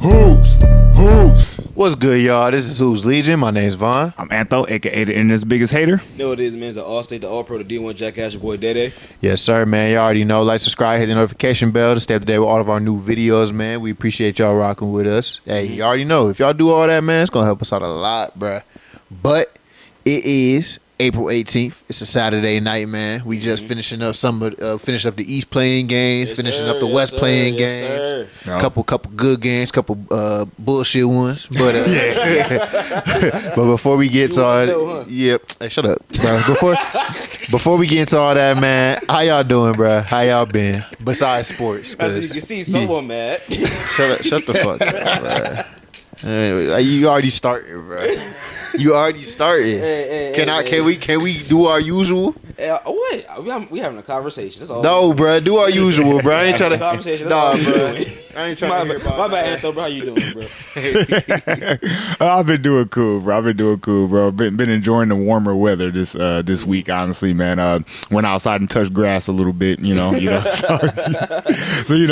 Hoops. What's good, y'all? This is Who's Legion. My name's Vaughn. I'm Antho, a.k.a. the internet's biggest hater. You know what it is, man. It's the All-State, the All-Pro, the D1 Jackass, your boy Dede. Yes, sir, man. Y'all already know. Like, subscribe, hit the notification bell to stay up to date with all of our new videos, man. We appreciate y'all rocking with us. Hey, you already know. If y'all do all that, man, it's going to help us out a lot, bruh. But it is April 18th. It's a Saturday night, man. We just finishing up finish up the East playing games, finishing up the West playing games. Couple good games, couple bullshit ones. But but before we get to all yep, hey, shut up, bro. Before we get into all that, man, how y'all doing, bro? How y'all been? Besides sports, as you can see, someone mad. Shut the fuck up, bro. You already started, bro. You already started. Can we do our usual? What? We having a conversation. That's all. No, bro. Do our usual, bro. I ain't trying to. Conversation. Nah, bro. I ain't trying to hear about my bad, Antho, bro. How you doing, bro? I've been doing cool, bro. Been enjoying the warmer weather this week, honestly, man. Went outside and touched grass a little bit, you know. So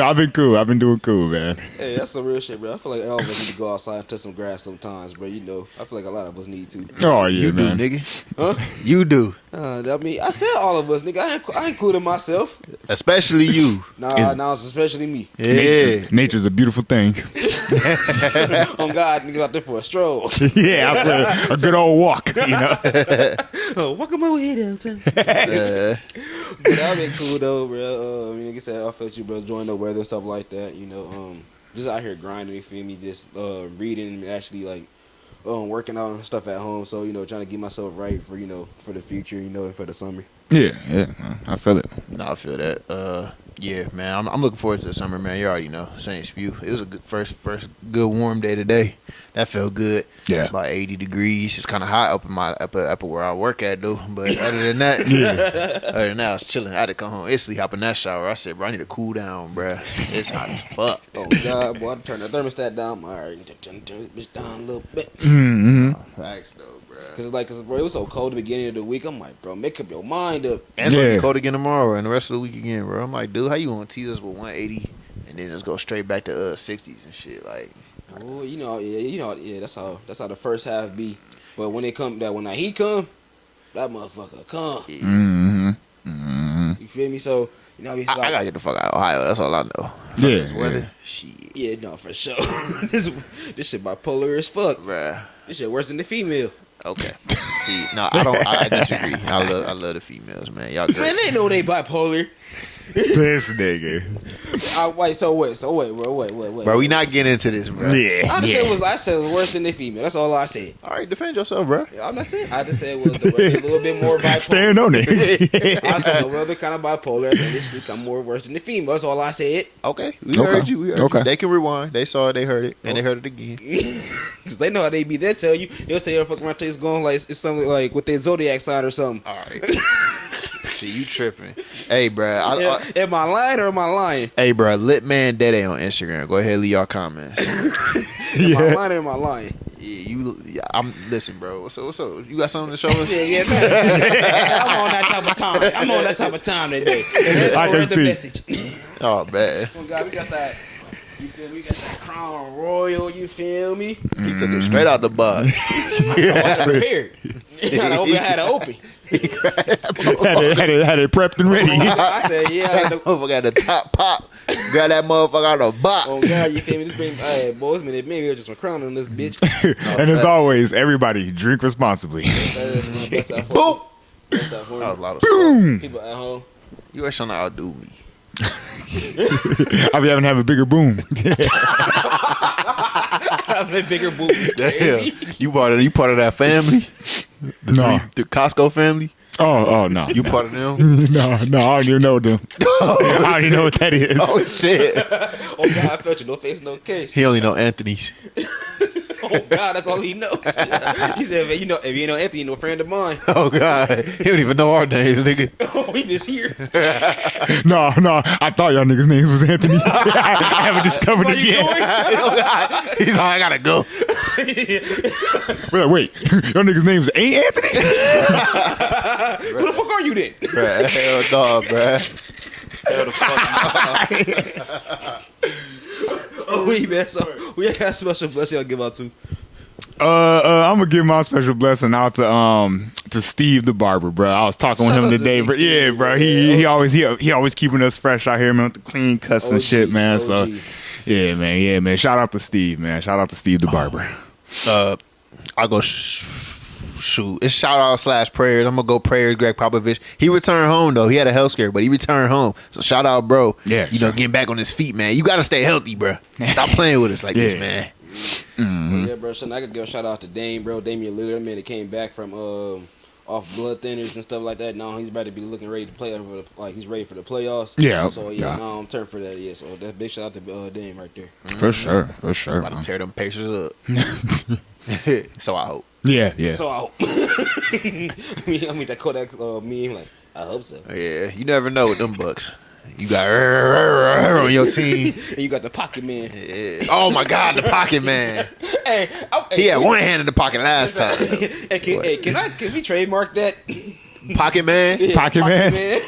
I've been cool. I've been doing cool, man. Hey, that's some real shit, bro. I feel like all of us need to go outside and touch some grass sometimes, bro. You know, I feel like a lot of us need to. Oh yeah, you man. do, nigga. Huh? You do. I mean, I said all of us, nigga. I included myself. Especially you. Nah, it's especially me. Yeah. Nature's a beautiful thing. On God, nigga, out there for a stroll. Yeah, I swear, a good old walk, you know. Walking my way downtown. But I've been cool though, bro. I mean, like I said, I felt you, bro, enjoying the weather and stuff like that. You know, just out here grinding. You feel me? Just reading and actually like working out and stuff at home. So trying to get myself right for for the future. And for the summer. Yeah, I feel it. No, I feel that. Yeah, man, I'm looking forward to the summer, man. You already know, Saint Spew. It was a good first good warm day today. That felt good. Yeah, about 80 degrees. It's kind of hot up where I work at though. But other than that, I was chilling. I had to come home instantly, hop in that shower. I said, bro, I need to cool down, bro. It's hot as fuck. Oh God, boy, I turn the thermostat down. All right, turn this bitch down a little bit. Facts though. Cause it was so cold at the beginning of the week. I'm like, bro, make up your mind up. And it's gonna be cold again tomorrow and the rest of the week again, bro. I'm like, dude, how you gonna tease us with 180 and then just go straight back to 60s and shit? Like, oh, that's how the first half be. But when when that heat come, that motherfucker come. Yeah. You feel me? So I gotta get the fuck out of Ohio. That's all I know. Yeah. Weather. Shit. Yeah, no, for sure. this shit bipolar as fuck, bruh. This shit worse than the female. Okay. See, no, I don't. I disagree. I love the females, man. Y'all great. Man, they know they bipolar. This nigga. Wait. Bro, we not getting into this, bro. Yeah. I said it was worse than the female. That's all I said. All right, defend yourself, bro. I'm not saying. I just said it was a little bit more bipolar. Staring on it. I said well, they're kind of bipolar. I said this shit come more worse than the female. That's all I said. Okay, we heard you. You. They can rewind. They saw it. They heard it, and they heard it again. Because they know how they be. They'll tell you fucking around. It's going like it's something like with their zodiac sign or something. All right. See, you tripping. Hey, bro. Am I lying or am I lying? Hey, bro. Lit Man Dede on Instagram. Go ahead, leave y'all comments. Am I lying or am I lying? Yeah, listen, bro. What's up? You got something to show us? Yeah, man. I'm on that type of time today. I can see. Message. Oh, man. Oh, God, we got that. You feel me? We got that Crown Royal. You feel me? He took it straight out the box. I was prepared. I had to open. had it prepped and ready. I said, yeah. That motherfucker had the top pop. Grab that motherfucker out of the box. Oh, God, you feel me? This bring, boys, maybe just some Crown on this bitch. And as always, everybody, drink responsibly. Boom! That was a lot of Boom! people at home. You ain't trying to outdo me. I'll be having to have a bigger boom. Having a bigger boom is crazy. Damn. You part of that family? The Costco family? Oh no. You part of them? No, I don't even know them. I don't even know what that is. Oh shit. Oh God, I felt you. No face, no case. He only know Anthony's. Oh God, that's all he know. He said, if you know Anthony, you know a friend of mine. Oh God, he don't even know our names, nigga. Oh, he just here. No, I thought y'all niggas' names was Anthony. I haven't discovered it yet. Oh God, he's like, I gotta go. Wait, your niggas' names ain't Anthony? Who the fuck are you then? Bruh, hell no, bruh. Hell the fuck no. Oh, wait, man. So, We got a special blessing y'all give out to. I'm gonna give my special blessing out to Steve the barber, bro. I was talking with him today, bro. Yeah, bro. He always keeping us fresh out here, man, with the clean cuts and shit, man. So yeah, man. Shout out to Steve, man. Shout out to Steve the barber. I'll go shoot. It's shout out / prayers. I'm gonna go prayers. Gregg Popovich. He returned home though. He had a health scare, but he returned home. So shout out, bro. Yeah, getting back on his feet, man. You gotta stay healthy, bro. Stop playing with us like this, man. Mm-hmm. Yeah, bro. So I could give a shout out to Dame, bro. Damian Lillard, man, that came back from off blood thinners and stuff like that. Now he's about to be looking ready to play he's ready for the playoffs. Yeah. So now I'm turned for that. Yeah. So that's big shout out to Dame right there. For sure. About to tear them Pacers up. So I hope. Yeah. So I hope. I mean that Kodak meme, like I hope so. Yeah, you never know with them Bucks. You got on your team. And you got the pocket man. Yeah. Oh my God, the pocket man. Hey, he had one hand in the pocket last time. Can we trademark that? Pocket man? Yeah, pocket man?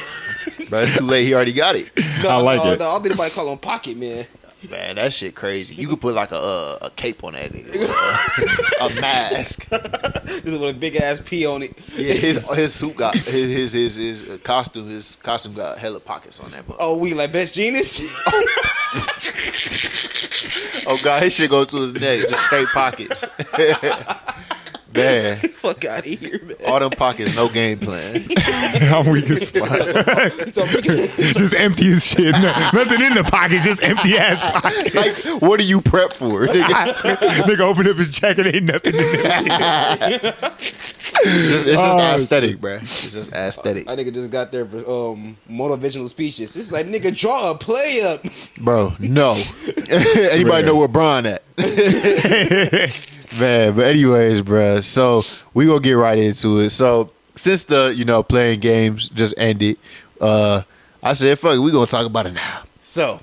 Bro, it's too late. He already got it. I like it. No, I'll be nobody call him pocket man. Man, that shit crazy. You could put like a cape on that nigga. A mask. This is with a big ass P on it. Yeah, his suit got his costume got hella pockets on that. But oh, we like best genius. Oh God, his shit go to his neck, just straight pockets. Man, fuck out of here, man. All them pockets, no game plan. I'm weak as fuck. Just empty as shit. Nothing in the pocket, just empty ass pockets. Like, what do you prep for? Nigga open up his jacket, ain't nothing in there. It's just aesthetic, bro. It's just aesthetic. I nigga just got there for motivational speeches. It's like, nigga, draw a play up. Bro, no. Anybody know where Bron at? Man, but anyways, bro. So we gonna get right into it. So since the playing games just ended, I said, fuck it, we gonna talk about it now. So,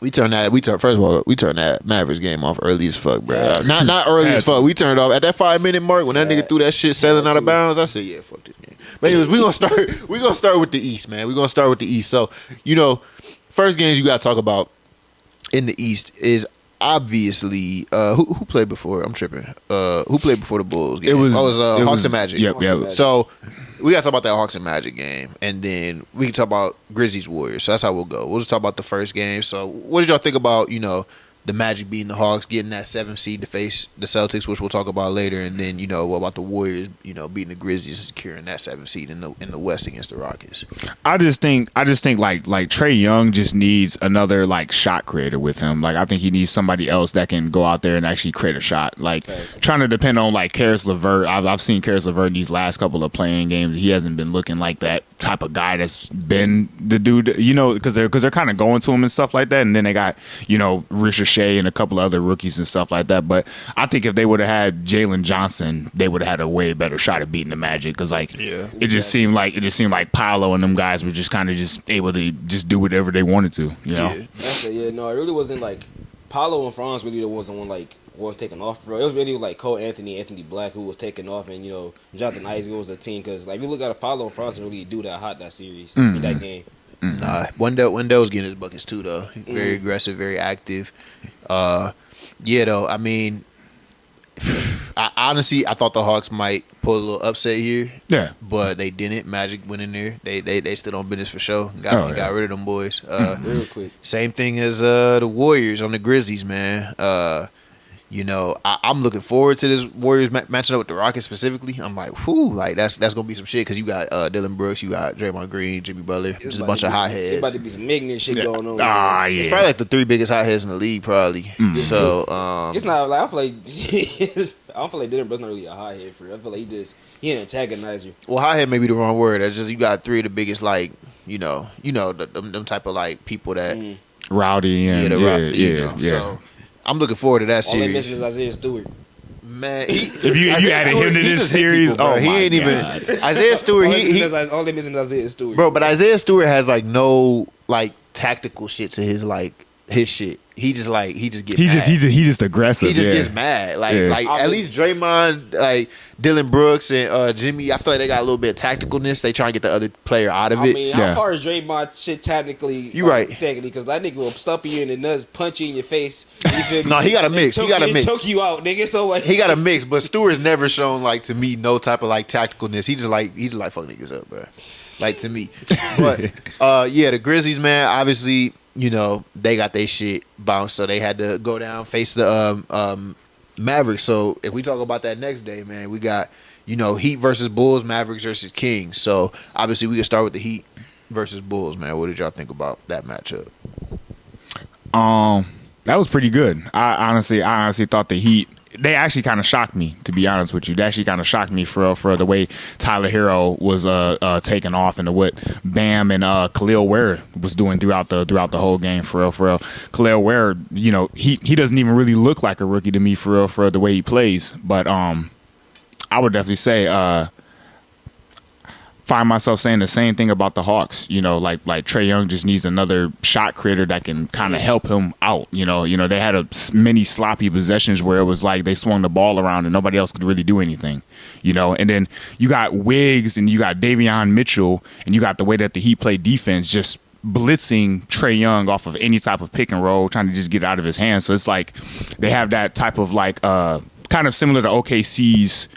we turned that Mavericks game off early as fuck, bro. Yeah. Not early as fuck. We turned it off at that 5-minute mark when that nigga threw that shit sailing out of bounds. I said, yeah, fuck this game. But anyways, we gonna start with the East, man. We gonna start with the East. So first games you gotta talk about in the East is obviously who played before. I'm tripping. Who played before the Bulls game? It was Hawks and Magic. Yep. So we gotta talk about that Hawks and Magic game, and then we can talk about Grizzlies Warriors. So that's how we'll go. We'll just talk about the first game. So what did y'all think about the Magic beating the Hawks, getting that 7th seed to face the Celtics, which we'll talk about later, and then what about the Warriors, beating the Grizzlies, securing that 7th seed in the West against the Rockets? I just think like Trae Young just needs another like shot creator with him. Like I think he needs somebody else that can go out there and actually create a shot. Like trying to depend on like Karis LeVert. I've seen Karis LeVert in these last couple of playing games. He hasn't been looking like that type of guy that's been the dude, because they're kind of going to him and stuff like that. And then they got Richard Shai and a couple of other rookies and stuff like that. But I think if they would have had Jalen Johnson, they would have had a way better shot at beating the Magic. Because it just seemed like Paolo and them guys were just kind of just able to just do whatever they wanted to. It really wasn't like Paolo and Franz really wasn't one taking off, bro. It was really like Cole Anthony Black who was taking off, and Jonathan Isaac was a team, because like if you look at Apollo and Franz didn't really do that series in that game. Wendell's getting his buckets too, though. Very aggressive, very active. I mean, I thought the Hawks might pull a little upset here. Yeah, but they didn't. Magic went in there. They stood on business for sure. Got rid of them boys. Real quick. Same thing as the Warriors on the Grizzlies, man. I'm looking forward to this Warriors matching up with the Rockets specifically. I'm like, whoo, like that's gonna be some shit, because you got Dylan Brooks, you got Draymond Green, Jimmy Butler, just a bunch of hotheads. It's about to be some ignorant shit going on. It's probably like the 3 biggest hotheads in the league, probably. So it's not like I don't feel like Dylan Brooks not really a hothead for real. I feel like he an antagonizer. Well, hothead may be the wrong word. It's just you got 3 of the biggest, like them type of like people that rowdy and So I'm looking forward to that series. All they missing is Isaiah Stewart. Man, if you added him to this series, people, he ain't even Isaiah Stewart. All they missing is Isaiah Stewart, bro. But Isaiah Stewart has like no like tactical shit to his like his shit. He just get He's mad. he just aggressive. He just yeah. gets mad. Yeah. At least Draymond, Dylan Brooks and Jimmy, I feel like they got a little bit of tacticalness. They try and get the other player out of it. I mean, how far is Draymond shit technically? You right. Technically, because that nigga will stump you in the nuts, punch you in your face. You feel me? No, he got a mix. He got a mix. Choke you out, nigga. So he got a mix, but Stewart's never shown to me no type of tacticalness. He just fuck niggas up, bro. To me. But the Grizzlies, man, obviously, they got their shit bounced, so they had to go down, face the Mavericks. So if we talk about that next day, man, we got, Heat versus Bulls, Mavericks versus Kings. So obviously we can start with the Heat versus Bulls, man. What did y'all think about that matchup? That was pretty good. I honestly thought the Heat, they actually kind of shocked me, to be honest with you. They actually kind of shocked me for the way Tyler Hero was taking off and what Bam and Khalil Ware was doing throughout the whole game, for real. Khalil Ware, he doesn't even really look like a rookie to me, for the way he plays. But I would definitely say find myself saying the same thing about the Hawks. Like Trae Young just needs another shot creator that can kind of help him out. They had many sloppy possessions where it was like they swung the ball around and nobody else could really do anything. And then you got Wiggs and you got Davion Mitchell and you got the way that the Heat play defense, just blitzing Trae Young off of any type of pick and roll, trying to just get out of his hands. So it's like they have that type of kind of similar to OKC's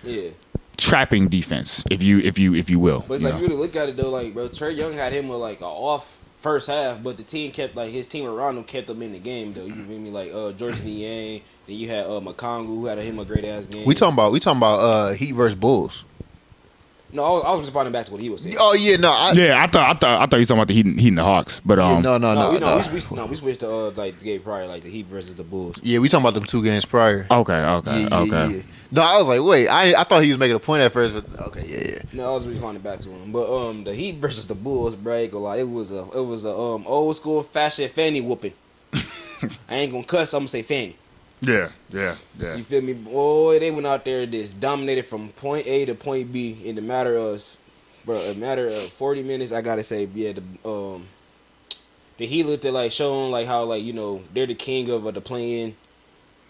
trapping defense, if you will. But you really look at it though, bro, Trae Young had him with an off first half, but the team kept his team around him kept him in the game though. You feel me? George Niang, then you had McConaughey, who had him a great ass game. We talking about Heat versus Bulls. No, I was responding back to what he was saying. Oh yeah, no, I thought you were talking about the Heat and the Hawks, but no, we switched to the game prior, the Heat versus the Bulls. Yeah, we talking about them 2 games prior. Okay. Yeah. No, I was like, wait, I thought he was making a point at first, but okay, yeah. No, I was responding back to him, but the Heat versus the Bulls, bro, it was a old school fashion fanny whooping. I ain't gonna cuss, I'm gonna say fanny. Yeah. You feel me? Boy, they went out there just dominated from point A to point B in a matter of 40 minutes. I gotta say, yeah, the Heat looked at showing how they're the king of the play-in.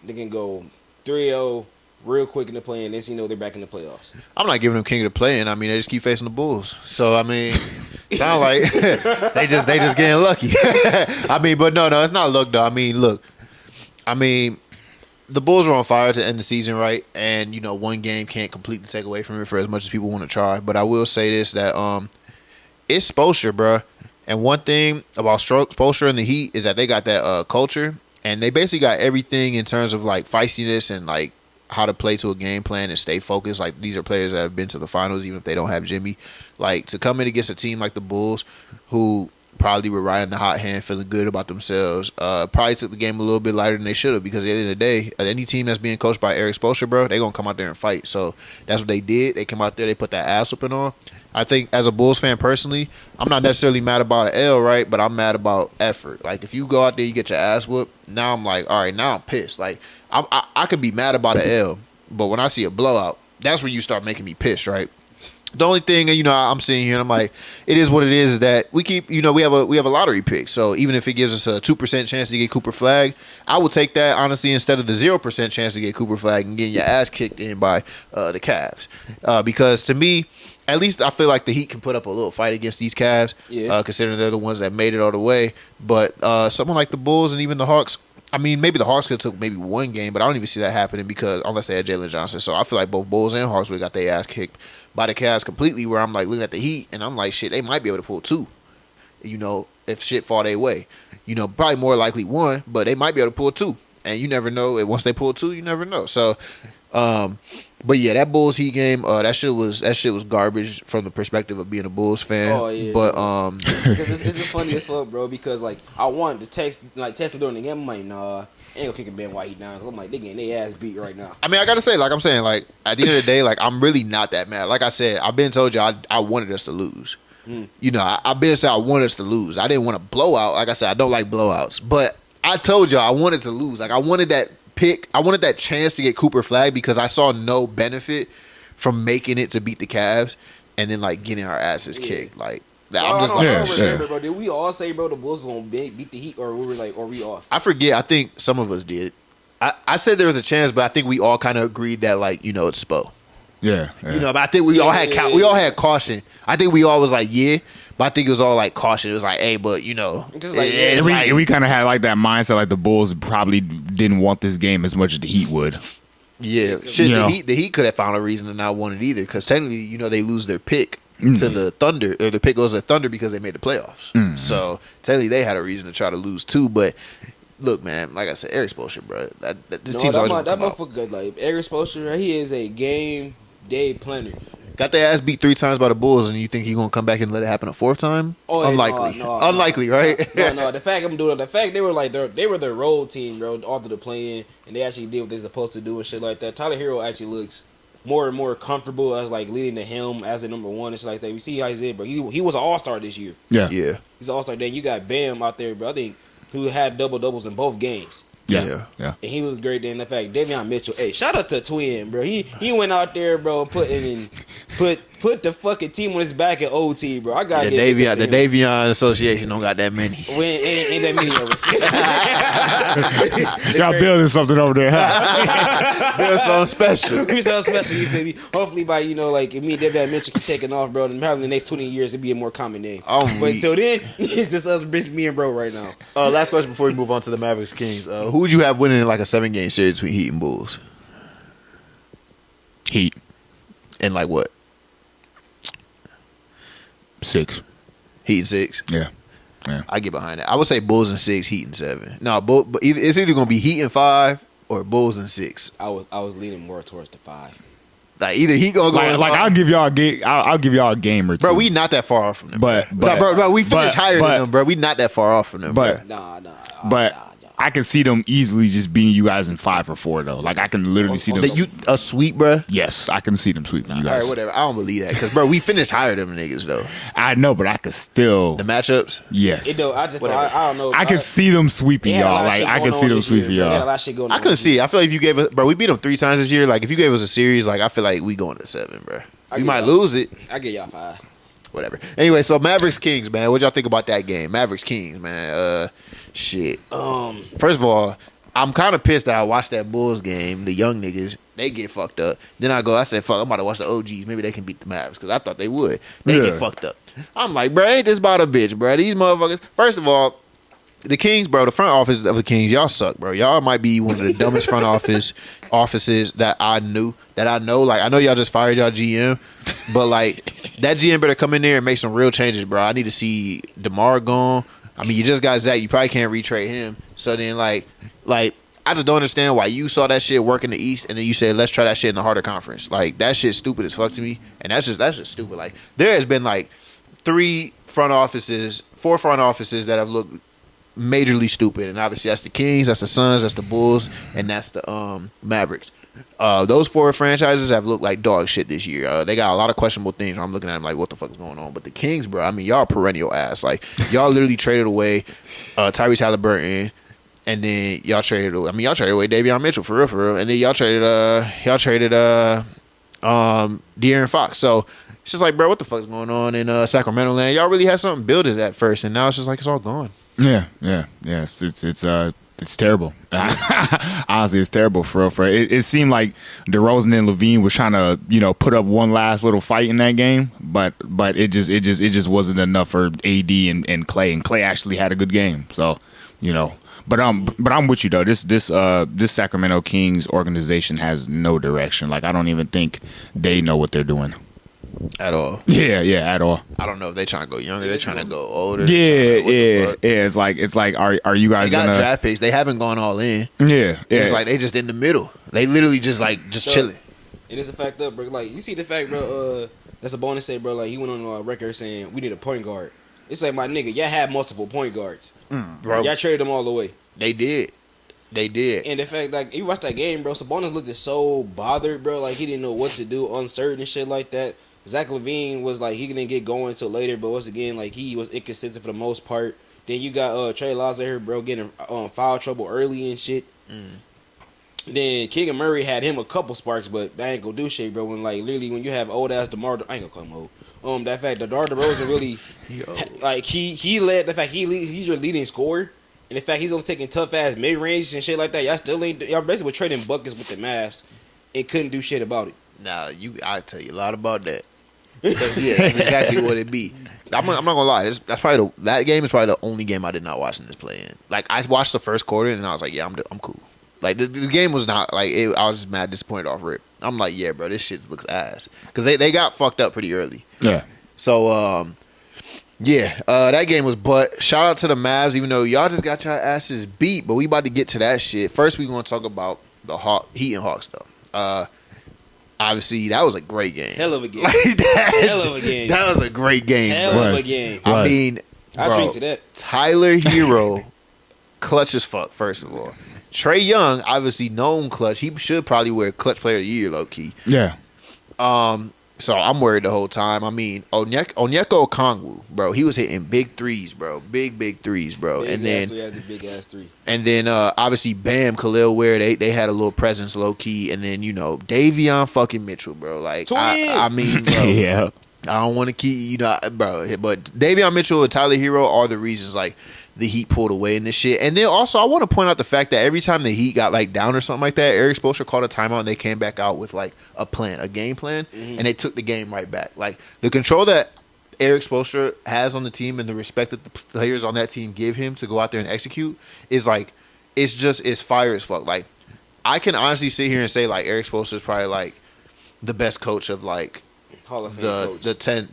They can go 3-0 real quick in the play-in. Next thing you know, they're back in the playoffs. I'm not giving them king of the play-in. I mean, they just keep facing the Bulls. So I mean, sound like they just getting lucky. I mean, but no, it's not luck though. I mean, look, the Bulls were on fire to end the season, right? And, one game can't completely take away from it for as much as people want to try. But I will say this, that it's Spoelstra, bro. And one thing about Spoelstra and the Heat is that they got that culture. And they basically got everything in terms of, feistiness and, how to play to a game plan and stay focused. These are players that have been to the finals, even if they don't have Jimmy. To come in against a team like the Bulls, who probably were riding the hot hand, feeling good about themselves. Probably took the game a little bit lighter than they should have, because at the end of the day, any team that's being coached by Eric Spoelstra, bro, they're going to come out there and fight. So that's what they did. They came out there, they put that ass whooping on. I think as a Bulls fan personally, I'm not necessarily mad about an L, right? But I'm mad about effort. If you go out there, you get your ass whooped, now I'm all right, now I'm pissed. I could be mad about an L, but when I see a blowout, that's when you start making me pissed, right? The only thing, I'm sitting here and I'm like, it is what it is that we keep, we have a lottery pick. So even if it gives us a 2% chance to get Cooper Flag, I would take that, honestly, instead of the 0% chance to get Cooper Flag and getting your ass kicked in by the Cavs. Because to me, at least I feel like the Heat can put up a little fight against these Cavs, considering they're the ones that made it all the way. But someone like the Bulls and even the Hawks, maybe the Hawks could have took maybe one game, but I don't even see that happening, because unless they had Jalen Johnson. So I feel like both Bulls and Hawks would have got their ass kicked by the Cavs completely, where I'm looking at the Heat and I'm like, shit, they might be able to pull 2, if shit fall their way. Probably more likely 1, but they might be able to pull 2. And you never know. Once they pull 2, you never know. So, but yeah, that Bulls Heat game, that shit was garbage from the perspective of being a Bulls fan. Oh yeah. But because it's just funny as fuck, bro. Because I wanted to text him during the game. I'm like, nah, ain't gonna kick a Ben White down. Cause I'm like, they getting their ass beat right now. I gotta say, I'm saying, at the end of the day, I'm really not that mad. Like I said, I've been told you I wanted us to lose. I've been saying I wanted us to lose. I didn't want a blowout. Like I said, I don't like blowouts. But I told you I wanted to lose. I wanted that pick. I wanted that chance to get Cooper Flag, because I saw no benefit from making it to beat the Cavs and then getting our asses kicked. I'm just I like, don't remember, bro. Did we all say, bro, the Bulls was gonna beat the Heat, or we were like, or we off? I forget. I think some of us did. I said there was a chance, but I think we all kind of agreed that, like, you know, it's Spo. Yeah. You know, but I think we all had we all had caution. I think we all was like, yeah, but I think it was all like caution. It was like, hey, but you know, like, we kind of had like that mindset, like the Bulls probably didn't want this game as much as the Heat would. Yeah, shit. The Heat could have found a reason to not want it either, because technically, you know, they lose their pick to the Thunder, or the pick goes to Thunder because they made the playoffs. So technically, they had a reason to try to lose too, but. Look, man, like I said, Eric Spoelstra, bro. This team's always going to come out. That motherfucker good. Like, Eric Spoelstra, he is a game day planner. Got their ass beat 3 times by the Bulls, and you think he's going to come back and let it happen a 4th time? Oh, unlikely. Unlikely, right? No. The fact they were like they were the road team, bro, after the play-in, and they actually did what they're supposed to do and shit like that. Tyler Hero actually looks more and more comfortable as like leading the helm as the number 1 and shit like that. We see how he's in, bro. He was an all-star this year. Yeah. He's an all-star. Then you got Bam out there, bro. I think who had double-doubles in both games. Yeah. And he looked great then. In fact, Davion Mitchell, hey, shout out to Twin, bro. He went out there, bro, and put the fucking team on his back at OT, bro. I got the Davion Association don't got that many. Ain't that many of us. Y'all building something over there, huh? Building something special. You feel me? Hopefully by, you know, like, if me and Davion Mitchell keep taking off, bro, then probably in the next 20 years it'll be a more common name. But until then, it's just us, me and bro right now. Last question before we move on to the Mavericks Kings. Who would you have winning in like a 7-game series between Heat and Bulls? Heat. And like what? 6. Heat and 6? Yeah. I get behind that. I would say Bulls and 6, Heat and 7. No, but it's either going to be Heat and 5 or Bulls and 6. I was leaning more towards the 5. Like either he gonna go like I'll give y'all a game or two. Bro, we not that far off from them. But we finished higher than them, bro. We not that far off from them. But bro. I can see them easily just beating you guys in 5 or 4 though. Like I can literally see them. A sweep, bro? Yes, I can see them sweeping you guys. All right, whatever. I don't believe that because, bro, we finished higher than them niggas though. I know, but I could still the matchups. Yes, I don't know. I can see them sweeping y'all. Like I can see them sweeping y'all. I couldn't see. I feel like if you gave us, bro, we beat them 3 times this year. Like if you gave us a series, like I feel like we going to 7, bro. We might lose it. I get y'all 5. Whatever. Anyway, so Mavericks Kings, man. What y'all think about that game? Mavericks Kings, man. Shit. First of all, I'm kind of pissed that I watched that Bulls game. The young niggas, they get fucked up. Then I said, fuck, I'm about to watch the OGs. Maybe they can beat the Mavs because I thought they would. They get fucked up. I'm like, bro, ain't this about a bitch, bro? These motherfuckers. First of all, the Kings, bro, the front office of the Kings, y'all suck, bro. Y'all might be one of the dumbest front offices that I know. Like, I know y'all just fired y'all GM, but like that GM better come in there and make some real changes, bro. I need to see Demar gone. I mean, you just got Zach. You probably can't retrade him. So then, like, I just don't understand why you saw that shit work in the East, and then you said, let's try that shit in the harder conference. Like, that shit's stupid as fuck to me, and that's just stupid. Like, there has been like 4 front offices that have looked majorly stupid, and obviously that's the Kings, that's the Suns, that's the Bulls, and that's the Mavericks. Those 4 franchises have looked like dog shit this year. They got a lot of questionable things. I'm looking at them like, what the fuck is going on? But the Kings, bro, I mean, y'all perennial ass. Like, y'all literally traded away Tyrese Halliburton, and then y'all traded away Davion Mitchell for real, and then y'all traded De'Aaron Fox. So it's just like, bro, what the fuck is going on in Sacramento land? Y'all really had something built at first, and now it's just like it's all gone. Yeah. It's terrible. Honestly, it's terrible for real. It seemed like DeRozan and Lavine was trying to, put up one last little fight in that game, but it just wasn't enough for AD and Clay. And Clay actually had a good game. So, But I'm with you though. This Sacramento Kings organization has no direction. Like I don't even think they know what they're doing. At all. Yeah, at all. I don't know if they're trying to go younger. They're trying to go older. Yeah. It's like, are you guys gonna draft picks? They haven't gone all in. Yeah. It's like they just in the middle. They literally just chilling. And it's a fact up, bro. Like you see the fact, bro. That's a bonus say, bro. Like he went on a record saying we need a point guard. It's like my nigga, y'all had multiple point guards, bro. Y'all traded them all away. They did. And the fact, like, you watched that game, bro. Sabonis looked so bothered, bro. Like he didn't know what to do, uncertain and shit like that. Zach Lavine was like he didn't get going until later, but once again, like he was inconsistent for the most part. Then you got Trey Lyles here, bro, getting foul trouble early and shit. Then Keegan Murray had him a couple sparks, but that ain't gonna do shit, bro. When like literally when you have old ass Demar, I ain't gonna call him old. That fact DeMar DeRozan really like he led the fact he's your leading scorer, and the fact he's only taking tough ass mid range and shit like that. Y'all basically trading buckets with the Mavs and couldn't do shit about it. Nah, I tell you a lot about that. Yeah, that's exactly what it be. I'm not gonna lie. That's probably that game is probably the only game I did not watch in this play in. Like I watched the first quarter and I was like, yeah, I'm cool. Like the game was not like I was just mad disappointed off rip. I'm like, yeah, bro, this shit looks ass because they got fucked up pretty early. Yeah. So that game was butt. Shout out to the Mavs, even though y'all just got your asses beat. But we about to get to that shit. First, we gonna talk about the Heat and Hawks though. Obviously, that was a great game. Hell of a game. Hell of a game. That was a great game. Hell of a game. I mean, I drink to that. Tyler Hero, clutch as fuck. First of all, Trae Young, obviously known clutch. He should probably wear clutch player of the year, low key. Yeah. So I'm worried the whole time. I mean, Onyeka Okongwu, bro, he was hitting big threes, bro. Big threes, bro. Big ass three. And then obviously Bam, Khalil Ware, they had a little presence low key. And then, Davion fucking Mitchell, bro. Like I mean, bro, yeah. I don't want to keep bro, but Davion Mitchell and Tyler Hero are the reasons like the Heat pulled away in this shit. And then also I want to point out the fact that every time the Heat got like down or something like that, Eric Spoelstra called a timeout and they came back out with like a game plan, and they took the game right back. Like the control that Eric Spoelstra has on the team and the respect that the players on that team give him to go out there and execute is like it's fire as fuck. Like I can honestly sit here and say like Eric Spoelstra is probably like the best coach of like Hall of Fame coach. the 10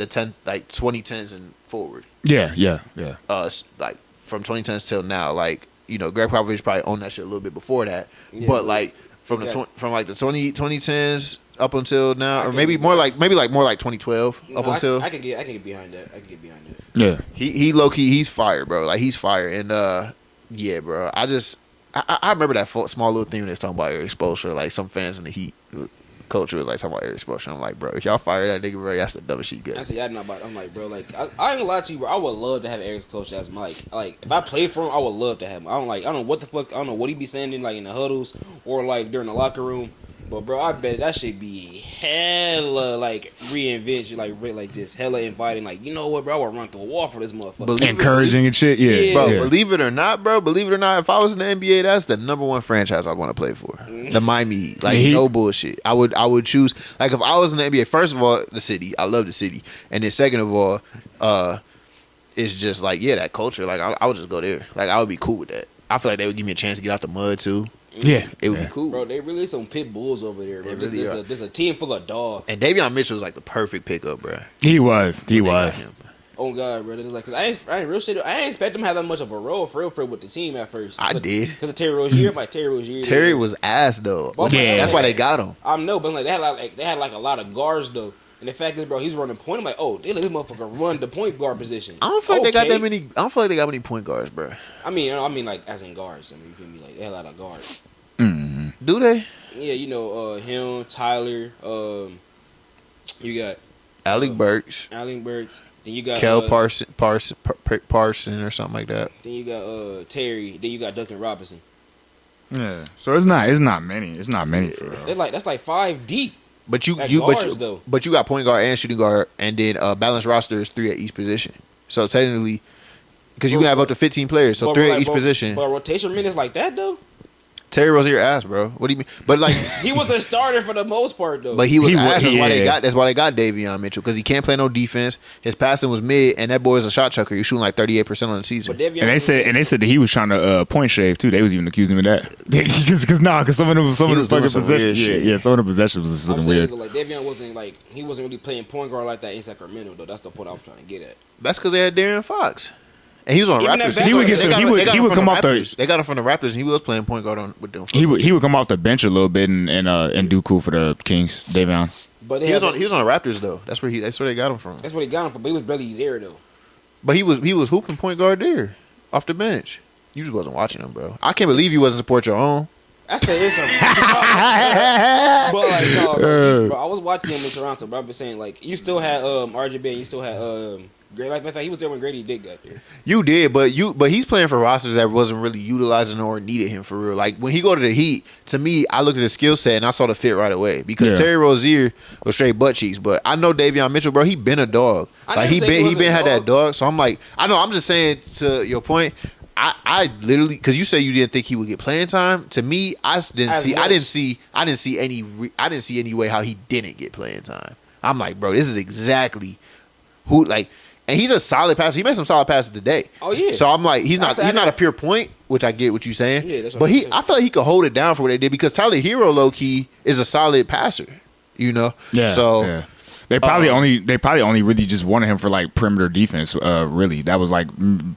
like 2010s and forward. Yeah. Like from 2010s till now, like Gregg Popovich probably owned that shit a little bit before that, but like from the 2010s up until now, or maybe more like 2012 up until. I can get behind that. Yeah. He low key he's fire, bro. Like he's fire, and yeah, bro. I remember that small little thing when they was talking about Eric Spoelstra. Like some fans in the Heat culture was like talking about Eric Spoelstra. I'm like, bro, if y'all fire that nigga, bro, that's the dumbest shit you get. I said, I'm like, bro, like, I ain't gonna lie to you, bro. I would love to have Eric coach as my like, if I played for him, I would love to have him. I don't know what the fuck, I don't know what he be saying in like in the huddles or like during the locker room. But bro, I bet that should be hella like reinvention, like just hella inviting. Like, you know what, bro? I would run through a wall for this motherfucker. Encouraging and shit. Yeah, bro. Yeah. Believe it or not, if I was in the NBA, that's the number one franchise I'd want to play for. The Miami Heat. Like no bullshit. I would choose. Like if I was in the NBA, first of all, the city. I love the city, and then second of all, it's just like that culture. Like I would just go there. Like I would be cool with that. I feel like they would give me a chance to get out the mud too. Yeah, it would be cool, bro. They really some pit bulls over there, bro. There's a team full of dogs. And Davion Mitchell was like the perfect pickup, bro. He was. Oh God, bro. It's like, cause I ain't real shit. I ain't expect him to have that much of a role for real with the team at first. I did because of Terry Rozier. Terry Rozier. Terry was ass though. Yeah, that's why they got him. I know, but like they had a lot of guards though. And the fact is, bro, he's running point. I'm like, oh, they let this motherfucker run the point guard position. I don't feel like they got that many. I don't feel like they got many point guards, bro. I mean, like as in guards. I mean, you feel me? Like they had a lot of guards. Mm-hmm. Do they? Yeah, him, Tyler. You got Alec Burks. Then you got Kel Parson or something like that. Then you got Terry. Then you got Duncan Robinson. Yeah. So it's not many. It's not many for real. That's like 5 deep. But you got point guard and shooting guard, and then balanced roster is 3 at each position. So technically, because you can have up to 15 players, so 3 at each position. But rotation minutes like that though. Terry Rozier ass, bro. What do you mean? But like he was the starter for the most part though. But he was ass. That's why they got Davion Mitchell, because he can't play no defense. His passing was mid, and that boy is a shot chucker. He's shooting like 38% on the season. And they said that he was trying to point shave too. They was even accusing him of that. Because some of the fucking possessions, some of the possessions was something weird. Like Davion wasn't really playing point guard like that in Sacramento though. That's the point I'm trying to get at. That's because they had Darren Fox. And he was on Raptors. He would come off the. They got him from the Raptors, and he was playing point guard with them. He would come off the bench a little bit and do cool for the Kings. Davion. But he was on the Raptors though. That's where they got him from. That's where they got him from. But he was barely there though. But he was hooping point guard there off the bench. You just wasn't watching him, bro. I can't believe you wasn't support your own. I said it's but like no, bro, I was watching him in Toronto, but I've been saying like you still had RJ and you still had Like he was there when Grady Dick got there. You did, but he's playing for rosters that wasn't really utilizing or needed him for real. Like when he go to the Heat, to me, I looked at his skill set and I saw the fit right away because Terry Rozier was straight butt cheeks. But I know Davion Mitchell, bro. He been a dog. Like he been had that dog. So I'm like, I know. I'm just saying to your point. I literally, because you say you didn't think he would get playing time. To me, I didn't see any way how he didn't get playing time. I'm like, bro, this is exactly who like. And he's a solid passer. He made some solid passes today. Oh yeah. So I'm like, he's not a pure point, which I get what you're saying. Yeah, that's what but I'm saying. I feel like he could hold it down for what they did because Tyler Hero low key is a solid passer. You know. Yeah. So. Yeah. They probably only really just wanted him for like perimeter defense. Really, that was like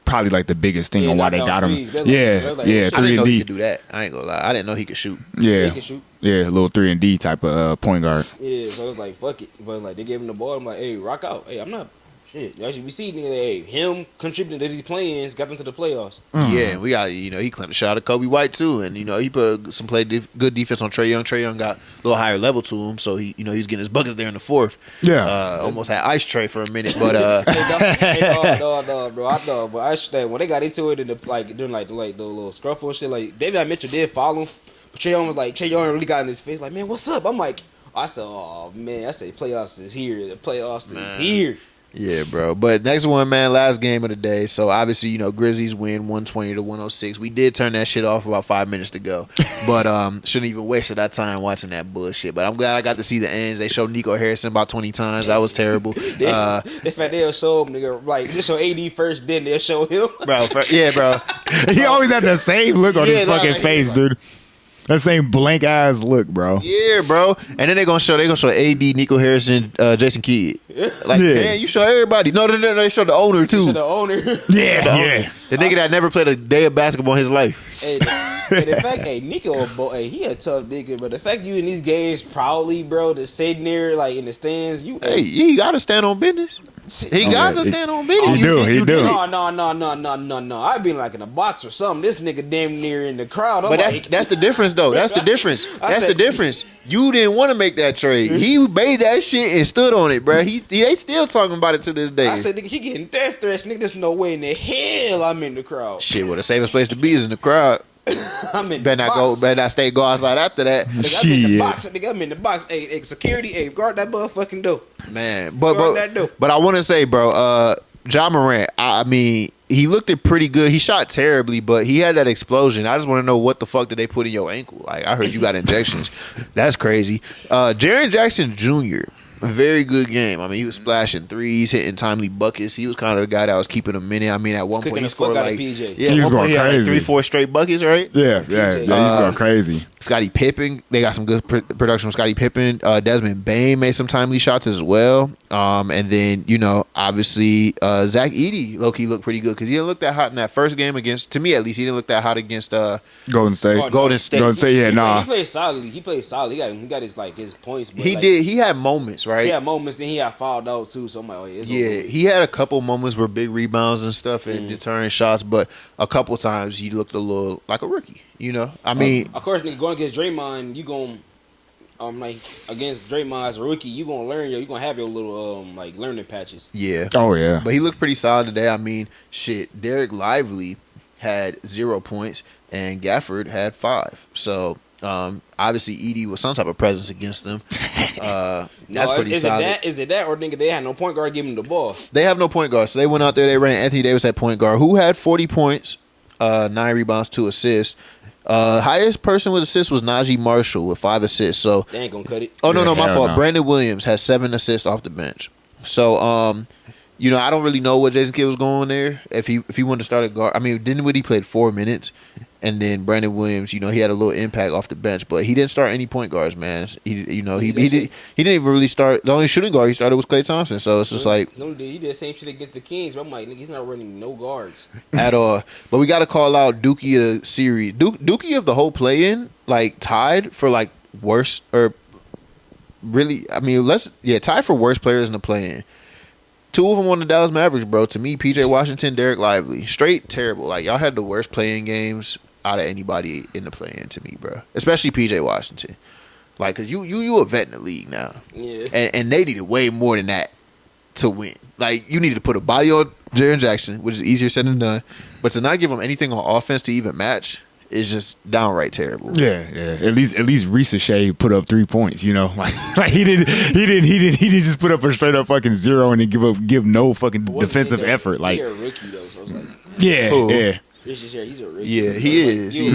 probably like the biggest thing on why they got him. Yeah, 3 I didn't know and he D. could do that. I ain't gonna lie. I didn't know he could shoot. Yeah, he can shoot. Yeah, a little 3 and D type of point guard. Yeah, so it's like fuck it. But like they gave him the ball. I'm like, hey, rock out. Hey, I'm not. Shit, actually, we see nigga, hey, him contributing to these play-ins got them to the playoffs. Yeah, we got he claimed a shot at Kobe White too, and he put some good defense on Trae Young. Trae Young got a little higher level to him, so he's getting his buckets there in the fourth. Yeah, almost had ice tray for a minute, but no, bro, I know, but I understand when they got into it in the during the little scruffle and shit. Like Davion Mitchell did follow him, but Trae Young really got in his face like, man, what's up? I'm like, I said, oh man, I say playoffs is here. The playoffs is here. Yeah, bro. But next one, man, last game of the day. So obviously, Grizzlies win 120-106. We did turn that shit off about 5 minutes to go. But shouldn't even wasted that time watching that bullshit. But I'm glad I got to see the ends. They showed Nico Harrison about 20 times. That was terrible. In fact, they'll show him, nigga, like, they show AD first, then they'll show him. Bro, yeah, bro. He always had the same look on his fucking face, dude. That same blank ass look, bro. Yeah, bro. And then they're gonna show AD, Nico Harrison, Jayson Kidd. Like, man, you show everybody. No, they show the owner too. The owner. Yeah. The nigga that never played a day of basketball in his life. Hey, the fact, Nico, he a tough nigga, but the fact you in these games proudly, bro, just sitting there like in the stands, he gotta stand on business. He got to stand on business. He do. No. I've been like in a box or something. This nigga damn near in the crowd. But that's the difference, though. That's the difference. That's the difference. You didn't want to make that trade. He made that shit and stood on it, bro. They still talking about it to this day. I said, nigga, he getting death threats. Nigga, there's no way in the hell I'm in the crowd. Shit, well, the safest place to be is in the crowd. I'm in better the box. Better not go outside after that. Nigga, I'm in the box. Nigga, I'm in the box. Hey, security, guard that motherfucking door. Man, but I want to say, bro, Ja Morant, I mean, he looked it pretty good. He shot terribly, but he had that explosion. I just want to know what the fuck did they put in your ankle? Like, I heard you got injections. That's crazy. Jaren Jackson Jr., a very good game. I mean, he was splashing threes, hitting timely buckets. He was kind of the guy that was keeping a minute. I mean, at one point he scored like he was going crazy. Like 3-4 straight buckets, right? Yeah, he's going crazy. Scottie Pippen, they got some good production from Scottie Pippen. Desmond Bane made some timely shots as well. And then, obviously, Zach Edey, low-key looked pretty good because he didn't look that hot in that first game against, to me at least, he didn't look that hot against Golden State. Golden State. He played solidly. He got his points. But He had moments, right? He had moments, then he got fouled out too. So I'm like, he had a couple moments where big rebounds and stuff and deterring shots, but a couple times he looked a little like a rookie. I mean, of course, nigga, going against Draymond, you going like against Draymond as a rookie, you gonna learn you gonna have your little like learning patches. Yeah. Oh yeah. But he looked pretty solid today. I mean, shit, Derek Lively had 0 points and Gafford had 5. So obviously Edey was some type of presence against them. That's pretty solid. Is it that or nigga they had no point guard giving him the ball? They have no point guard, so they went out there. They ran Anthony Davis at point guard, who had 40 points, 9 rebounds, 2 assists. Highest person with assists was Najee Marshall with 5 assists. So they ain't gonna cut it. Oh no, my fault. No. Brandon Williams has 7 assists off the bench. So I don't really know what Jason Kidd was going there. If he wanted to start a guard, I mean, he played 4 minutes, and then Brandon Williams, he had a little impact off the bench, but he didn't start any point guards, man. He didn't even really start. The only shooting guard he started was Klay Thompson. So it's just like he did the same shit against the Kings. But I'm like, nigga, he's not running no guards at all. But we got to call out Dookie of the series. Dookie of the whole play-in, like tied for like worst or really. I mean, tied for worst players in the play-in. 2 of them on the Dallas Mavericks, bro. To me, P.J. Washington, Derek Lively. Straight terrible. Like, y'all had the worst play-in games out of anybody in the play-in to me, bro. Especially P.J. Washington. Like, because you a vet in the league now. Yeah. And they needed way more than that. to win. Like, you needed to put a body on Jaren Jackson, which is easier said than done. But to not give him anything on offense to even match is just downright terrible. Yeah. At least Reese Shea put up 3 points. You know, like he didn't just put up a straight up fucking 0 and then give no fucking defensive effort. Like, he's a rookie though, so it's like yeah. He's a rookie. Yeah, he is. You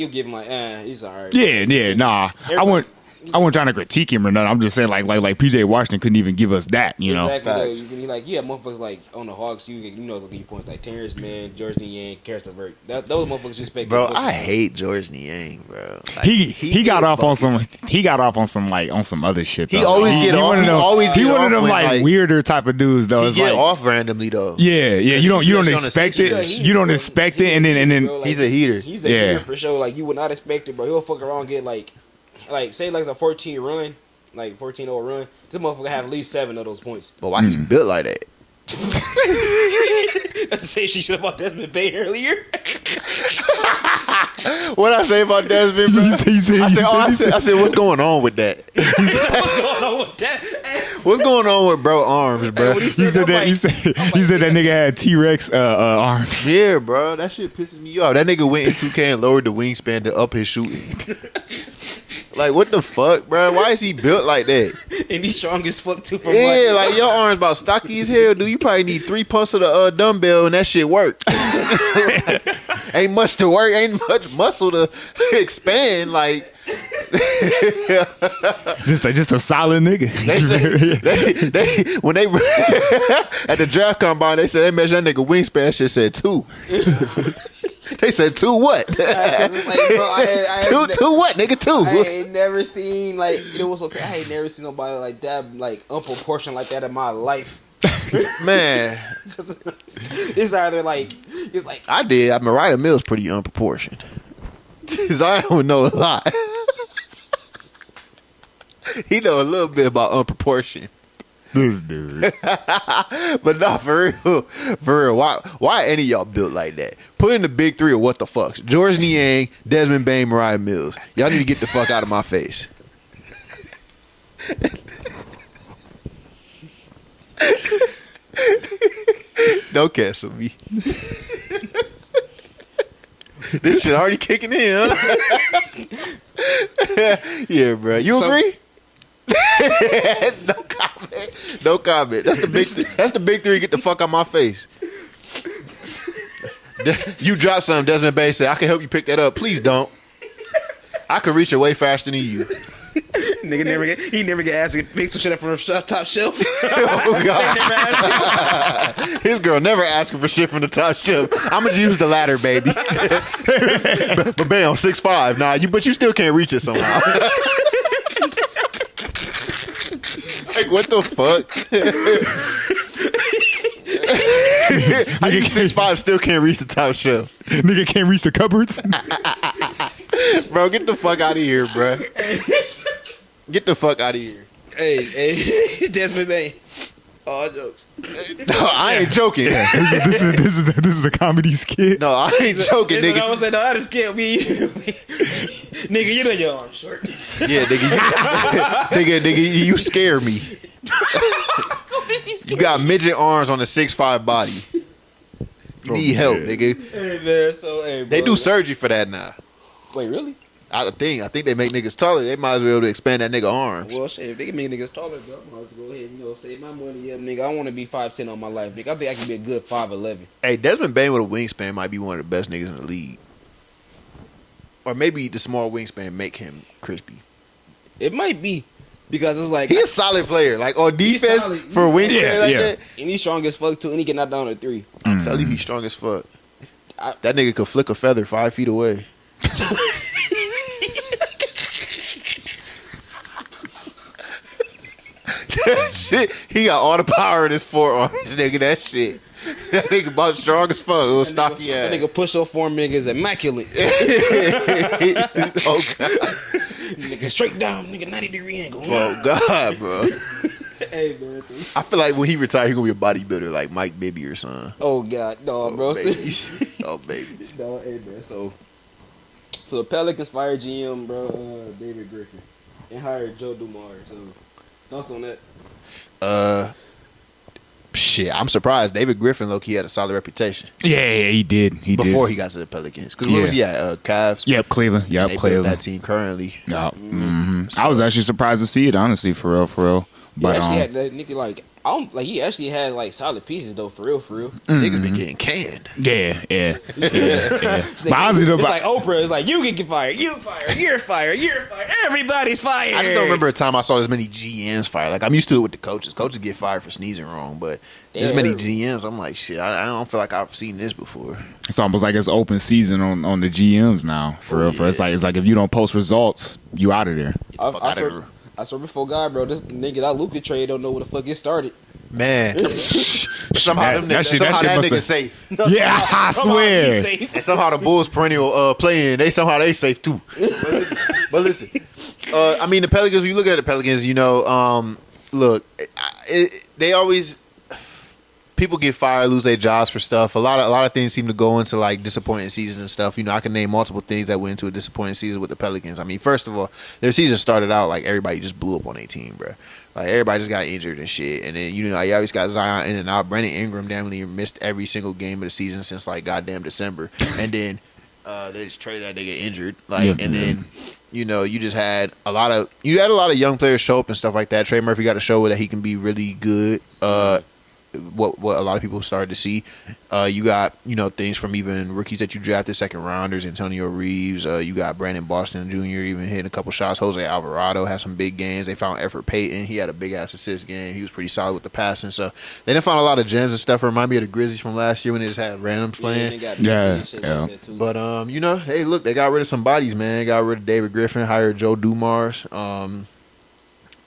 give him like, he's alright. Yeah. Nah, I wasn't trying to critique him or nothing. I'm just saying, like PJ Washington couldn't even give us that, you know. Exactly. You motherfuckers like on the Hawks, you know, give you points like Terrence Mann, George Niang, Karsten Berg. Those motherfuckers just expect. Bro, I hate George Niang, bro. Like, he got off on some. He got off on some on some other shit. Though. He always get off. He one of them like weirder type of dudes though. He it's get like, off randomly though. Yeah. You don't expect it. You don't expect it, and then bro, like, he's a heater. He's a heater for sure. Like you would not expect it, bro. He'll fuck around and get like say like it's a 14 run. Like 14-0 run, this motherfucker have at least 7 of those points. But why he built like that? That's the same shit about Desmond Bain earlier. What I say about Desmond, bro? I said, what's going on with that? What's going on with that? What's going on with bro arms, bro? He said that nigga had T-Rex arms. Yeah, bro, that shit pisses me off. That nigga went in 2K and lowered the wingspan to up his shooting. Like, what the fuck, bro? Why is he built like that? And he's strong as fuck too. Yeah, like your arms about stocky as hell, dude. You probably need 3 pumps of the dumbbell and that shit work. Ain't much to work. Ain't much muscle to expand. Like, just a solid nigga. They when they at the draft combine, they said they measured that nigga wingspan. That shit said 2. They said 2 what? Like, bro, two what, nigga? 2. I ain't never seen like it was okay. I ain't never seen nobody like that, like unproportioned like that in my life. Man, it's either like it's like I did. Mariah Mills pretty unproportioned. I don't know a lot. He know a little bit about unproportioned. This dude. But no, for real, why any of y'all built like that? Put in the big 3 or what the fucks. George Niang, Desmond Bain, Mariah Mills. Y'all need to get the fuck out of my face. Don't cancel me. This shit already kicking in, huh? Yeah, bro. You agree? No comment. That's the big 3. Get the fuck out my face. You drop something. Desmond Bain said, "I can help you pick that up." Please don't. I can reach it way faster than you. Nigga never get asked to pick some shit up from the top shelf. Oh God. His girl never asking for shit from the top shelf. I'm gonna use the ladder, baby. But bam, 6'5". Nah, but you still can't reach it somehow. Like, what the fuck? How you 6'5" still can't reach the top shelf? Nigga can't reach the cupboards. Bro, get the fuck out of here, bro. Get the fuck out of here. Hey, Desmond Bain. All jokes. No, I ain't joking. Yeah, this is a comedy skit. No, I ain't joking, nigga. I was saying, no, I just can't be. Nigga, you know your arm short. Yeah, nigga, you scare me. You got midget arms on a 6'5" body. You need help, nigga. Hey man, bro, they do surgery for that now. Wait, really? I think they make niggas taller. They might as well to expand that nigga arms. Well, shit, if they can make niggas taller, bro, I might as well go ahead and save my money. Yeah, nigga, I want to be 5'10" on my life, nigga. I think I can be a good 5'11". Hey, Desmond Bain with a wingspan might be one of the best niggas in the league. Or maybe the small wingspan make him crispy. It might be. Because it's like... He's a solid player. Like, on defense, for a wingspan like that. And he's strong as fuck, too. And he can knock down a 3. I'm telling you, he's strong as fuck. That nigga could flick a feather 5 feet away. Shit, he got all the power in his forearms, nigga. That shit. That nigga about strong as fuck. Little stocky ass. That nigga push up form niggas immaculate. Oh God. Nigga straight down, nigga 90-degree angle. Oh God, bro. Hey man. I feel like when he retire, he gonna be a bodybuilder like Mike Bibby or something. Oh God, no, bro. Baby. Oh baby. No, hey man. So the Pelicans fired GM, bro, David Griffin, and hired Joe Dumars. So thoughts on that? shit, I'm surprised. David Griffin, low-key, had a solid reputation. Yeah, he did. Before he got to the Pelicans. Because where was he at? Cavs? Yep, Cleveland. Yep, they Cleveland. That team currently. Yep. So, I was actually surprised to see it, honestly, for real. But he actually had that nigga, like, he actually had, like, solid pieces, though, for real. Niggas be getting canned. Yeah. But honestly, though, it's like Oprah. It's like, you can get fired. You fired. You're fired. Everybody's fired. I just don't remember a time I saw as many GMs fired. Like, I'm used to it with the coaches. Coaches get fired for sneezing wrong, but as many GMs, I'm like, shit, I don't feel like I've seen this before. It's almost like it's open season on the GMs now, for real. It's like if you don't post results, you out of there. I swear before God, bro, this nigga, that Luka trade don't know where the fuck it started. Man. somehow that nigga safe. Yeah, I swear. And somehow the Bulls perennial playing, they safe too. But listen, I mean, the Pelicans, when you look at the Pelicans, you know, look, they always, people get fired, lose their jobs for stuff. A lot of things seem to go into like disappointing seasons and stuff. You know, I can name multiple things that went into a disappointing season with the Pelicans. I mean, first of all, their season started out like everybody just blew up on their team, bro. Like everybody just got injured and shit. And then you know, you always got Zion in and out. Brandon Ingram damn near missed every single game of the season since like goddamn December. And then they just traded that nigga injured. Like, and then you know, you had a lot of young players show up and stuff like that. Trey Murphy got to show that he can be really good. What a lot of people started to see. You got, you know, things from even rookies that you drafted, second rounders, Antonio Reeves. You got Brandon Boston Jr. even hitting a couple shots. Jose Alvarado had some big games. They found Effort Payton. He had a big ass assist game. He was pretty solid with the passing. So they didn't find a lot of gems and stuff. It reminded me of the Grizzlies from last year when they just had randoms playing. Yeah. But you know, hey, look, they got rid of some bodies, man. They got rid of David Griffin, hired Joe Dumars.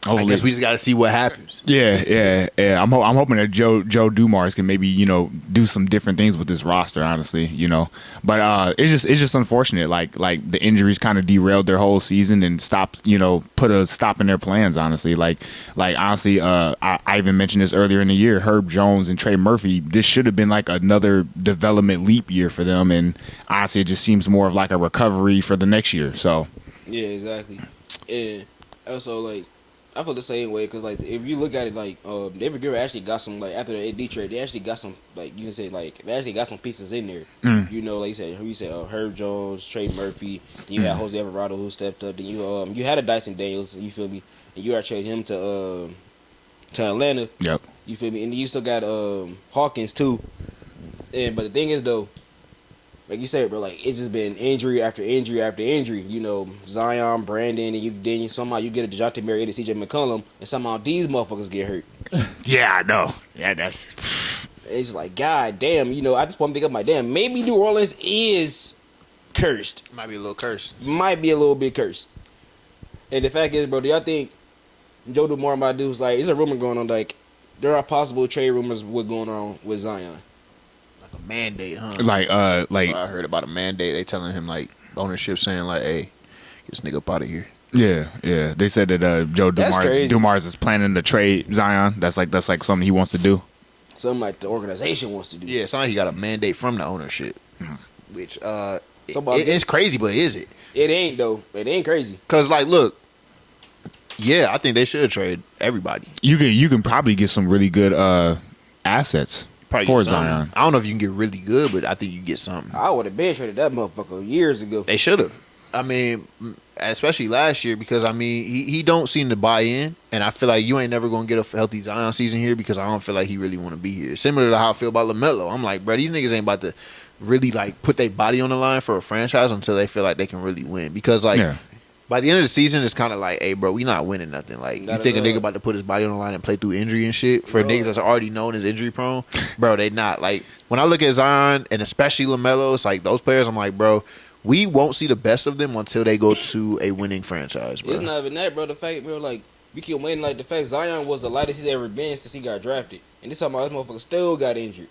I guess we just got to see what happens. Yeah. I'm hoping that Joe Dumars can maybe, you know, do some different things with this roster, honestly, you know. But it's just unfortunate. Like the injuries kind of derailed their whole season and put a stop in their plans, honestly. Like honestly, I even mentioned this earlier in the year. Herb Jones and Trey Murphy, this should have been like another development leap year for them, and honestly, it just seems more of like a recovery for the next year. So yeah, exactly. And also, like, I feel the same way because, like, if you look at it, like, David Griffin actually got some, like, after the AD trade, they actually got some, like, you can say, like, they actually got some pieces in there. You know, like you said, Herb Jones, Trey Murphy, then you had Jose Alvarado who stepped up, then you had a Dyson Daniels, you feel me, and you traded him to Atlanta. Yep. You feel me, and then you still got Hawkins too. But the thing is, though, like you said, bro, like, it's just been injury after injury after injury. You know, Zion, Brandon, and then somehow you get a DeJounte Murray and CJ McCollum, and somehow these motherfuckers get hurt. Yeah, I know. Yeah, that's. It's like, god damn, you know, I just want to think of my damn. Maybe New Orleans is cursed. Might be a little cursed. Might be a little bit cursed. And the fact is, bro, do y'all think Joe Dumars might do? Like, there's a rumor going on, like, there are possible trade rumors what's going on with Zion. A mandate, huh? Like so I heard about a mandate. They telling him, like, ownership saying, like, hey, get this nigga up out of here. Yeah. They said that Joe Dumars is planning to trade Zion. That's like something he wants to do. Something like the organization wants to do. Yeah, something he got a mandate from the ownership, which it's crazy, but is it? It ain't though. It ain't crazy. Cause like, look, yeah, I think they should trade everybody. You can probably get some really good assets. Probably for Zion. I don't know if you can get really good, but I think you can get something. I would have been traded that motherfucker years ago. They should have. I mean, especially last year, because I mean he don't seem to buy in, and I feel like you ain't never gonna get a healthy Zion season here because I don't feel like he really want to be here. Similar to how I feel about LaMelo. I'm like, bro, these niggas ain't about to really like put their body on the line for a franchise until they feel like they can really win. Because like. Yeah. By the end of the season, it's kind of like, hey, bro, we not winning nothing. Like, you think a nigga about to put his body on the line and play through injury and shit for niggas that's already known as injury prone? Bro, they not. Like, when I look at Zion and especially LaMelo, it's like those players, I'm like, bro, we won't see the best of them until they go to a winning franchise, bro. It's not even that, bro. The fact, bro, like, we keep waiting. Like, the fact Zion was the lightest he's ever been since he got drafted. And this time, this motherfucker still got injured.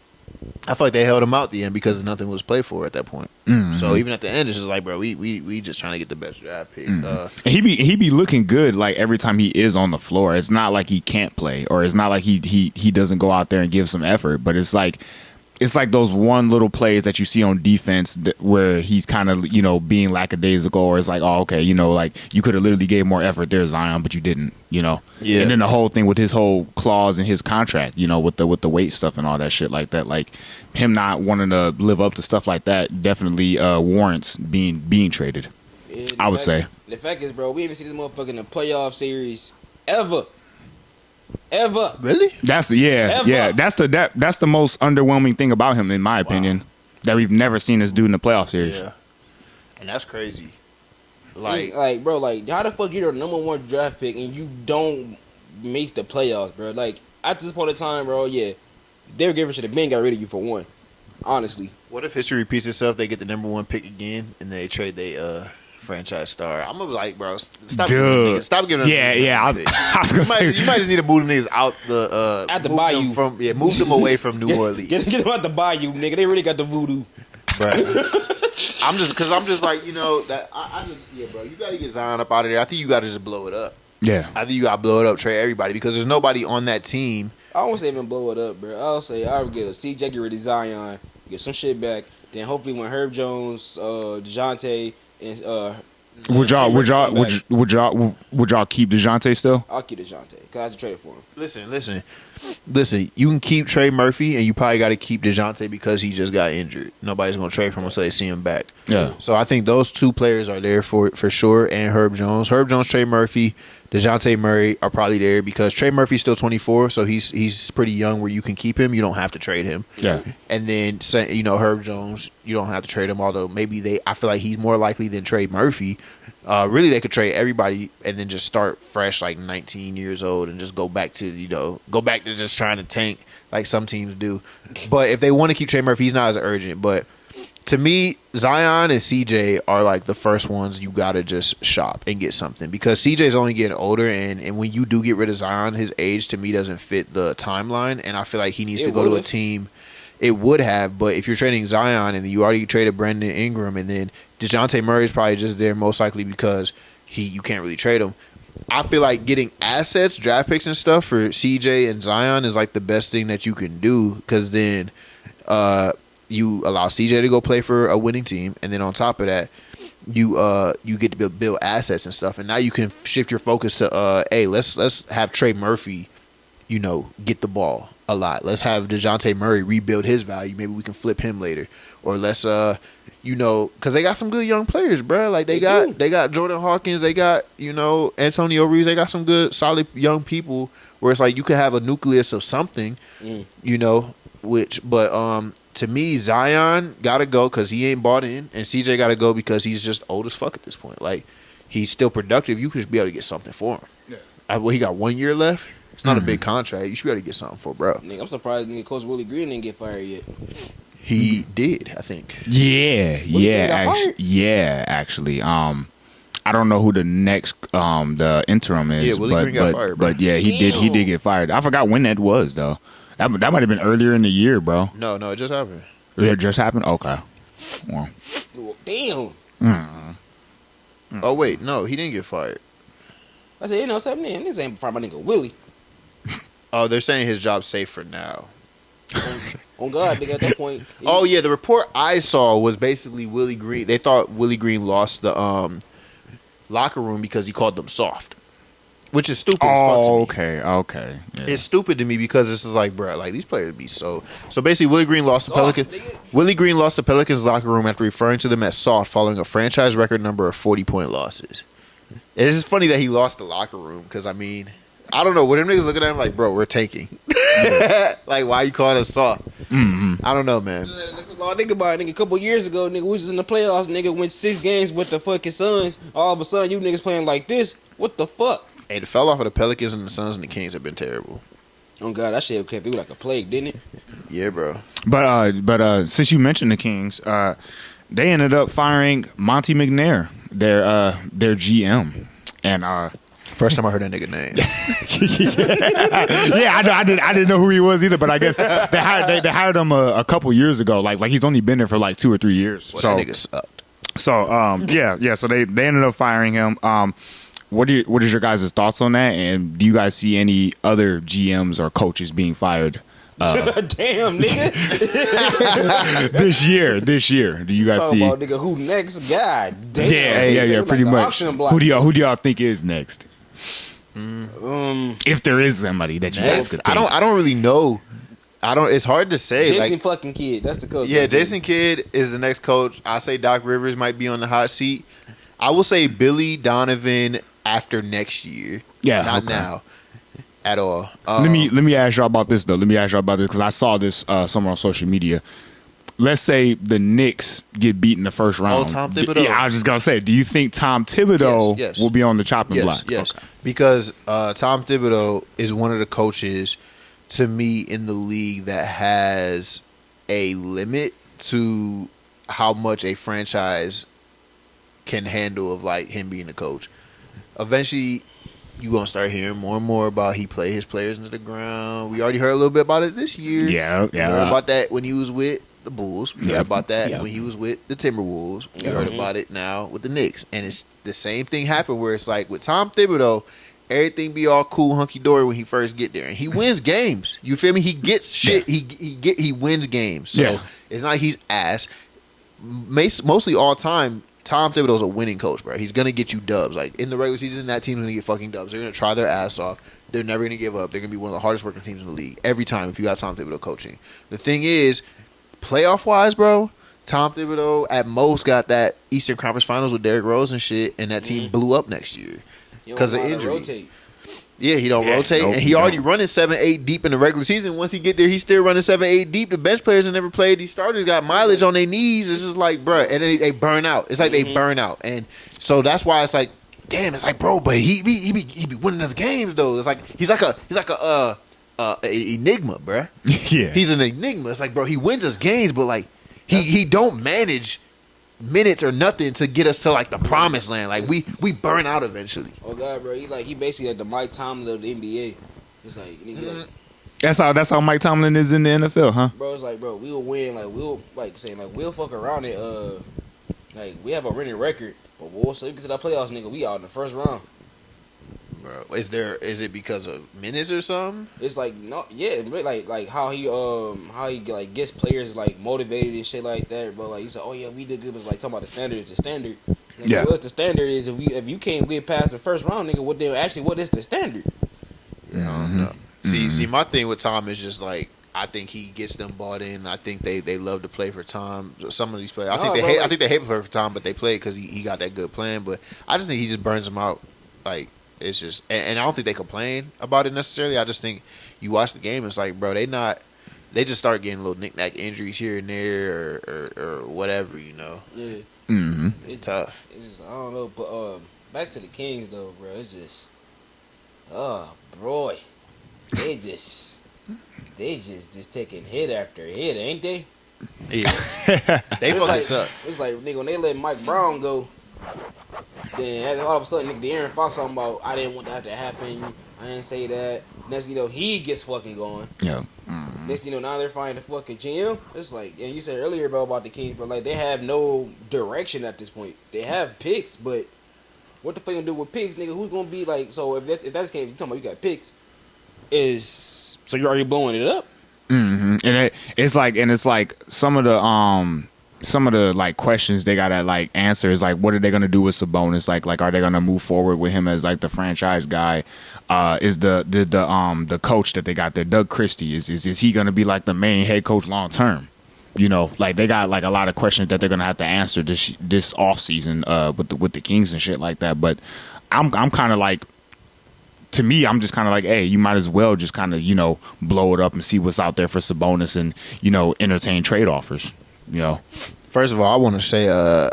I feel like they held him out the end because nothing was played for at that point. Mm-hmm. So even at the end, it's just like, bro, we just trying to get the best draft pick. Mm-hmm. He be looking good like every time he is on the floor. It's not like he can't play, or it's not like he doesn't go out there and give some effort. But it's like it's like those one little plays that you see on defense where he's kind of, being lackadaisical, or it's like, oh, okay, like you could have literally gave more effort there, Zion, but you didn't, Yeah. And then the whole thing with his whole clause in his contract, with the weight stuff and all that shit like that, like him not wanting to live up to stuff like that definitely warrants being traded. Yeah, I would say. The fact is, bro, we haven't seen this motherfucker in the playoff series ever. Really? That's That's the most underwhelming thing about him, in my opinion, that we've never seen this dude in the playoff series. Yeah, and that's crazy. Bro, how the fuck you're the number 1 draft pick and you don't make the playoffs, bro? Like at this point in time, bro, Derek Griffin should have been got rid of you for one. Honestly, what if history repeats itself? They get the number 1 pick again, and they trade their franchise star. I'm gonna be like, bro, stop giving them niggas. Stop giving them niggas. Yeah. I was gonna say, you might just need to move them niggas out the bayou. Move them away from New Orleans. Get them out the bayou, nigga. They really got the voodoo. Right. I'm just like, that bro, you gotta get Zion up out of there. I think you gotta just blow it up. Yeah. I think you gotta blow it up, trade everybody, because there's nobody on that team. I won't say even blow it up, bro. I'll say I would get a CJ, get rid of Zion, get some shit back. Then hopefully when Herb Jones, DeJounte, and would y'all keep DeJounte still? I'll keep DeJounte because I have to trade it for him. Listen. You can keep Trey Murphy, and you probably got to keep DeJounte because he just got injured. Nobody's gonna trade for him until they see him back. Yeah. So I think those 2 players are there for sure, and Herb Jones, Trey Murphy, DeJounte Murray are probably there because Trey Murphy's still 24, so he's pretty young where you can keep him. You don't have to trade him. Yeah. And then Herb Jones, you don't have to trade him. Although maybe I feel like he's more likely than Trey Murphy. Really, they could trade everybody and then just start fresh, like 19 years old, and just go back to just trying to tank like some teams do. But if they want to keep Trey Murphy, he's not as urgent. But to me, Zion and CJ are like the first ones you gotta just shop and get something, because CJ's only getting older, and when you do get rid of Zion, his age to me doesn't fit the timeline, and I feel like he needs to go to a team. It would have, but if you're trading Zion and you already traded Brandon Ingram, and then DeJounte Murray's probably just there most likely because you can't really trade him. I feel like getting assets, draft picks and stuff for CJ and Zion is like the best thing that you can do, because then you allow CJ to go play for a winning team, and then on top of that, you get to build assets and stuff, and now you can shift your focus to let's have Trey Murphy, get the ball a lot. Let's have DeJounte Murray rebuild his value. Maybe we can flip him later, or let's because they got some good young players, bro. Like they got Jordan Hawkins, they got Antonio Reeves, they got some good solid young people where it's like you could have a nucleus of something, but to me, Zion gotta go because he ain't bought in, and CJ gotta go because he's just old as fuck at this point. Like he's still productive. You could just be able to get something for him. Yeah. He got 1 year left. It's not a big contract. You should be able to get something for, bro. Nigga, I'm surprised Coach Willie Green didn't get fired yet. He did, I think. Actually. I don't know who the next the interim is, Willie Green got fired, bro. But yeah, he did get fired. I forgot when that was though. That might have been earlier in the year, bro. No, it just happened. It just happened? Okay. Well. Damn. Oh wait, no, he didn't get fired. I said, something. Niggas ain't fired my nigga Willie. Oh, they're saying his job's safe for now. On God, nigga, at that point. Oh yeah, the report I saw was basically Willie Green. They thought Willie Green lost the locker room because he called them soft, which is stupid. Oh, okay. Yeah. It's stupid to me because this is like, bro, like these players be so. So basically, Willie Green lost the Pelicans. Willie Green lost the Pelicans locker room after referring to them as soft, following a franchise record number of 40-point losses. It's just funny that he lost the locker room because I don't know. When them niggas looking at him like, bro, we're tanking. Like, why you calling us soft? Mm-hmm. I don't know, man. I think about it, nigga. A couple years ago, nigga, we was in the playoffs. Nigga went 6 games with the fucking Suns. All of a sudden, you niggas playing like this. What the fuck? Hey, the fell off of the Pelicans and the Suns and the Kings have been terrible. Oh God, that shit came through like a plague, didn't it? Yeah, bro. But since you mentioned the Kings, they ended up firing Monte McNair, their GM, and. First time I heard that nigga name. Yeah, I didn't know who he was either, but I guess they hired him a couple years ago. Like he's only been there for like 2 or 3 years. Well, that nigga sucked. So yeah. So they ended up firing him. What is your guys' thoughts on that? And do you guys see any other GMs or coaches being fired Damn, nigga. This year. Do you guys Talking see? about nigga who next? God damn. Yeah, pretty the much. auction block. Who do y'all think is next? If there is somebody that you guys could think. I don't really know. It's hard to say. Jayson fucking Kidd. That's the coach. Yeah, Jayson Kidd is the next coach. I say Doc Rivers might be on the hot seat. I will say Billy Donovan after next year. Yeah, not okay. now at all. Let me ask y'all about this though. Because I saw this somewhere on social media. Let's say the Knicks get beat in the first round. Tom Thibodeau. Yeah, I was just gonna say. Do you think Tom Thibodeau Yes. will be on the chopping block? Yes, Okay. because Tom Thibodeau is one of the coaches to me in the league that has a limit to how much a franchise can handle of like him being a coach. Eventually, you're gonna start hearing more and more about he play his players into the ground. We already heard a little bit about it this year. Yeah. We heard about that when he was with the Bulls. We heard Yep. about that Yep. when he was with the Timberwolves. We heard about it now with the Knicks. And it's the same thing happened where it's like with Tom Thibodeau, everything be all cool, hunky dory when he first get there, and he wins games. You feel me? He gets shit. Yeah. He wins games. So Yeah. it's not like he's ass. Mostly all time, Tom Thibodeau's a winning coach, bro. He's gonna get you dubs. Like in the regular season, that team's gonna get fucking dubs. They're gonna try their ass off. They're never gonna give up. They're gonna be one of the hardest working teams in the league every time if you got Tom Thibodeau coaching. The thing is, playoff wise, bro, Tom Thibodeau at most got that Eastern Conference Finals with Derrick Rose and shit, and that team blew up next year because of injury. Rotate. Yeah, he don't rotate, nope, and he he already don't. running 7-8 deep in the regular season. Once he get there, he's still running 7-8 deep. The bench players that never played, these starters got mileage on their knees. It's just like, bro, and then they burn out. It's like they burn out, and so that's why it's like, damn, it's like, bro, but he be winning us games though. It's like he's like a enigma, bro. Yeah. He's an enigma. It's like, bro, he wins us games, but like he don't manage minutes or nothing to get us to like the promised land. Like we burn out eventually. Oh God, bro, he basically like the Mike Tomlin of the NBA. It's like, nigga, like, That's how Mike Tomlin is in the NFL, huh? bro, it's like, bro, we will win. Like we'll we'll fuck around it. Like we have a winning record, but we'll so get to the playoffs, nigga. We out in the first round. Bro, is it because of minutes or something? It's like no, yeah, like how he like gets players like motivated and shit like that. But like he said, oh yeah, we did good. But like talking about the standard is the standard. Nigga, Yeah. What's the standard is if you can't get past the first round, nigga, what is the standard? Yeah, I don't know. See, my thing with Tom is just like I think he gets them bought in. I think they love to play for Tom. Some of these players, I think they hate to play for Tom, but they play because he got that good plan. But I just think he just burns them out. Like it's just, and I don't think they complain about it necessarily. I just think you watch the game, it's like, bro, they just start getting little knick-knack injuries here and there or whatever, you know. Yeah, Mm-hmm. It's tough. it's just I don't know. But back to the Kings though, bro. It's just, oh boy, they just taking hit after hit, ain't they? Yeah. They It's fucking like, suck. It's like, nigga, when they let Mike Brown go, then all of a sudden, nigga, De'Aaron Fox talking about, I didn't want that to happen. I didn't say that. Next thing you know, he gets fucking going. Yeah. Next thing you know, now they're finding the fucking GM. It's like, and you said earlier about the Kings, but like they have no direction at this point. They have picks, but what the fuck you gonna do with picks, nigga? Who's gonna be like? So if that's the case, you talking about you got picks, so you're already blowing it up. Mm-hmm. And it's like some of the like questions they gotta like answer is like, what are they gonna do with Sabonis? Like are they gonna move forward with him as like the franchise guy? Is the coach that they got there, Doug Christie, is he gonna be like the main head coach long term? You know, like they got like a lot of questions that they're gonna have to answer this offseason with the Kings and shit like that. But I'm kind of like, to me, I'm just kind of like, hey, you might as well just kind of, you know, blow it up and see what's out there for Sabonis and, you know, entertain trade offers, you know. First of all, I want to say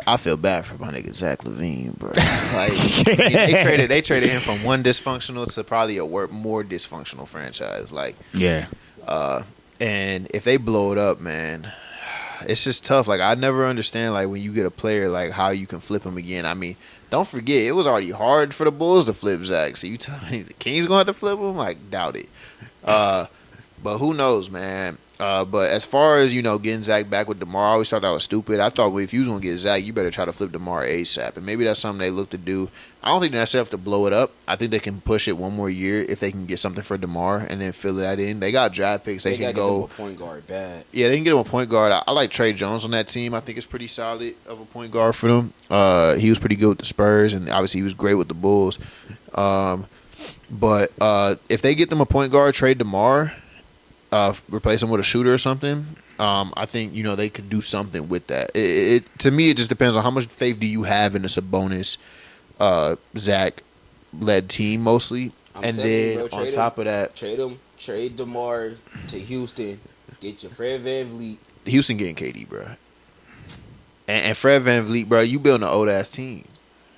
I feel bad for my nigga Zach Lavine, bro. Like they traded him from one dysfunctional to probably a more dysfunctional franchise. Like, Yeah. and if they blow it up, man, it's just tough. Like, I never understand like when you get a player like how you can flip him again. I mean, don't forget it was already hard for the Bulls to flip Zach. So you tell me the Kings gonna have to flip him? Like, doubt it. But who knows, man? But as far as, getting Zach back with DeMar, I always thought that was stupid. I thought if you was going to get Zach, you better try to flip DeMar ASAP. And maybe that's something they look to do. I don't think they necessarily have to blow it up. I think they can push it one more year if they can get something for DeMar and then fill that in. They got draft picks. They can go. Get him a point guard bad. Yeah, they can get him a point guard. I like Trey Jones on that team. I think it's pretty solid of a point guard for them. He was pretty good with the Spurs, and obviously he was great with the Bulls. But if they get them a point guard, trade DeMar, replace him with a shooter or something, I think they could do something with that. To me, it just depends on how much faith do you have in the Sabonis, Zach led team mostly, and then on top of that, trade DeMar to Houston, get your Fred VanVleet. Houston getting KD, bro, and Fred VanVleet, bro. You building an old ass team.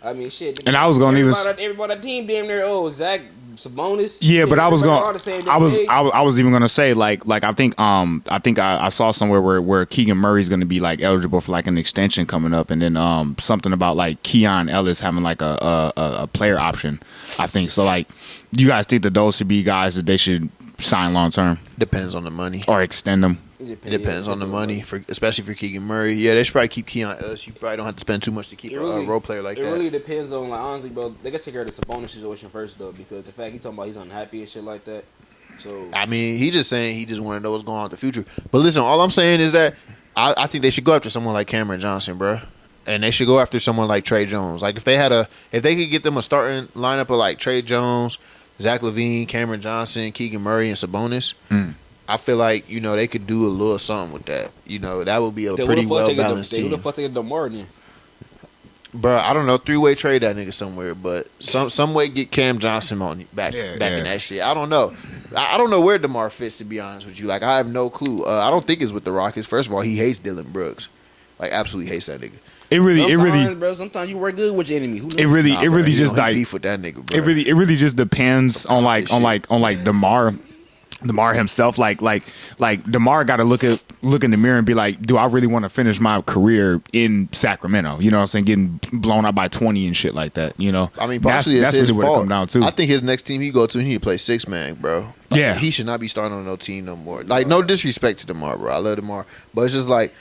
I mean, shit. And I was gonna everybody on the team damn near Zach. Sabonis. Yeah, but I was even gonna say like I think I saw somewhere where Keegan Murray's gonna be like eligible for like an extension coming up, and then something about like Keon Ellis having like a player option. I think so. Like, do you guys think that those should be guys that they should sign long term? Depends on the money or extend them. It depends on the money, especially for Keegan Murray. Yeah, they should probably keep Keon Ellis. You probably don't have to spend too much to keep a role player like that. It really depends on, like, honestly, bro. They got to take care of the Sabonis situation first, though, because the fact he's talking about he's unhappy and shit like that. So I mean, he just saying he just want to know what's going on in the future. But listen, all I'm saying is that I think they should go after someone like Cameron Johnson, bro. And they should go after someone like Trey Jones. Like if they could get them a starting lineup of like Trey Jones, Zach Lavine, Cameron Johnson, Keegan Murray, and Sabonis. I feel like, they could do a little something with that. That would be a pretty well-balanced team. Who the fuck they get DeMar then? Bro, I don't know. 3-way trade that nigga somewhere, but some way get Cam Johnson on back in that shit. I don't know. I don't know where DeMar fits, to be honest with you. Like, I have no clue. I don't think it's with the Rockets. First of all, he hates Dylan Brooks. Like, absolutely hates that nigga. It really, bro. Sometimes you work good with your enemy. Who knows? It really just like beef with that nigga, bro. It really just depends on DeMar himself. Like DeMar got to look in the mirror and be like, do I really want to finish my career in Sacramento? You know what I'm saying? Getting blown out by 20 and shit like that. I mean, partially that's really what it come down to. I think his next team he go to, he need to play 6-man, bro. Like, he should not be starting on no team no more. Like, no disrespect to DeMar, bro. I love DeMar, but it's just like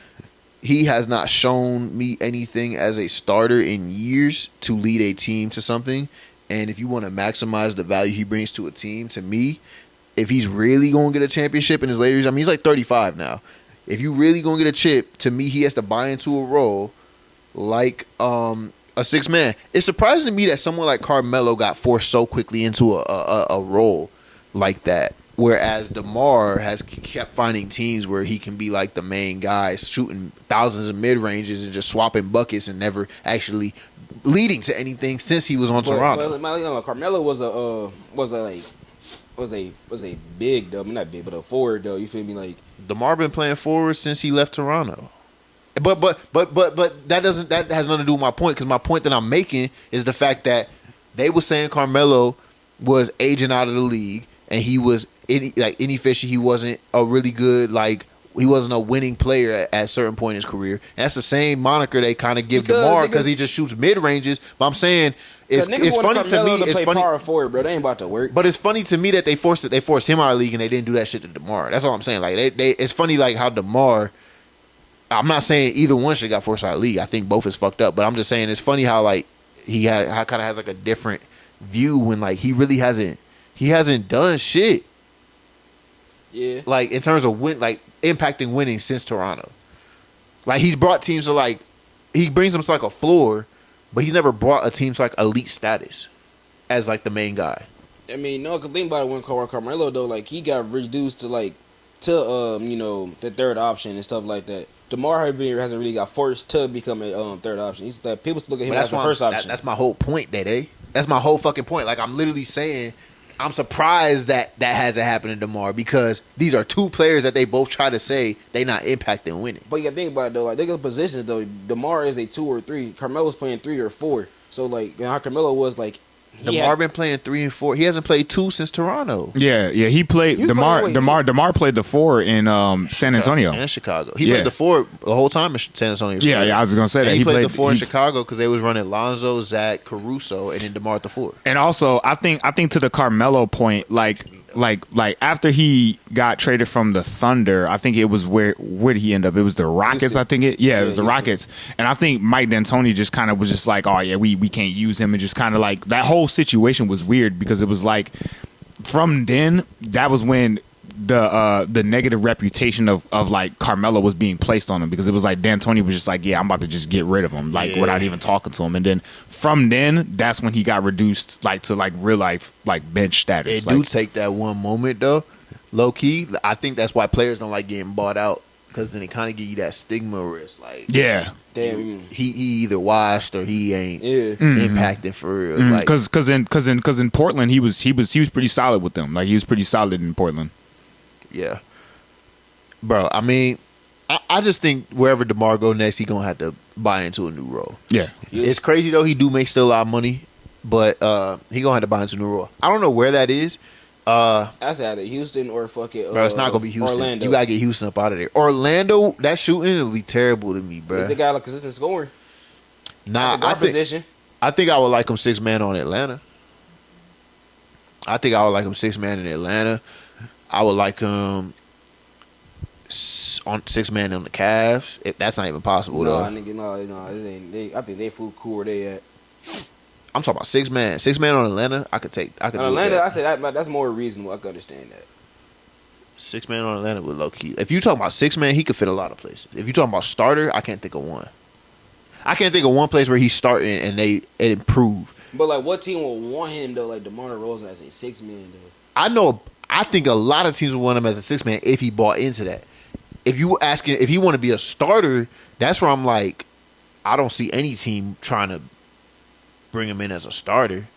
he has not shown me anything as a starter in years to lead a team to something. And if you want to maximize the value he brings to a team, to me, if he's really going to get a championship in his later years, I mean, he's like 35 now. If you really going to get a chip, to me, he has to buy into a role like a 6-man. It's surprising to me that someone like Carmelo got forced so quickly into a role like that, whereas DeMar has kept finding teams where he can be like the main guy, shooting thousands of mid-ranges and just swapping buckets and never actually leading to anything since he was on Toronto. Carmelo was a big though. I mean, not big, but a forward though. You feel me? Like DeMar been playing forward since he left Toronto. But that has nothing to do with my point, because my point that I'm making is the fact that they were saying Carmelo was aging out of the league and he was inefficient. He wasn't a really good, he wasn't a winning player at a certain point in his career. And that's the same moniker they kind of give DeMar because he just shoots mid ranges. But I'm saying it's funny to me. It's funny, power forward, bro. They ain't about to work. But it's funny to me that they forced him out of the league and they didn't do that shit to DeMar. That's all I'm saying. Like it's funny like how DeMar. I'm not saying either one should have got forced out of the league. I think both is fucked up. But I'm just saying it's funny how he kind of has like a different view when he really hasn't done shit. Yeah. Like in terms of impacting winning since Toronto. Like he's brought teams to he brings them to a floor, but he's never brought a team to elite status as the main guy. I mean, no, cause think about it when Carmelo though, he got reduced to the third option and stuff like that. DeMar hasn't really got forced to become a third option. He's that people look at him as the first option. That's my whole point, That's my whole fucking point. I'm literally saying I'm surprised that hasn't happened to DeMar, because these are two players that they both try to say they not impacting winning. But you gotta think about it though, they got positions though. DeMar is a 2 or 3. Carmelo's playing 3 or 4. So how Carmelo was DeMar been playing 3 and 4. He hasn't played 2 since Toronto. Yeah. He played DeMar played the 4 in San Antonio and Chicago. He played the 4 the whole time in San Antonio. Yeah, I was gonna say that he played the 4 in Chicago because they was running Lonzo, Zach, Caruso, and then DeMar at the 4. And also, I think to the Carmelo point, like after he got traded from the Thunder, I think it was where did he end up? It was the Rockets, Houston. I think it was the Houston. Rockets. And I think Mike D'Antoni just kind of was just like, oh yeah, we can't use him, and just kind of like that whole situation was weird because it was like from then that was when the negative reputation of like Carmelo was being placed on him, because it was like D'Antoni was just like, yeah, I'm about to just get rid of him, like without even talking to him. And then from then, that's when he got reduced like to like real life like bench status. It do take that one moment though, low key. I think that's why players don't like getting bought out, because then it kind of give you that stigma where it's like, yeah, Damn. he either washed or he ain't Yeah. impacting for real. Like, because in Portland he was pretty solid with them. Like he was pretty solid in Portland. yeah, bro. I mean, I just think wherever DeMar go next, he gonna have to buy into a new role. Yeah. It's crazy though. He do make still a lot of money, but he gonna have to buy into a new role. I don't know where that is. That's either Houston or fucking. Bro, it's not gonna be Houston. Orlando. You gotta get Houston up out of there. Orlando, that shooting will be terrible to me, bro. They got a consistent scoring. Nah, At the guard position. I think I would like him 6-man on Atlanta. I think I would like him 6-man in Atlanta. I would like him on 6-man on the Cavs. If that's not even possible No, though. nigga, no. It ain't, I think they full cool where they at. I'm talking about 6-man. 6-man on Atlanta. I could do Atlanta, that. I said that's more reasonable. I can understand that. 6-man on Atlanta with low key. If you talking about 6-man, he could fit a lot of places. If you talking about starter, I can't think of one. I can't think of one place where he's starting and it improved. But like, what team will want him though? Like DeMar DeRozan as a 6-man though. I think a lot of teams would want him as a 6-man if he bought into that. If you asking if he want to be a starter, that's where I'm like, I don't see any team trying to bring him in as a starter.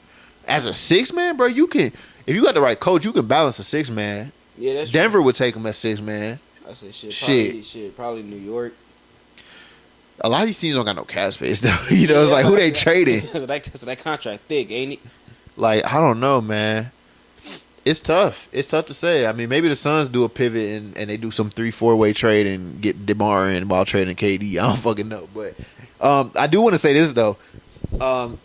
As a 6-man, bro, you can, if you got the right coach, you can balance a 6-man. Yeah, that's Denver would take him as 6-man. I said probably New York. A lot of these teams don't got no cap space though. You know, it's like who they trading. So that contract thick, ain't it? Like, I don't know, man. It's tough. It's tough to say. I mean, maybe the Suns do a pivot and they do some 3-4-way trade and get Demar in while trading KD. I don't fucking know. But I do want to say this, though.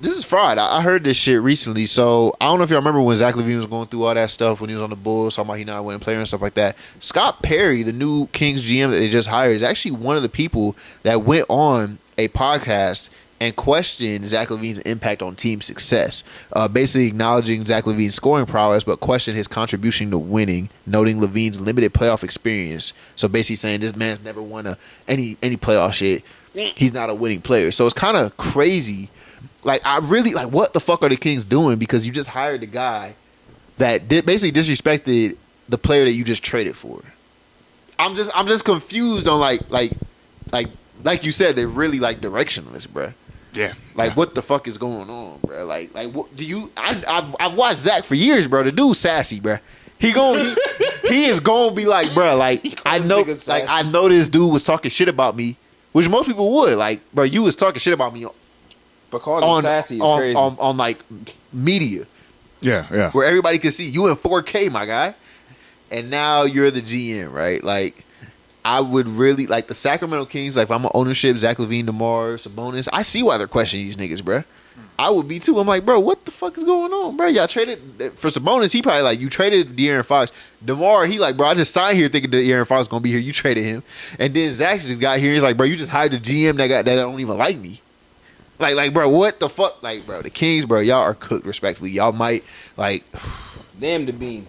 This is fraud. I heard this shit recently. So, I don't know if y'all remember when Zach Lavine was going through all that stuff when he was on the Bulls, talking about he not a winning player and stuff like that. Scott Perry, the new Kings GM that they just hired, is actually one of the people that went on a podcast and questioned Zach Lavine's impact on team success. Basically acknowledging Zach Lavine's scoring prowess, but questioned his contribution to winning, noting Lavine's limited playoff experience. So basically saying this man's never won any playoff shit. He's not a winning player. So it's kind of crazy. Like, I really, like, what the fuck are the Kings doing? Because you just hired the guy that basically disrespected the player that you just traded for. I'm just confused on like you said, they're really like directionless, bruh. Yeah. Like, what the fuck is going on, bro? Like, what do you? I've watched Zach for years, bro. The dude's sassy, bro. He is gonna be like, bro. Like, I know this dude was talking shit about me, which most people would. Like, bro, you was talking shit about me But calling him sassy is crazy. on like media, Yeah. where everybody can see you in 4K, my guy. And now you're the GM, right? Like, I would really like the Sacramento Kings. Like, if I'm an ownership, Zach Lavine, Demar, Sabonis, I see why they're questioning these niggas, bro. I would be too. I'm like, bro, what the fuck is going on, bro? Y'all traded for Sabonis. He probably like, you traded De'Aaron Fox. Demar, he like, bro, I just signed here thinking De'Aaron Fox was gonna be here. You traded him, and then Zach just got here. He's like, bro, you just hired the GM that don't even like me. Like, bro, what the fuck? Like, bro, the Kings, bro, y'all are cooked. Respectfully, y'all might like. Damn the beam.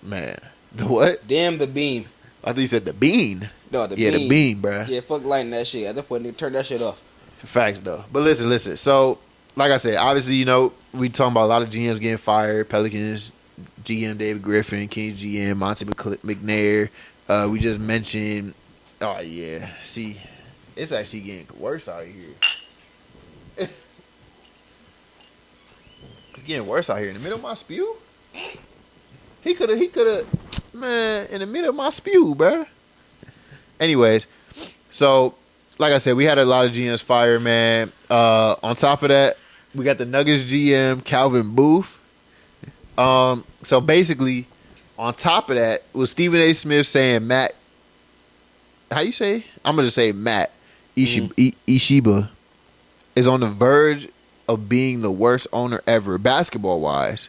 Man, the what? Damn the beam. I think you said the bean. No, the Yeah, beam. the bean, bro. Yeah, fuck lighting that shit. At that point, they turn that shit off. Facts though. But listen. So, like I said, obviously, you know, we talking about a lot of GMs getting fired. Pelicans GM David Griffin, Kings GM Monte McNair. We just mentioned. Oh yeah. See, it's actually getting worse out here. It's getting worse out here in the middle of my spew. He could have, man, in the middle of my spew, bruh. Anyways, so like I said, we had a lot of GMs fired, man. On top of that, we got the Nuggets GM Calvin Booth. So basically, on top of that, was Stephen A. Smith saying Matt. How you say? I'm gonna just say Matt Ishiba is on the verge of being the worst owner ever, basketball wise.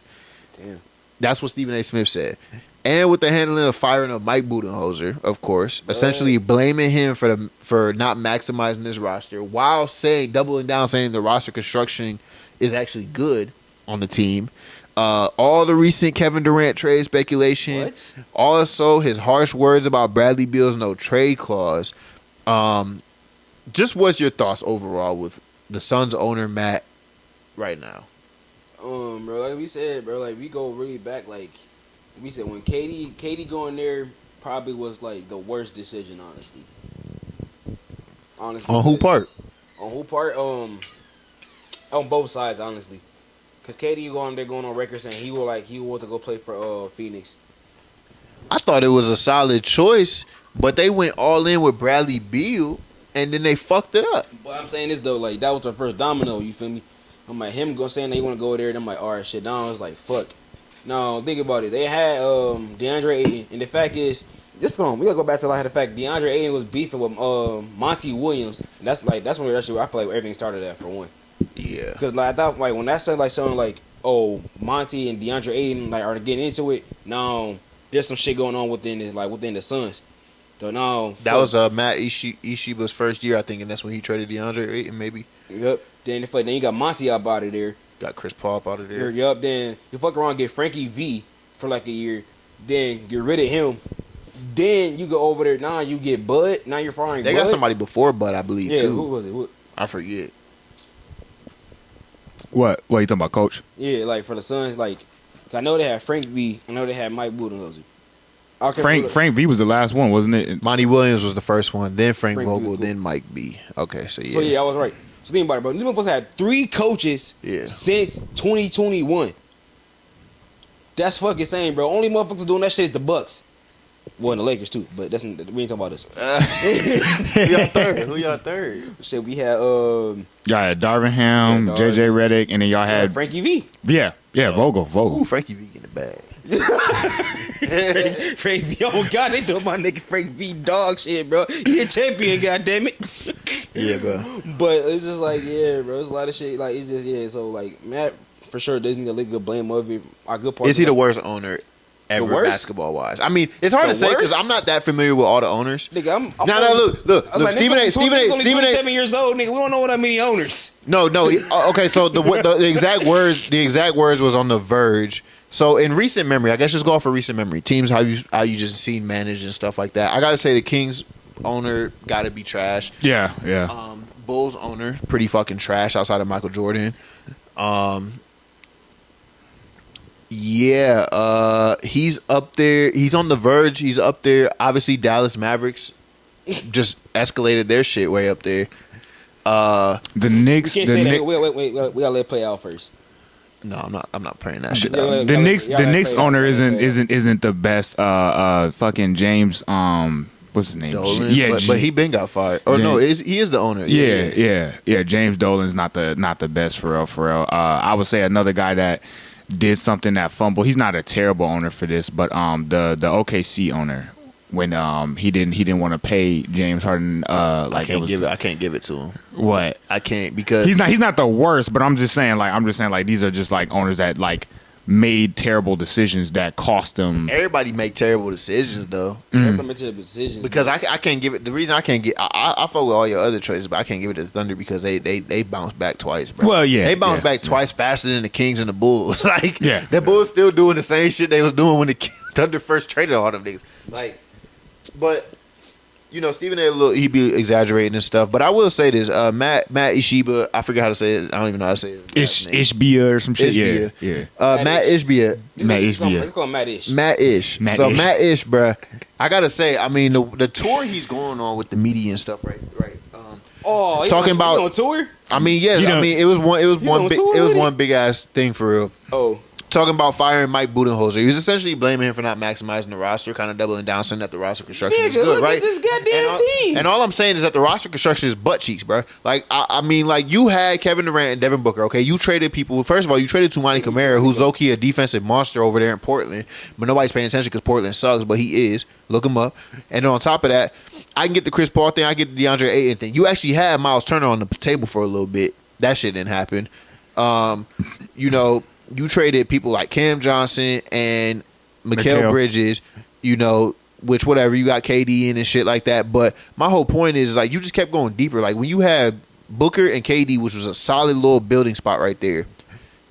Damn. That's what Stephen A. Smith said. And with the handling of firing of Mike Budenholzer, of course, essentially blaming him for not maximizing this roster while doubling down, saying the roster construction is actually good on the team. All the recent Kevin Durant trade speculation. What? Also, his harsh words about Bradley Beal's no trade clause. Just what's your thoughts overall with the Suns owner Matt right now? Bro, like we said, bro, like we go really back, like we said when Katie going there probably was like the worst decision, honestly. On who part? On who part? On both sides, honestly. Cause Katie going on record saying he want to go play for Phoenix. I thought it was a solid choice, but they went all in with Bradley Beal, and then they fucked it up. But I'm saying this though, like that was the first domino. You feel me? I'm like him saying they want to go there, and I'm like, all right, shit. Now I was like, fuck. Now think about it. They had DeAndre Ayton, and the fact is, we gotta go back to like the fact DeAndre Ayton was beefing with Monte Williams, and that's when I feel like everything started at for one. Yeah, because like I thought like when that said like something like Monte and DeAndre Ayton like are getting into it. Now there's some shit going on within the Suns. So now that was Matt Ishiba's first year, I think, and that's when he traded DeAndre Ayton, maybe. Yep. Then you got Monte up out of there. Got Chris Paul up out of there. Yep. Then you fuck around and get Frankie V for like a year. Then get rid of him. Then you go over there. Now you get Bud. Now you're firing. They Bud. got somebody before Bud, I believe. Yeah. Too. Who was it? I forget. What you talking about, Coach? Yeah, like for the Suns, like I know they had Frank V. I know they had Mike Budenholzer. Frank V was the last one, wasn't it? Monty Williams was the first one, then Frank Vogel, V. then Mike B. Okay, so yeah. So yeah, I was right. So think about it, bro. These motherfuckers had 3 coaches since 2021. That's fucking insane, bro. Only motherfuckers doing that shit is the Bucks. Well, and the Lakers too, but we ain't talking about this. Who y'all third? Shit, we had y'all had Darvingham, JJ Redick, and then y'all had Frankie V. Yeah, Vogel. Ooh, Frankie V in the bag. Frank V. Oh God, they doing my nigga Frank V dog shit, bro. He a champion, goddammit. Yeah, bro. But it's just like, yeah, bro. It's a lot of shit. Like it's just So like Matt, for sure, doesn't need a good blame of it. Our good part. Is he the worst owner ever, basketball wise? I mean, it's hard to say because I'm not that familiar with all the owners. Nigga, look. Like, Stephen A. 7 years old, nigga. We don't know what that many owners. No. Okay, so the exact words was on The Verge. So in recent memory, I guess just go off of recent memory. Teams how you just seen managed and stuff like that. I gotta say the Kings owner gotta be trash. Yeah. Bulls owner pretty fucking trash outside of Michael Jordan. He's up there. He's on The Verge. He's up there. Obviously, Dallas Mavericks just escalated their shit way up there. The Knicks. We can't say that. Wait. We gotta let it play out first. No, I'm not praying that shit out. The Knicks owner isn't the best. Fucking James. What's his name? Dolan? Yeah, but he been got fired. Or no, he is the owner. Yeah. James Dolan's not the best for real. I would say another guy that did something that fumbled. He's not a terrible owner for this, but the OKC owner when he didn't want to pay James Harden. I can't give it to him. What? I can't because he's not the worst, but I'm just saying these are just like owners that like made terrible decisions that cost them. Everybody make terrible decisions though. Everybody make terrible decisions because I can't give it. The reason I can't get I fuck with all your other choices, but I can't give it to Thunder because they bounced back twice, bro. Well, yeah, they bounced back twice faster than the Kings and the Bulls. Like, yeah, the Bulls still doing the same shit they was doing when the Thunder first traded all them niggas. Like, but you know, Stephen A. He be exaggerating and stuff. But I will say this: Matt Ishiba, I forget how to say it. I don't even know how to say it. Ishbia or some shit. Ishbia. Yeah. Matt Ishbia. Let's call him Matt Ish. Matt Ish, bruh. I gotta say, I mean, the tour he's going on with the media and stuff, right. Talking about on tour. I mean, yes. I mean, it was one big ass thing for real. Oh. Talking about firing Mike Budenholzer. He was essentially blaming him for not maximizing the roster, kind of doubling down, saying that the roster construction is good, right? This goddamn team. And all I'm saying is that the roster construction is butt cheeks, bro. Like, I mean, like, you had Kevin Durant and Devin Booker, okay? You traded people. First of all, you traded Tumani Kamara, who's low-key a defensive monster over there in Portland, but nobody's paying attention because Portland sucks, but he is. Look him up. And then on top of that, I can get the Chris Paul thing, I get the DeAndre Ayton thing. You actually had Miles Turner on the table for a little bit. That shit didn't happen. You know, you traded people like Cam Johnson and Mikal Bridges, you know, which whatever, you got KD in and shit like that. But my whole point is, like, you just kept going deeper. Like, when you had Booker and KD, which was a solid little building spot right there,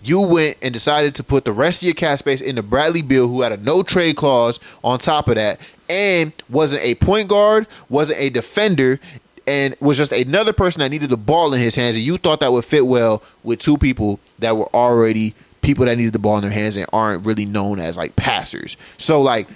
you went and decided to put the rest of your cap space into Bradley Beal, who had a no-trade clause on top of that, and wasn't a point guard, wasn't a defender, and was just another person that needed the ball in his hands. And you thought that would fit well with two people that were already people that needed the ball in their hands and aren't really known as, like, passers. So, like,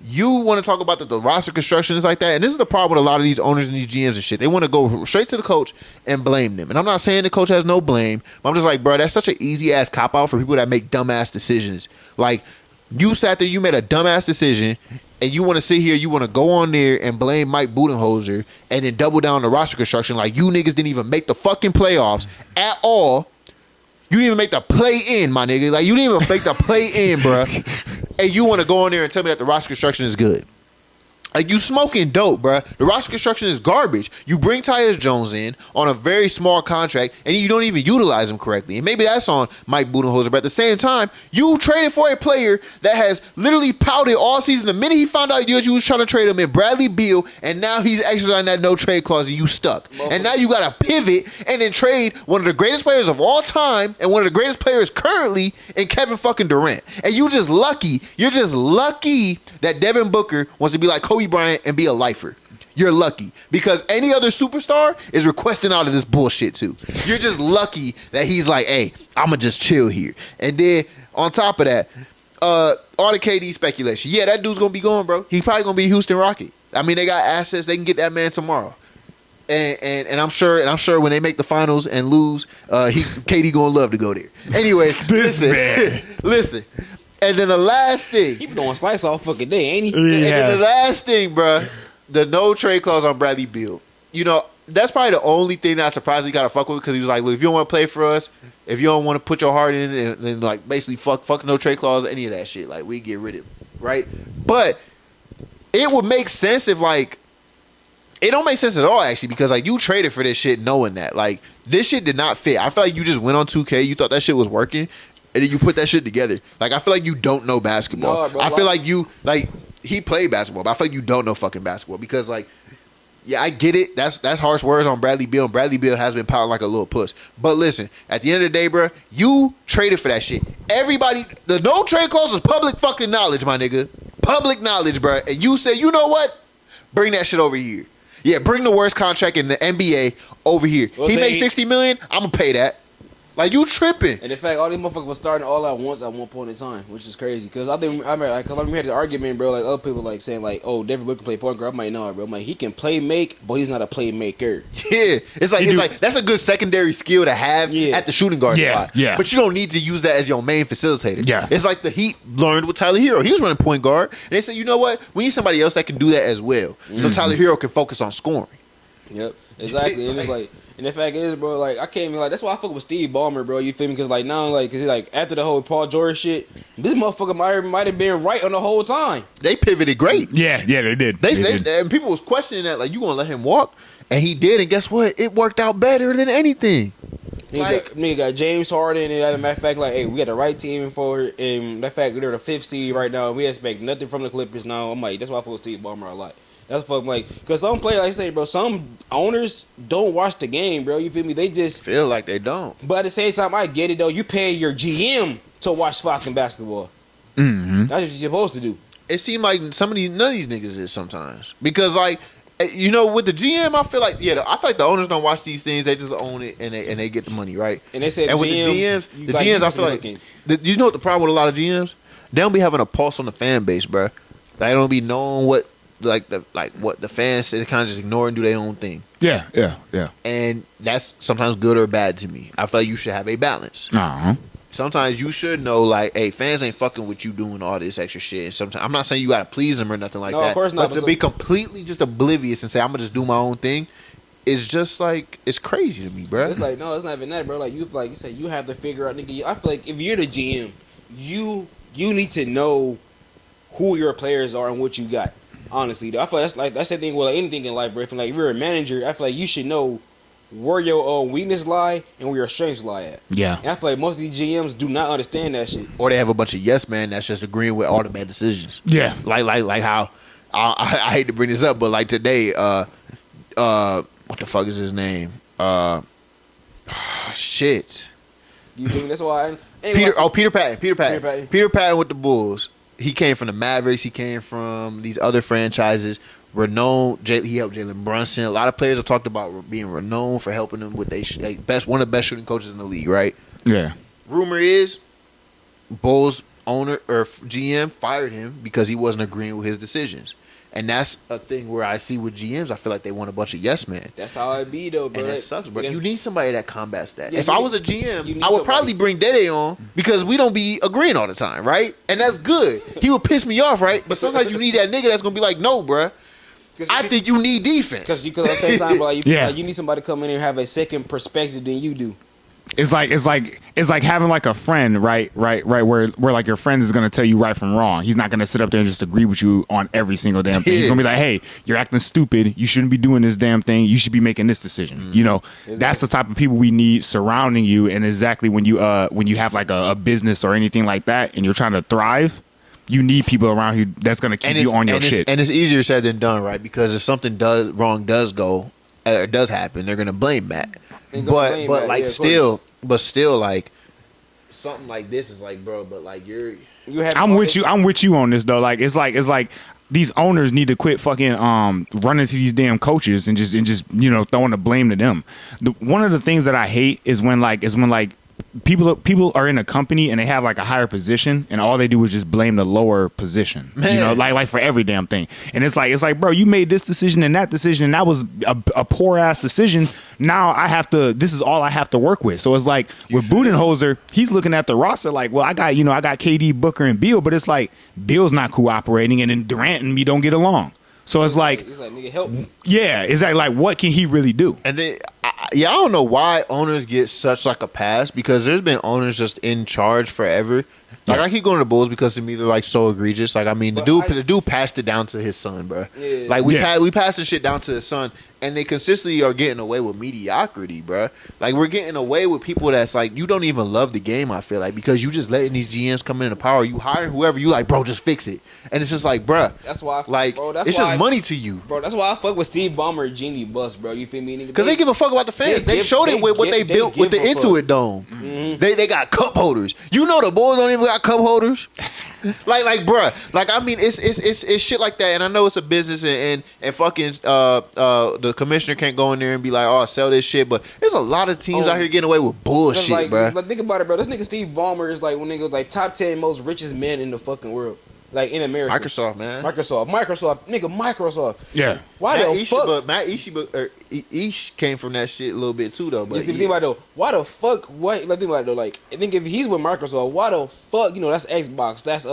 you want to talk about the roster construction is like that, and this is the problem with a lot of these owners and these GMs and shit. They want to go straight to the coach and blame them. And I'm not saying the coach has no blame, but I'm just like, bro, that's such an easy-ass cop-out for people that make dumbass decisions. Like, you sat there, you made a dumbass decision, and you want to sit here, you want to go on there and blame Mike Budenholzer and then double down on the roster construction like you niggas didn't even make the fucking playoffs at all. You didn't even make the play-in, my nigga. Like, you didn't even make the play-in, bro. And you want to go on there and tell me that the roster construction is good. Like, you smoking dope, bro. The roster construction is garbage. You bring Tyus Jones in on a very small contract, and you don't even utilize him correctly. And maybe that's on Mike Budenholzer, but at the same time, you traded for a player that has literally pouted all season. The minute he found out you was trying to trade him in Bradley Beal, and now he's exercising that no-trade clause, and you stuck. And now you got to pivot and then trade one of the greatest players of all time and one of the greatest players currently in Kevin fucking Durant. And you just lucky. You're just lucky that Devin Booker wants to be like Kobe Bryant and be a lifer. You're lucky because any other superstar is requesting out of this bullshit too. You're just lucky that he's like, hey, I'ma just chill here. And then on top of that, all the KD speculation. Yeah, that dude's gonna be going, bro. He's probably gonna be a Houston Rocket. I mean, they got assets. They can get that man tomorrow. And I'm sure when they make the finals and lose, KD gonna love to go there. Anyway, listen. And then the last thing. He been doing slice all fucking day, ain't he? And then the last thing, bro, the no trade clause on Bradley Beal. You know, that's probably the only thing that I surprisingly got to fuck with because he was like, look, if you don't want to play for us, if you don't want to put your heart in it, then like basically fuck no trade clause, any of that shit. Like, we get rid of it, right? But it would make sense if, like, it don't make sense at all, actually, because, like, you traded for this shit knowing that. Like, this shit did not fit. I feel like you just went on 2K, you thought that shit was working, and then you put that shit together. Like, I feel like you don't know basketball. No, bro, I feel like you, like, he played basketball, but I feel like you don't know fucking basketball because, like, yeah, I get it. That's harsh words on Bradley Beal, and Bradley Beal has been pouting like a little puss. But listen, at the end of the day, bro, you traded for that shit. Everybody, the no trade clause is public fucking knowledge, my nigga. Public knowledge, bro. And you say, you know what? Bring that shit over here. Yeah, bring the worst contract in the NBA over here. Well, he makes $60 million. I'm gonna pay that. Like, you tripping. And in fact, all these motherfuckers was starting all at once at one point in time, which is crazy. Because I think, I remember we had the argument, bro, like other people like saying like, oh, Devin Booker can play point guard. I'm like, no, bro. I'm like, he can play make, but he's not a playmaker. Yeah. It's like that's a good secondary skill to have at the shooting guard spot. Yeah. But you don't need to use that as your main facilitator. Yeah. It's like the Heat learned with Tyler Hero. He was running point guard. And they said, you know what? We need somebody else that can do that as well. So Tyler Hero can focus on scoring. Yep, exactly. And it's like, and the fact is, bro, like, I can't even, like, that's why I fuck with Steve Ballmer, bro, you feel me? Because, like, now, like, because, like, after the whole Paul George shit, this motherfucker might have been right on the whole time. They pivoted great. Yeah, they did. They did. And people was questioning that, like, you going to let him walk? And he did, and guess what? It worked out better than anything. Nigga got James Harden, and as a matter of fact, like, hey, we got the right team for it, and that fact, they're the 5th seed right now, and we expect nothing from the Clippers now. I'm like, that's why I fuck with Steve Ballmer a lot. That's fucking like, because some players, like I say, bro, some owners don't watch the game, bro. You feel me? They just feel like they don't. But at the same time, I get it though. You pay your GM to watch fucking basketball. Mm-hmm. That's what you're supposed to do. It seemed like none of these niggas is sometimes because, like, you know, with the GM, I feel like the owners don't watch these things. They just own it and they get the money, right? And they said, and with the GMs, I feel like you know what the problem with a lot of GMs? They don't be having a pulse on the fan base, bro. They don't be knowing what. What the fans say, they kind of just ignore and do their own thing. Yeah. And that's sometimes good or bad to me. I feel like you should have a balance. Uh-huh. Sometimes you should know, like, hey, fans ain't fucking with you doing all this extra shit. And sometimes I'm not saying you gotta please them or nothing like that. Of course not. But to be completely just oblivious and say I'm gonna just do my own thing is just like it's crazy to me, bro. It's like, no, it's not even that, bro. Like you said, you have to figure out, nigga. I feel like if you're the GM, you need to know who your players are and what you got. Honestly, though, I feel like that's the thing with like anything in life, bro. If you're a manager, I feel like you should know where your weakness lie and where your strengths lie at. Yeah. And I feel like most of these GMs do not understand that shit. Or they have a bunch of yes men that's just agreeing with all the bad decisions. Yeah. Like how I hate to bring this up, but like today, what the fuck is his name? Shit. You think that's why? Peter Patton. Peter Patton with the Bulls. He came from the Mavericks. He came from these other franchises. Renowned. He helped Jalen Brunson. A lot of players have talked about being renowned for helping them with one of the best shooting coaches in the league, right? Yeah. Rumor is Bulls owner or GM fired him because he wasn't agreeing with his decisions. And that's a thing where I see with GMs, I feel like they want a bunch of yes men. That's how it be though, bro. And it sucks, bro. You need somebody that combats that. Yeah, if I was a GM, I would somebody. probably bring Dede on because we don't be agreeing all the time, right? And that's good. He would piss me off, right? But sometimes you need that nigga that's gonna be like, no, bro. I think you need defense. Because at the same time, bro, like, you need somebody to come in here and have a second perspective than you do. It's like having like a friend, right, where like your friend is gonna tell you right from wrong. He's not gonna sit up there and just agree with you on every single damn thing. He's gonna be like, hey, you're acting stupid. You shouldn't be doing this damn thing. You should be making this decision. You know, that's the type of people we need surrounding you. And exactly when you have like a business or anything like that, and you're trying to thrive, you need people around you that's gonna keep you on your shit. And it's easier said than done, right? Because if something does happen, they're gonna blame Matt. But still, like something like this is like, bro. But like I'm with you on this though. Like it's like these owners need to quit fucking running to these damn coaches and just throwing the blame to them. One of the things that I hate is when people are in a company and they have like a higher position and all they do is just blame the lower position. Man. Like for every damn thing. And it's like, bro, you made this decision and that decision and that was a poor ass decision. Now this is all I have to work with. So it's like with Budenholzer, he's looking at the roster like, well, I got KD, Booker, and Beal, but it's like Beal's not cooperating and then Durant and me don't get along. So it's like, nigga, help me. Yeah, it's like what can he really do? And then, I don't know why owners get such like a pass because there's been owners just in charge forever. Like I keep going to the Bulls because to me they're like so egregious. Like I mean, the dude passed it down to his son, bro. Yeah. Like we passed the shit down to his son, and they consistently are getting away with mediocrity, bro. Like we're getting away with people that's like you don't even love the game. I feel like because you just letting these GMs come into power. You hire whoever you like, bro. Just fix it, and it's just like, bro. That's why, it's just money to you, bro. That's why I fuck with Steve Ballmer and Genie Bus, bro. You feel me? Because they give a fuck about the fans. They showed it with what they built with the Intuit Dome. Mm-hmm. They got cup holders. You know the Bulls don't even got cup holders. like bruh. Like I mean it's shit like that. And I know it's a business and fucking the commissioner can't go in there and be like, oh, sell this shit. But there's a lot of teams out here getting away with bullshit, like, bruh. Like think about it, bro. This nigga Steve Ballmer is like one nigga like top 10 most richest men in the fucking world. Like in America. Microsoft, man. Microsoft. Nigga, Microsoft. Yeah. Why the fuck? Matt Ishiba, Ish came from that shit a little bit too, though. But think about it, though. Why the fuck? Like, think about it, though. Like, I think if he's with Microsoft, why the fuck? That's Xbox. That's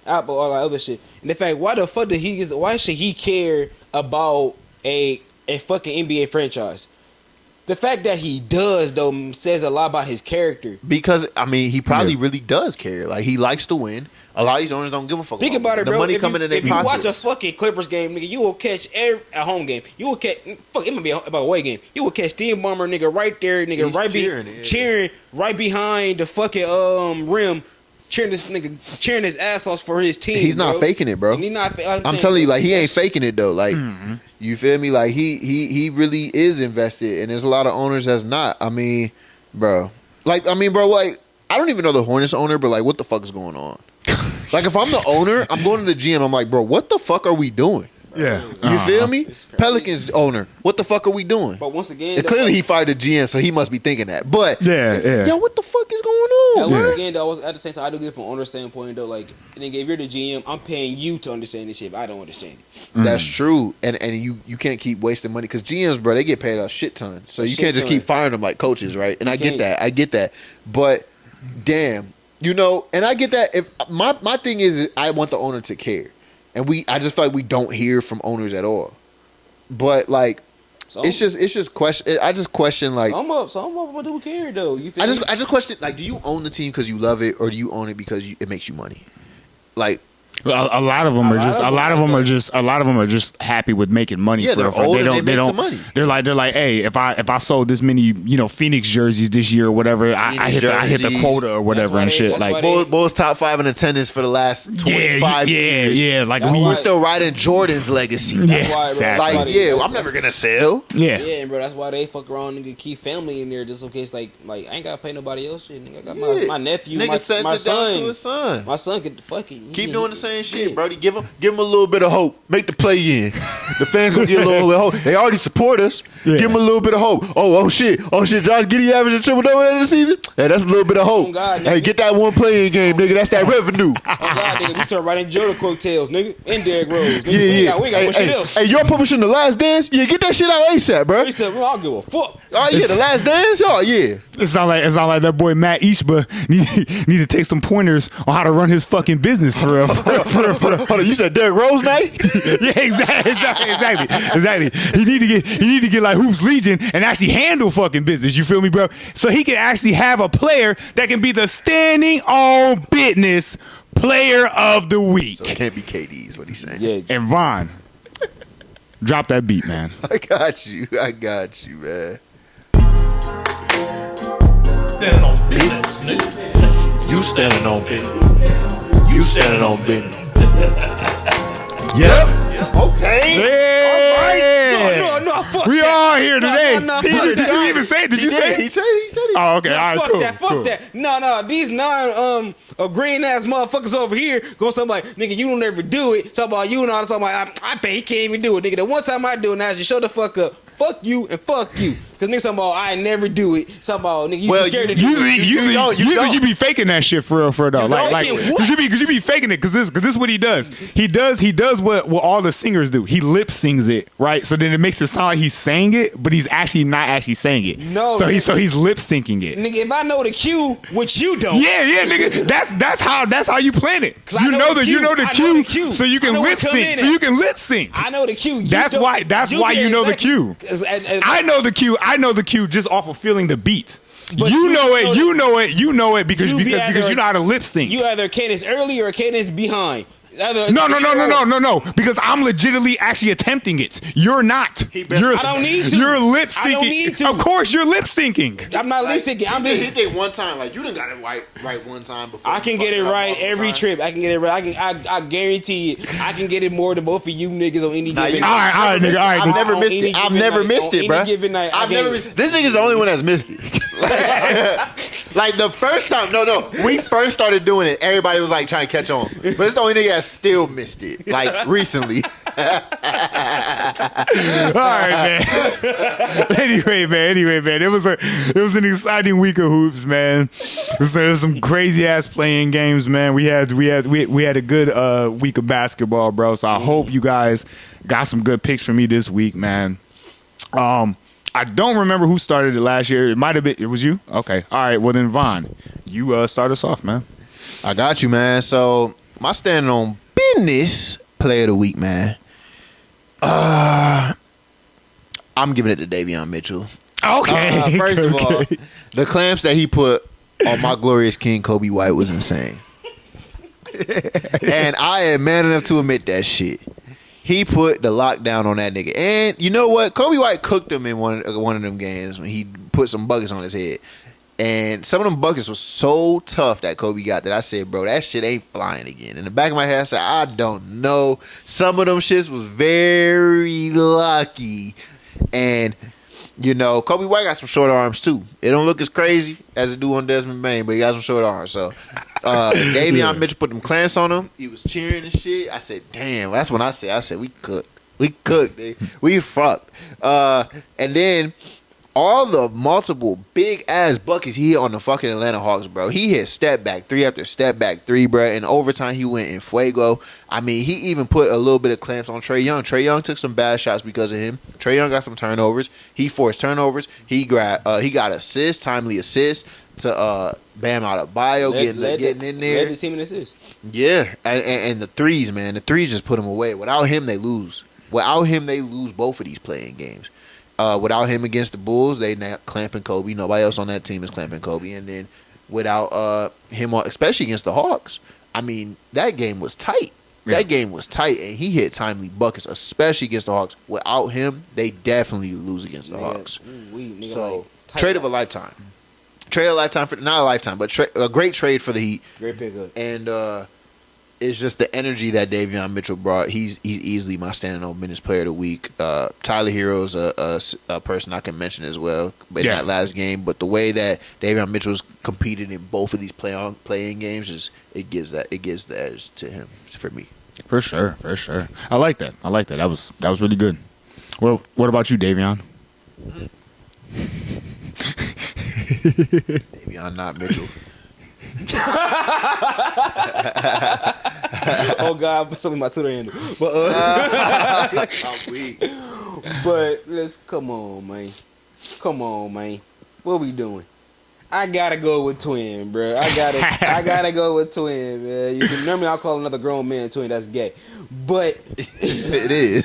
Apple, all that other shit. And in fact, why the fuck why should he care about a fucking NBA franchise? The fact that he does, though, says a lot about his character. Because, I mean, he probably really does care. Like, he likes to win. A lot of these owners don't give a fuck. Think about it, bro. The money coming in their pockets. If you watch a fucking Clippers game, nigga, you will catch a home game. You will catch, fuck, it might be about a away game. You will catch Steve Ballmer, nigga, right there, nigga, cheering right behind the fucking rim. Cheering his ass off for his team. He's not faking it, bro. I'm telling you, like he ain't faking it though. Like you feel me? Like he really is invested, and there's a lot of owners that's not. I mean, bro. Like I don't even know the Hornets owner, but like, what the fuck is going on? Like if I'm the owner, I'm going to the GM. I'm like, bro, what the fuck are we doing? Yeah. You feel me? Pelicans owner, what the fuck are we doing? But once again, clearly he fired the GM, so he must be thinking that. But yeah. What the fuck is going on? Once again, though, at the same time, I do get it from an owner standpoint, though. Like, nigga, if you're the GM, I'm paying you to understand this shit. But I don't understand it. That's true, and you can't keep wasting money because GMs, bro, they get paid a shit ton, so you can't just keep firing them like coaches, right? And I get that, but damn, and I get that. If my thing is, I want the owner to care. And I just feel like we don't hear from owners at all. But like, it's just question. I just question like. Some of them do care though. I just question like, do you own the team because you love it, or do you own it because it makes you money? Like, A lot of them are just happy with making money. Yeah, they're old and they make some money. They're like, hey, if I sold this many, Phoenix jerseys this year or whatever, I hit the quota or whatever and shit. Like Bulls top 5 in attendance for the last 25 years. Yeah, like we're still riding Jordan's legacy. I'm never gonna sell. Yeah, bro. That's why they fuck around and keep family in there just in case. Like I ain't gotta pay nobody else shit. Nigga, I got my nephew, my son. To his son. My son could fuck it. Keep doing the same shit, Brody. Give him a little bit of hope. Make the play in. The fans gonna get a little bit of hope. They already support us. Yeah. Give them a little bit of hope. Oh shit. Josh Giddey averaging a triple double end of the season. Hey, that's a little bit of hope. Oh God, hey, get that one play in game, nigga. That's that revenue. Oh God, nigga, we start writing Jordan coattails, nigga. And Derrick Rose. Nigga. We ain't got much shit else. Hey, you're publishing The Last Dance? Yeah, get that shit out ASAP, bro. ASAP, bro. I don't give a fuck. Oh yeah, The Last Dance. Oh yeah. It sound like that boy Matt Ishiba need to take some pointers on how to run his fucking business for real. Hold on, you said Derrick Rose night? Yeah, exactly. He need to get like Hoops Legion and actually handle fucking business. You feel me, bro? So he can actually have a player that can be the standing on business player of the week. So it can't be KD is what he's saying. Yeah. And Vaughn, drop that beat, man. I got you, man. Standing on business, nigga. You standing on business. You standing on business. Yep. Okay. Yeah. No, fuck we that. all here today. Did you even say it? Did you say it? He said it. Oh, okay. All right, Fuck that. No. These green ass motherfuckers over here going something like, nigga, you don't ever do it. Talk about you and all. Talking about I bet he can't even do it, nigga. The one time I do it, now just shut the fuck up. Fuck you and fuck you. Cause niggas talking about I never do it. Talking about nigga, you scared to do it. Usually you be faking that shit for real though. Like cause you be faking it cause this is what he does. He does what all the singers do. He lip sings it, right? So then it makes it sound like he's saying it, but he's actually not actually saying it. No. So he's lip syncing it. Nigga, if I know the cue, which you don't. Yeah, nigga. That's how you plan it. You know the cue, so you can lip sync. So you can lip sync. I know the cue. That's why you know the cue. I know the cue. I know the cue just off of feeling the beat. But you know it because you know how to lip sync. You either cadence early or cadence behind. No. Because I'm legitimately actually attempting it. You're not. I don't need to. You're lip syncing. I don't need to. Of course, you're lip syncing. I'm not lip syncing. I'm just. He did one time. Like you done got it right one time before. I can get it right every trip. I can get it right. I guarantee it. I can get it more than both of you niggas on any given night. All right, nigga. All right. I've never missed it. I've never missed it, bro. This nigga's the only one that's missed it. Like the first time, we first started doing it. Everybody was like trying to catch on, but it's the only nigga that still missed it. Like recently. All right, man. Anyway, man. It was an exciting week of hoops, man. There was some crazy ass playing games, man. We had a good week of basketball, bro. So I hope you guys got some good picks for me this week, man. I don't remember who started it last year. It might have been. It was you? Okay. All right. Well, then, Vaughn, you start us off, man. I got you, man. So, my standing on business player of the week, man. I'm giving it to Davion Mitchell. Okay. First of all, the clamps that he put on my glorious king, Kobe White, was insane. And I am man enough to admit that shit. He put the lockdown on that nigga. And you know what? Kobe White cooked him in one of them games when he put some buckets on his head. And some of them buckets was so tough that Kobe got that I said, bro, that shit ain't flying again. In the back of my head, I said, I don't know. Some of them shits was very lucky. And, you know, Kobe White got some short arms, too. It don't look as crazy as it do on Desmond Bain, but he got some short arms. So, Davion Mitchell put them clamps on him. He was cheering and shit. I said, damn. That's when I said, we cooked. We cooked. We fucked. And then all the multiple big-ass buckets he hit on the fucking Atlanta Hawks, bro. He hit step back three after step back three, bro. In overtime, he went in fuego. I mean, he even put a little bit of clamps on Trae Young. Trae Young took some bad shots because of him. Trae Young got some turnovers. He forced turnovers. He got assists, timely assists to Bam Adebayo getting in there. Led the team in assists. Yeah, and the threes, man. The threes just put him away. Without him, they lose. Without him, they lose both of these playing games. Without him against the Bulls, they not clamping Kobe. Nobody else on that team is clamping Kobe. And then without him, especially against the Hawks, I mean, that game was tight. That game was tight, and he hit timely buckets, especially against the Hawks. Without him, they definitely lose against the Hawks. So, trade of a lifetime. Trade of a lifetime for not a lifetime, but a great trade for the Heat. Great pickup. And it's just the energy that Davion Mitchell brought. He's easily my standing on minutes player of the week. Tyler Hero's a person I can mention as well in that last game. But the way that Davion Mitchell's competed in both of these playing games it gives the edge to him for me. For sure. I like that. That was really good. Well, what about you, Davion? Davion, not Mitchell. Oh God, something my Twitter handle. But I'm weak. But let's come on, man. What we doing? I gotta go with twin, bro. I gotta go with twin, man. Normally I'll call another grown man twin. That's gay, but it is.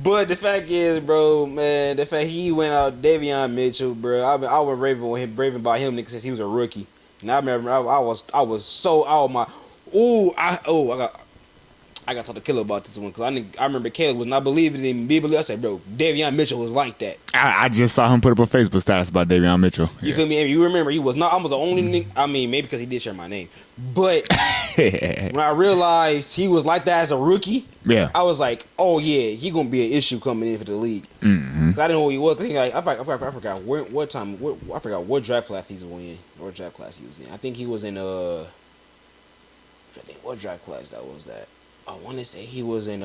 But the fact is, bro, man, the fact he went out Davion Mitchell, bro. I was raving by him since he was a rookie. And I remember I was so out of my. I got to talk to Killer about this one because I remember Caleb was not believing in me. I said, bro, Davion Mitchell was like that. I just saw him put up a Facebook status about Davion Mitchell. You feel me? And you remember he was not. I was the only nigga. I mean, maybe because he did share my name. But when I realized he was like that as a rookie, I was like, oh yeah, he gonna be an issue coming in for the league. Cause I didn't know who he was. I forgot what time. I forgot what draft class he was in. What draft class he was in? I think he was in what draft class that was that? I want to say he was in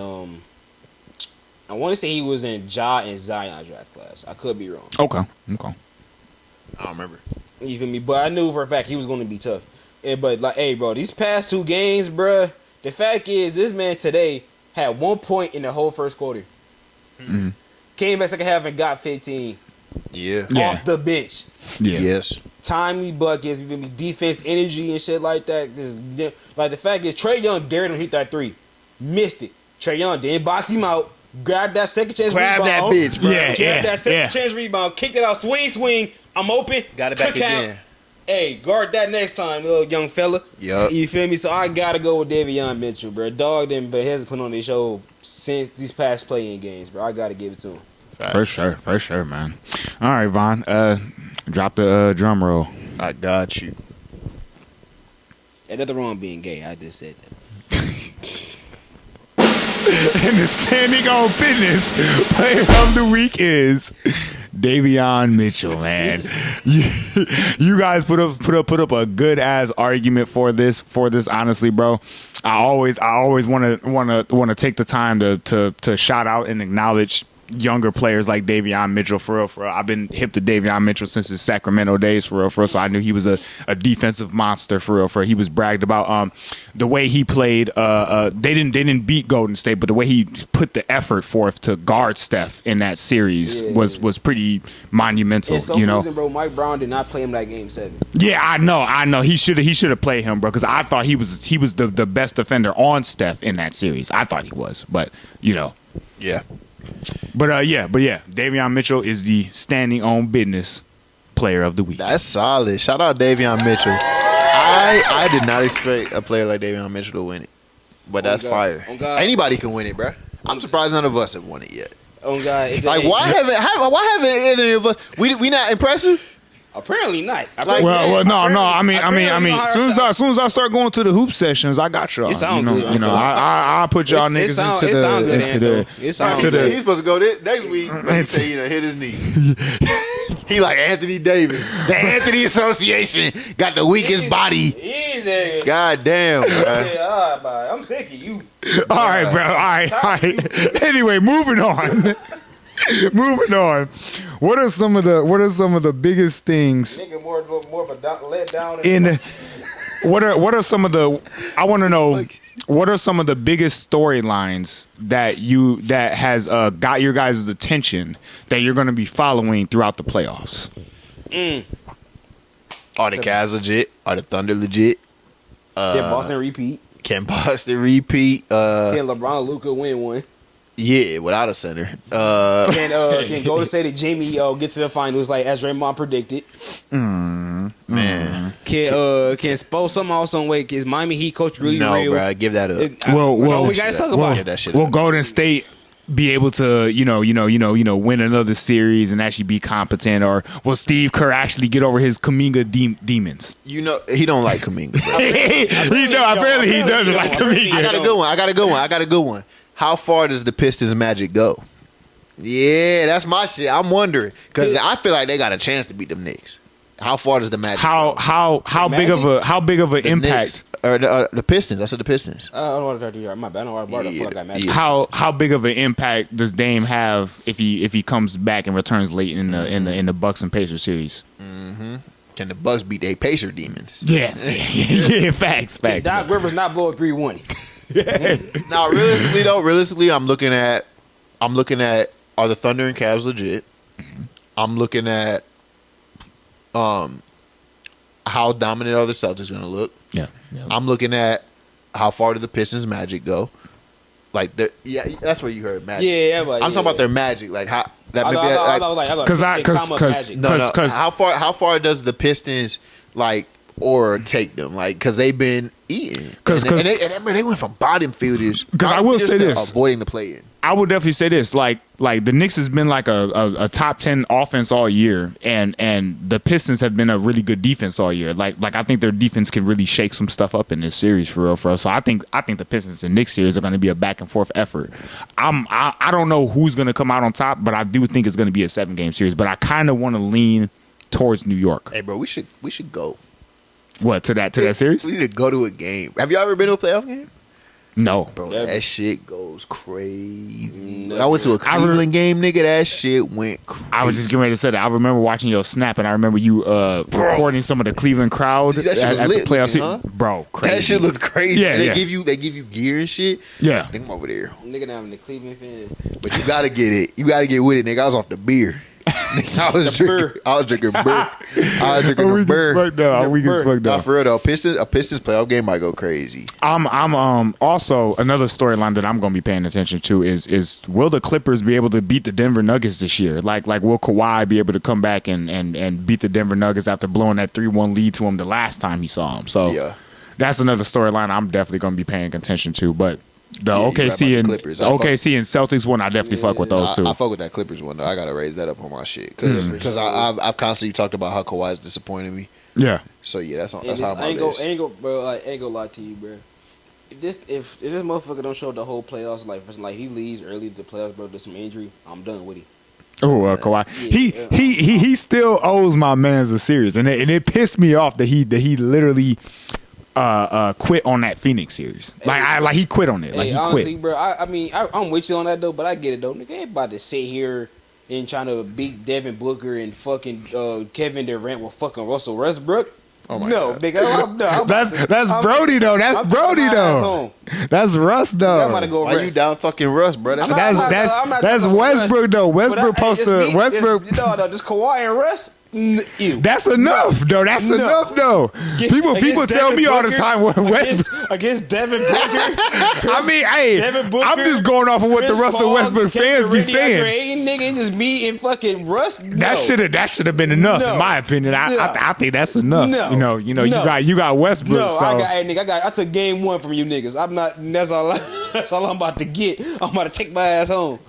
Ja and Zion draft class. I could be wrong. Okay. I don't remember. You feel me? But I knew for a fact he was going to be tough. But like, hey, bro, these past two games, bro. The fact is, this man today had 1 point in the whole first quarter. Mm-hmm. Came back second half and got 15. Yeah. Off the bench. Yeah. Yes. Timely buckets, defense, energy, and shit like that. Like the fact is, Trae Young dared him to hit that three. Missed it. Trae Young didn't box him out. Grabbed that second chance rebound. Grab that bitch, bro. Grabbed that second chance rebound. Kicked it out. Swing. I'm open. Got it back again. Hey, guard that next time, little young fella. Yep. You feel me? So I gotta go with Davion Mitchell, bro. Dog didn't but hasn't put on this show since these past playing games, bro. I gotta give it to him. For sure, man. All right, Von. Drop the drum roll. I got you. Ain't nothing wrong being gay. I just said that. And the standing on business player of the week is Davion Mitchell, man. You guys put up a good ass argument for this. Honestly, bro, I always want to take the time to shout out and acknowledge younger players like Davion Mitchell, for real. I've been hip to Davion Mitchell since his Sacramento days, for real. So I knew he was a defensive monster, for real. He was bragged about. The way he played, they didn't beat Golden State, but the way he put the effort forth to guard Steph in that series was pretty monumental. For some reason, bro, Mike Brown did not play him that game 7. Yeah, I know. He should have played him, bro, because I thought he was the best defender on Steph in that series. I thought he was, but Yeah. But Davion Mitchell is the standing on business player of the week. That's solid. Shout out Davion Mitchell. I did not expect a player like Davion Mitchell to win it, but that's fire. Anybody can win it, bro. I'm surprised none of us have won it yet. Oh God! Like why haven't any of us? We not impressive? Apparently not. Well, no. I mean, as soon as I start going to the hoop sessions, I got y'all. It sound good. I'll put y'all niggas into the. He's supposed to go next week. He say hit his knee. He like Anthony Davis. The Anthony Association got the weakest body. God damn, bro. I'm sick of you. All right, bro. All right. Anyway, moving on. What are some of the biggest things? More of a let down. What are some of the? I want to know. What are some of the biggest storylines that has got your guys' attention that you're going to be following throughout the playoffs? Are the Cavs legit? Are the Thunder legit? Can Boston repeat? Can Can LeBron and Luka win one? Yeah, without a center. Can Golden State and Jamie get to the finals like as Draymond predicted? Man. Can Spo somehow, some way? Is Miami Heat coach really No, real? bro. Give that up. Well, we gotta talk about Give that shit Will up. Golden State be able to, win another series and actually be competent, or will Steve Kerr actually get over his Kuminga demons? He don't like Kuminga, bro. Apparently he doesn't like Kuminga. I got a good one. How far does the Pistons Magic go? Yeah, that's my shit. I'm wondering because I feel like they got a chance to beat them Knicks. How far does the Magic go? How big of an impact? Knicks, or the Pistons. That's what the Pistons. I don't want to talk to you. My bad. I don't want to fuck that match. How big of an impact does Dame have if he comes back and returns late in the Bucks and Pacers series? Can the Bucks beat their Pacer demons? Yeah, facts. Doc Rivers not blow a 3-1. Now, realistically, I'm looking at are the Thunder and Cavs legit? I'm looking at how dominant are the Celtics going to look? Yeah. I'm looking at how far do the Pistons Magic go? Like, that's where you heard Magic. Yeah, but I'm talking about their Magic. Like how that Because how far does the Pistons like or take them? Like because they've been eating. Because they went from bottom feeders. Because I will say this, avoiding the play-in. I would definitely say this, like the Knicks has been like a top 10 offense all year, and the Pistons have been a really good defense all year. Like I think their defense can really shake some stuff up in this series for real. So I think the Pistons and Knicks series are going to be a back and forth effort. I don't know who's going to come out on top, but I do think it's going to be a 7-game series. But I kind of want to lean towards New York. Hey, bro, we should go. What to that series? We need to go to a game. Have you ever been to a playoff game? No, bro, Never. That shit goes crazy. Never. I went to a Cleveland game, nigga. That shit went crazy. I was just getting ready to say that. I remember watching your snap, and I remember you recording some of the Cleveland crowd That shit was at lit the playoffs. looking, huh? Bro, crazy. That shit looked crazy. Yeah, and they yeah. give you gear and shit. Yeah. I think I'm over there. Nigga, now I'm the Cleveland fan. But you gotta get it. You gotta get with it, nigga. I was off the beer. I was drinking beer. We can fuck Nah, for real though, a Pistons playoff game might go crazy. I'm also another storyline that I'm going to be paying attention to is will the Clippers be able to beat the Denver Nuggets this year? Like will Kawhi be able to come back and beat the Denver Nuggets after blowing that 3-1 lead to him the last time he saw him? So Yeah. that's another storyline I'm definitely going to be paying attention to. But the Yeah, OKC you're right and about the Clippers. OKC and Celtics one, I definitely fuck with those two. I fuck with that Clippers one though. I gotta raise that up on my shit because I've constantly talked about how Kawhi's disappointed me. Yeah. So yeah, that's And how my I ain't list. gonna lie to you, bro. If this motherfucker don't show the whole playoffs, like he leaves early to the playoffs, bro, to some injury, I'm done with him. Oh, Kawhi. Yeah. He still owes my man's a series, and it pissed me off that he literally quit on that Phoenix series. Like he quit on it. Like Hey, he honestly, quit. bro, I'm with you on that though, but I get it though. Nigga ain't about to sit here and trying to beat Devin Booker and fucking Kevin Durant with fucking Russell Westbrook. Oh my no, God. nigga, That's Brody though. That's Brody though. That's Russ I'm about to though. go Why you rest. down talking Russ, bro? I'm not That's talking Westbrook though. Westbrook But posted Westbrook. No, just Kawhi and Russ. Ew. That's enough though. That's No. enough though. People Against tell Devin me all the Booker, time what Westbrook. against Devin Booker. I mean, hey, Devin Booker, I'm just going off of what the Chris Russell Paul, Westbrook fans be Kevin saying. Durant, Ayton, nigga, it's just me and fucking Russ. That should have been enough, No. in my opinion. I No. I think that's enough. No. You No. you got Westbrook. No, so. I took game 1 from you niggas. I'm not. That's all I'm about to get. I'm about to take my ass home.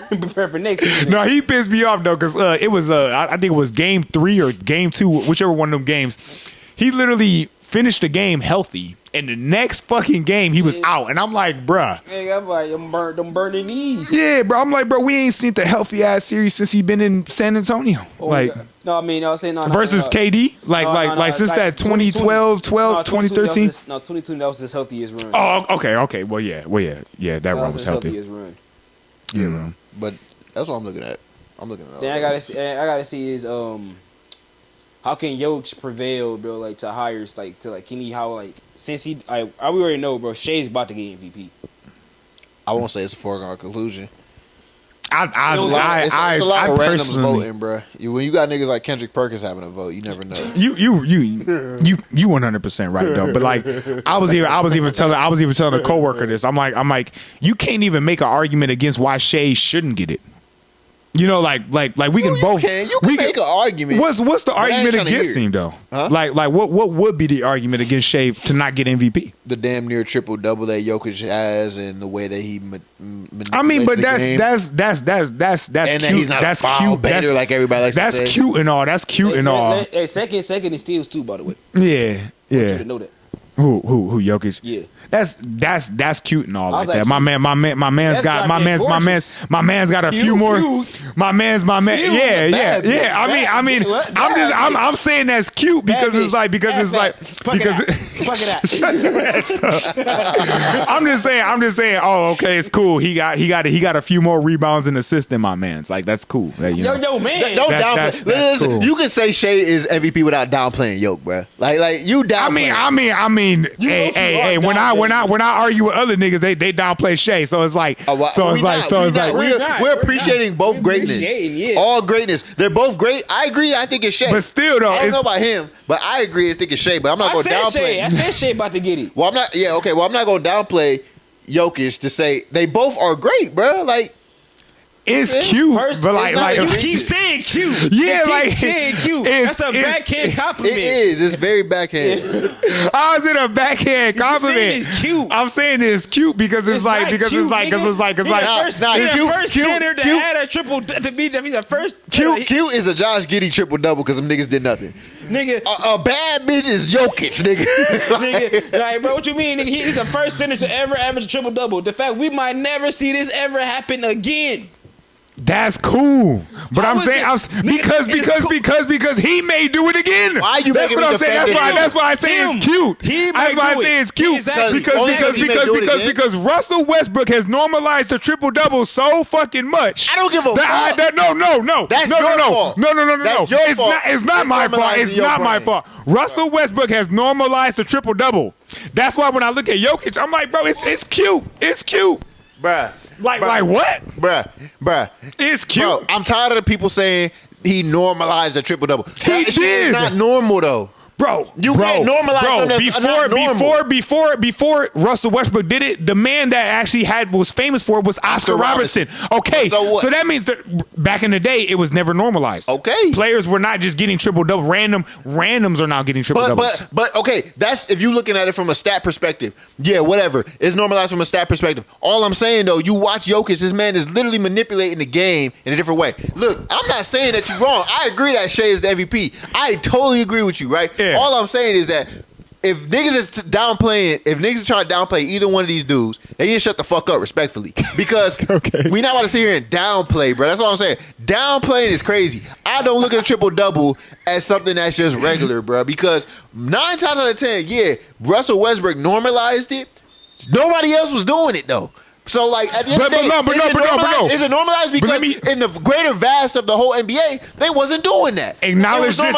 Prepare for next season. No, he pissed me off though, because it was I think it was game 3 or game 2, whichever one of them games. He literally finished the game healthy, and the next fucking game he was out, and I'm like, bruh. Hey, I'm like, I'm burning knees. Yeah, bro. I'm like, bro, we ain't seen the healthy ass series since he been in San Antonio. Oh, like yeah. No, I mean, I was saying no, versus KD, like since that 2012, 2013. 2020 that was his healthiest run. Oh, okay. Well, yeah. That run was his healthy. healthiest run. Yeah, bro. But that's what I'm looking at. I'm looking at. Then I gotta see is how can Jokic prevail, bro? Like to hire, can he since he we already know, bro. Shai's about to get MVP. I won't say it's a foregone conclusion. I It's a lot of randoms personally, voting, bro. When you got niggas like Kendrick Perkins having a vote, you never know. you 100% right though. But like I was even telling a coworker this. I'm like, you can't even make an argument against why Shai shouldn't get it. You know, like we can both. You can make an argument. What's the I ain't argument tryna against hear it. him though? Huh? Like what would be the argument against Shai to not get MVP? The damn near triple double that Jokic has, and the way that he. I mean, but that's that's and cute. that he's not That's a foul cute. baiter like everybody likes That's to say. cute and all. That's cute and all. Hey, second in steals too, by the way. Yeah, You yeah. to know that. Who Jokic? Yeah. That's cute and all I like was that. like, My man's that's got goddamn my man's got a few Cute, more. cute. My man. Cute. Yeah. Bad I mean, What? I'm saying that's cute because Bad it's like bitch. Fuck it out. Shut your ass up. I'm just saying. Oh, okay, it's cool. He got a few more rebounds and assists than my man's. Like that's cool. Like, you know. Yo, man. Don't That's downplay. Listen, cool. you can say Shai is MVP without downplaying Yoke, bro. Like you downplay. I mean. Hey. When I argue with other niggas, they downplay Shai. So it's like, we're appreciating both greatness. Yeah. All greatness. They're both great. I agree. I think it's Shai. But still, though, I don't it's know about him, but I agree. I think it's Shai. But I'm not I going to said downplay. Shai. I said Shai about to get it. Well, I'm not. Yeah, okay. Well, I'm not going to downplay Jokic to say they both are great, bro. Like. it's Yeah. cute, First, but it's not- like you keep saying cute. Yeah, You keep like, saying cute. it's- That's a backhand It compliment. is. It's very backhand. how is it a backhand compliment? saying it's cute. I'm saying it's cute because it's like not because cute, it's like nigga. it's like He the first, nah, he the cute, first cute, center to cute. had a triple to be the first Cute is a Josh Giddey triple double because them niggas did nothing. nigga. A bad bitch is Jokic, nigga. Nigga, like, bro, what you mean? Nigga, he's the first center to ever average a triple double. The fact we might never see this ever happen again. that's cool. But How I'm is saying it? because he may do it again. Why you That's making what me I'm saying. defend him? That's why I say Him. it's cute. He That's may why I do say it. it's cute Exactly. Only because he may do it again. because Russell Westbrook has normalized the triple double so fucking much. I don't give a fuck. No. That's no, your no, fault. No. That's your It's fault. not. It's not It's my fault. normalizing It's your not my brain. fault. Russell Westbrook has normalized the triple double. That's why when I look at Jokic, I'm like, bro, it's cute. It's cute. Bruh. Like Bruh. what? Bruh. It's cute. Bro, I'm tired of the people saying he normalized the triple double. He That shit did. is not normal though. Bro, You can't normalize something that's not normal. before Russell Westbrook did it, the man that actually was famous for it was Oscar Robertson. Okay, So what? so that means that back in the day, it was never normalized. Okay. Players were not just getting triple double. Randoms are now getting triple doubles. But okay, that's if you're looking at it from a stat perspective. Yeah, whatever. It's normalized from a stat perspective. All I'm saying though, you watch Jokic, this man is literally manipulating the game in a different way. Look, I'm not saying that you're wrong. I agree that Shai is the MVP. I totally agree with you, right? Yeah. All I'm saying is that if niggas is downplaying, if niggas is trying to downplay either one of these dudes, they need to shut the fuck up respectfully. Because Okay. we not about to sit here and downplay, bro. That's all I'm saying. Downplaying is crazy. I don't look at a triple double as something that's just regular, bro. Because 9 times out of 10, yeah, Russell Westbrook normalized it. Nobody else was doing it though. So like at the end of the day, is it normalized because in the greater vast of the whole NBA, they wasn't doing that. Acknowledge this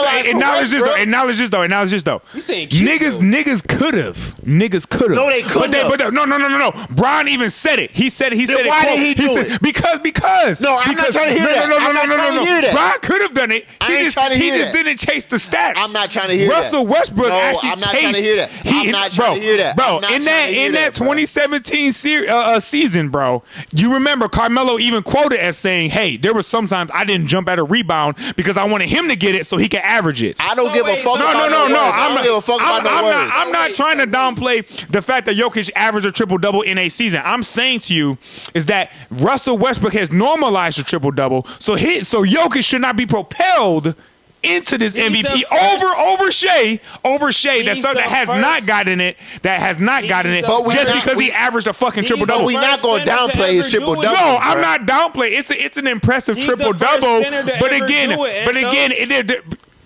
though. You saying cute, Niggas could have. No, they couldn't have. No. Bron even said it. He said Then it. why quote, did he do said, it? Because. No, I'm not trying to hear that. I'm not trying to hear that. Bron could have done it. I ain't trying to hear He just that. didn't chase the stats. I'm not trying to hear that. Russell Westbrook No, actually I'm not chased. trying to hear that. I'm not trying to hear that. Bro, I'm not in trying to hear that that, bro. 2017 season, bro, you remember Carmelo even quoted as saying, "Hey, there was sometimes I didn't jump at a rebound because I wanted him to get it so he could average it." I don't give a fuck No. about no words. I don't give a fuck about no words. I'm not trying to downplay the fact that Jokic averaged a triple double in a season. I'm saying to you is that Russell Westbrook has normalized a triple double, so Jokic should not be propelled into this He's MVP the first- over Shai that has not gotten it But just not- because he averaged a fucking triple double. we not gonna downplay his triple double. No, I'm not downplaying. It's an impressive He's triple the first double, center to but ever again, do it,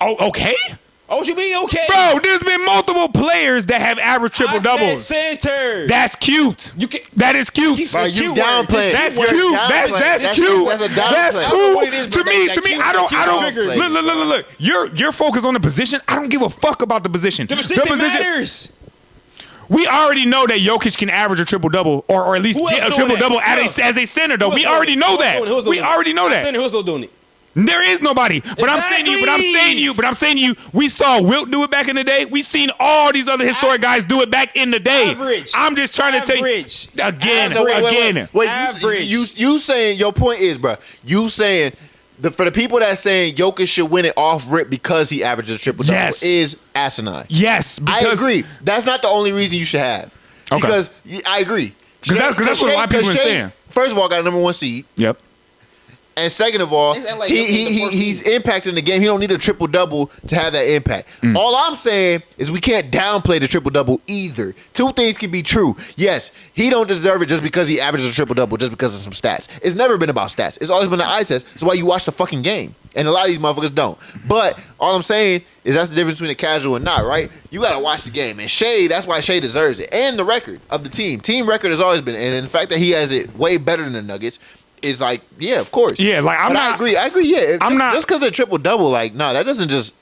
okay. Oh, what you mean okay? Bro, there's been multiple players that have averaged triple doubles. Center. That's cute. That is cute. Bro, you cute downplaying. That's You're cute. downplaying. That's cute. That's a downplay. That's I don't know cool. what it is, To but me, that cute- I don't. trigger. Look. You're focused on the position. I don't give a fuck about the position. The position matters. We already know that Jokic can average a triple double, or at least Who get else a doing triple double that? as a center. Though Who we else already doing know it? that. Who else We doing it? already know that. Center, who's still doing it? There is nobody. But I'm saying to you, we saw Wilt do it back in the day. We seen all these other historic guys do it back in the day. Average. I'm just trying to tell you again. Wait, you saying your point is, bro? You saying for the people that saying Jokic should win it off rip because he averages triple double is asinine. Yes, I agree. That's not the only reason you should have. Okay. Because I agree. Because that's what a lot of people are saying. First of all, got a number 1 seed. Yep. And second of all, he's impacting the game. He don't need a triple-double to have that impact. All I'm saying is we can't downplay the triple-double either. Two things can be true. Yes, he don't deserve it just because he averages a triple-double just because of some stats. It's never been about stats. It's always been the eye test. That's why you watch the fucking game. And a lot of these motherfuckers don't. But all I'm saying is that's the difference between a casual and not, right? You got to watch the game. And Shai, that's why Shai deserves it. And the record of the team. Team record has always been. And the fact that he has it way better than the Nuggets is like, yeah, of course. Yeah, like I agree, yeah. Just because of triple double, like, no, that doesn't just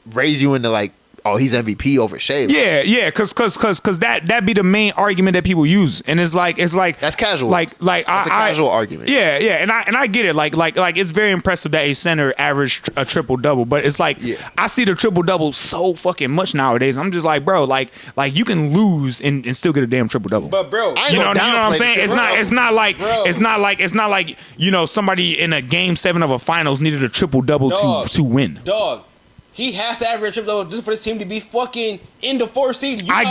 raise you into like, oh, he's MVP over Shai. Yeah, because that be the main argument that people use, and it's like that's casual. That's a casual argument. Yeah, and I get it. Like it's very impressive that a center averaged a triple double, but it's like I see the triple double so fucking much nowadays. I'm just like, bro, like you can lose and still get a damn triple double. But bro, you know what I'm saying? It's not like somebody in a game 7 of a finals needed a triple double to win. Dog. He has to average a triple double just for this team to be fucking in the 4th seed. I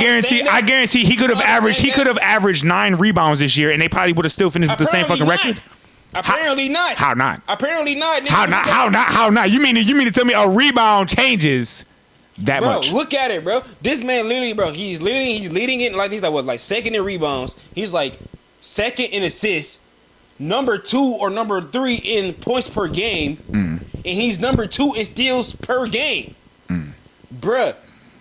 guarantee he could have averaged 9 rebounds this year, and they probably would have still finished with the same fucking record. Apparently not. How not? Apparently not. How not? You mean to tell me a rebound changes that much? Bro, look at it, bro. This man literally, bro, he's leading it like like second in rebounds. He's like second in assists, number 2 or number 3 in points per game. And he's number 2 in steals per game. Bruh,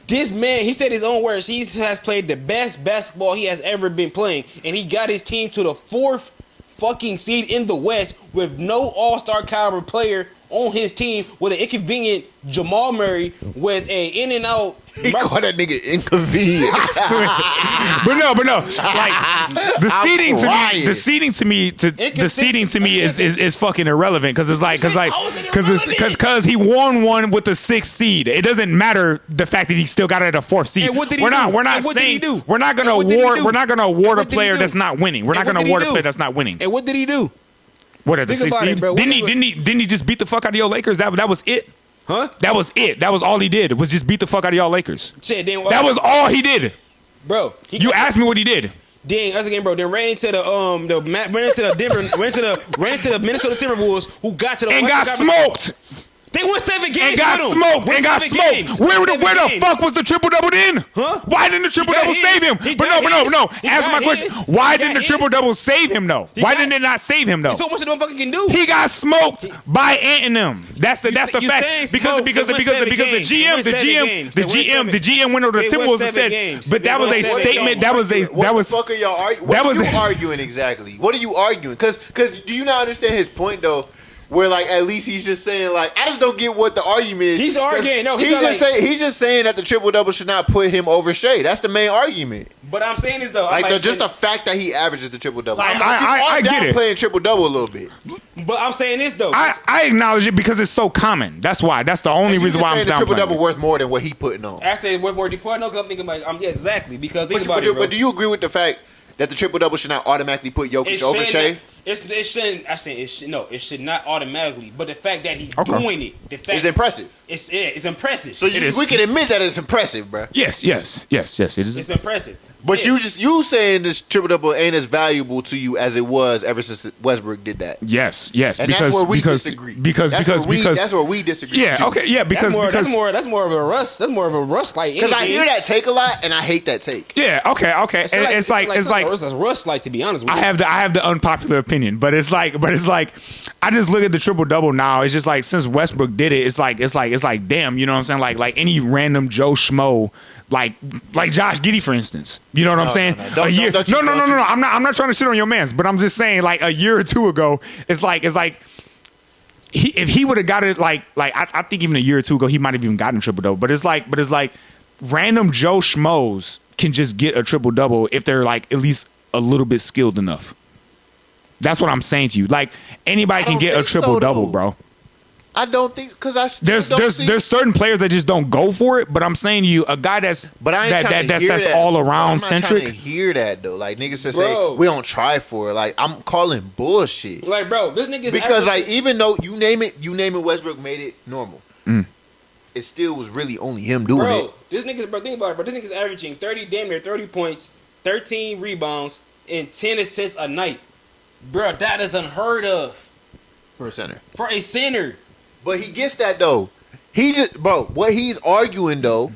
this man, he said his own words, he has played the best basketball he has ever been playing. And he got his team to the 4th fucking seed in the West with no all-star caliber player on his team, with an inconvenient Jamal Murray with a in and out. He called that nigga inconvenient. but no. Like the seeding to me is fucking irrelevant because he won one with the 6th seed. It doesn't matter the fact that he still got it at a 4th seed. We're not gonna award a player that's not winning. We're not gonna award a player that's not winning. And what did he do? What at the 6th seed? Didn't he just beat the fuck out of your Lakers? That was it. Huh? That was it. That was all he did. Was just beat the fuck out of y'all Lakers. Shit, then, that was all he did. Bro, you asked me what he did. Then us again, bro. Then ran into the Minnesota Timberwolves, who got to the and got smoked. They won 7 games. And got smoked. Where the fuck was the triple double then? Huh? Why didn't the triple double save him? But no. Answer my question. Why didn't the triple double save him though? Why didn't it not save him though? So much the motherfucker can do. He got smoked by Ant and them. That's the fact. Because the GM went over the Timberwolves and said, but that was a statement. What the fuck are y'all arguing? What are you arguing exactly? What are you arguing? Because do you not understand his point though? Where like at least he's just saying like I just don't get what the argument is. He's arguing. No, he's just saying that the triple double should not put him over Shai. That's the main argument. But I'm saying is though, just the fact that he averages the triple double. I get it. Playing triple double a little bit. But I'm saying this though. I acknowledge it because it's so common. That's why. That's the only reason why I'm down. The triple double worth more than what he putting on. I say worth more than he putting on because I'm thinking like yes, exactly. Because think about it, bro. But do you agree with the fact that the triple double should not automatically put Jokic over Shai? It should not automatically. But the fact that he's doing it, it's impressive. It's impressive. So we can admit that it's impressive, bro. Yes, it is. It's impressive. But you saying this triple double ain't as valuable to you as it was ever since Westbrook did that. Yes, and because that's where we disagree. That's where we disagree. Yeah, okay, yeah, because that's more of a Russ. That's more of a Russ like. Because I hear that take a lot, and I hate that take. Yeah, okay. And it's like Russ like, to be honest with you. I have the unpopular opinion, but it's like I just look at the triple double now. It's just like since Westbrook did it, it's like damn, you know what I'm saying? Like any random Joe Schmo. Like Josh Giddey, for instance. You know what I'm saying? No. I'm not trying to shit on your mans, but I'm just saying, like a year or two ago, it's like if he would have got it, I think even a year or two ago, he might have even gotten a triple double. But it's like random Joe Schmoes can just get a triple double if they're like at least a little bit skilled enough. That's what I'm saying to you. Like anybody can get a triple double, bro. I don't think because I still don't see. There's certain players that just don't go for it. But I'm saying to you, a guy that's that's all around centric. I'm not trying to hear that though. Like niggas that Bro. say we don't try for it. Like I'm calling bullshit. Like, bro, this nigga's Because like even though you name it, Westbrook made it normal. It still was really only him doing it. This nigga's, bro, think about it, bro. This nigga's averaging damn near 30 points, 13 rebounds, and 10 assists a night. Bro, that is unheard of For a center. for a center. But he gets that though. What he's arguing though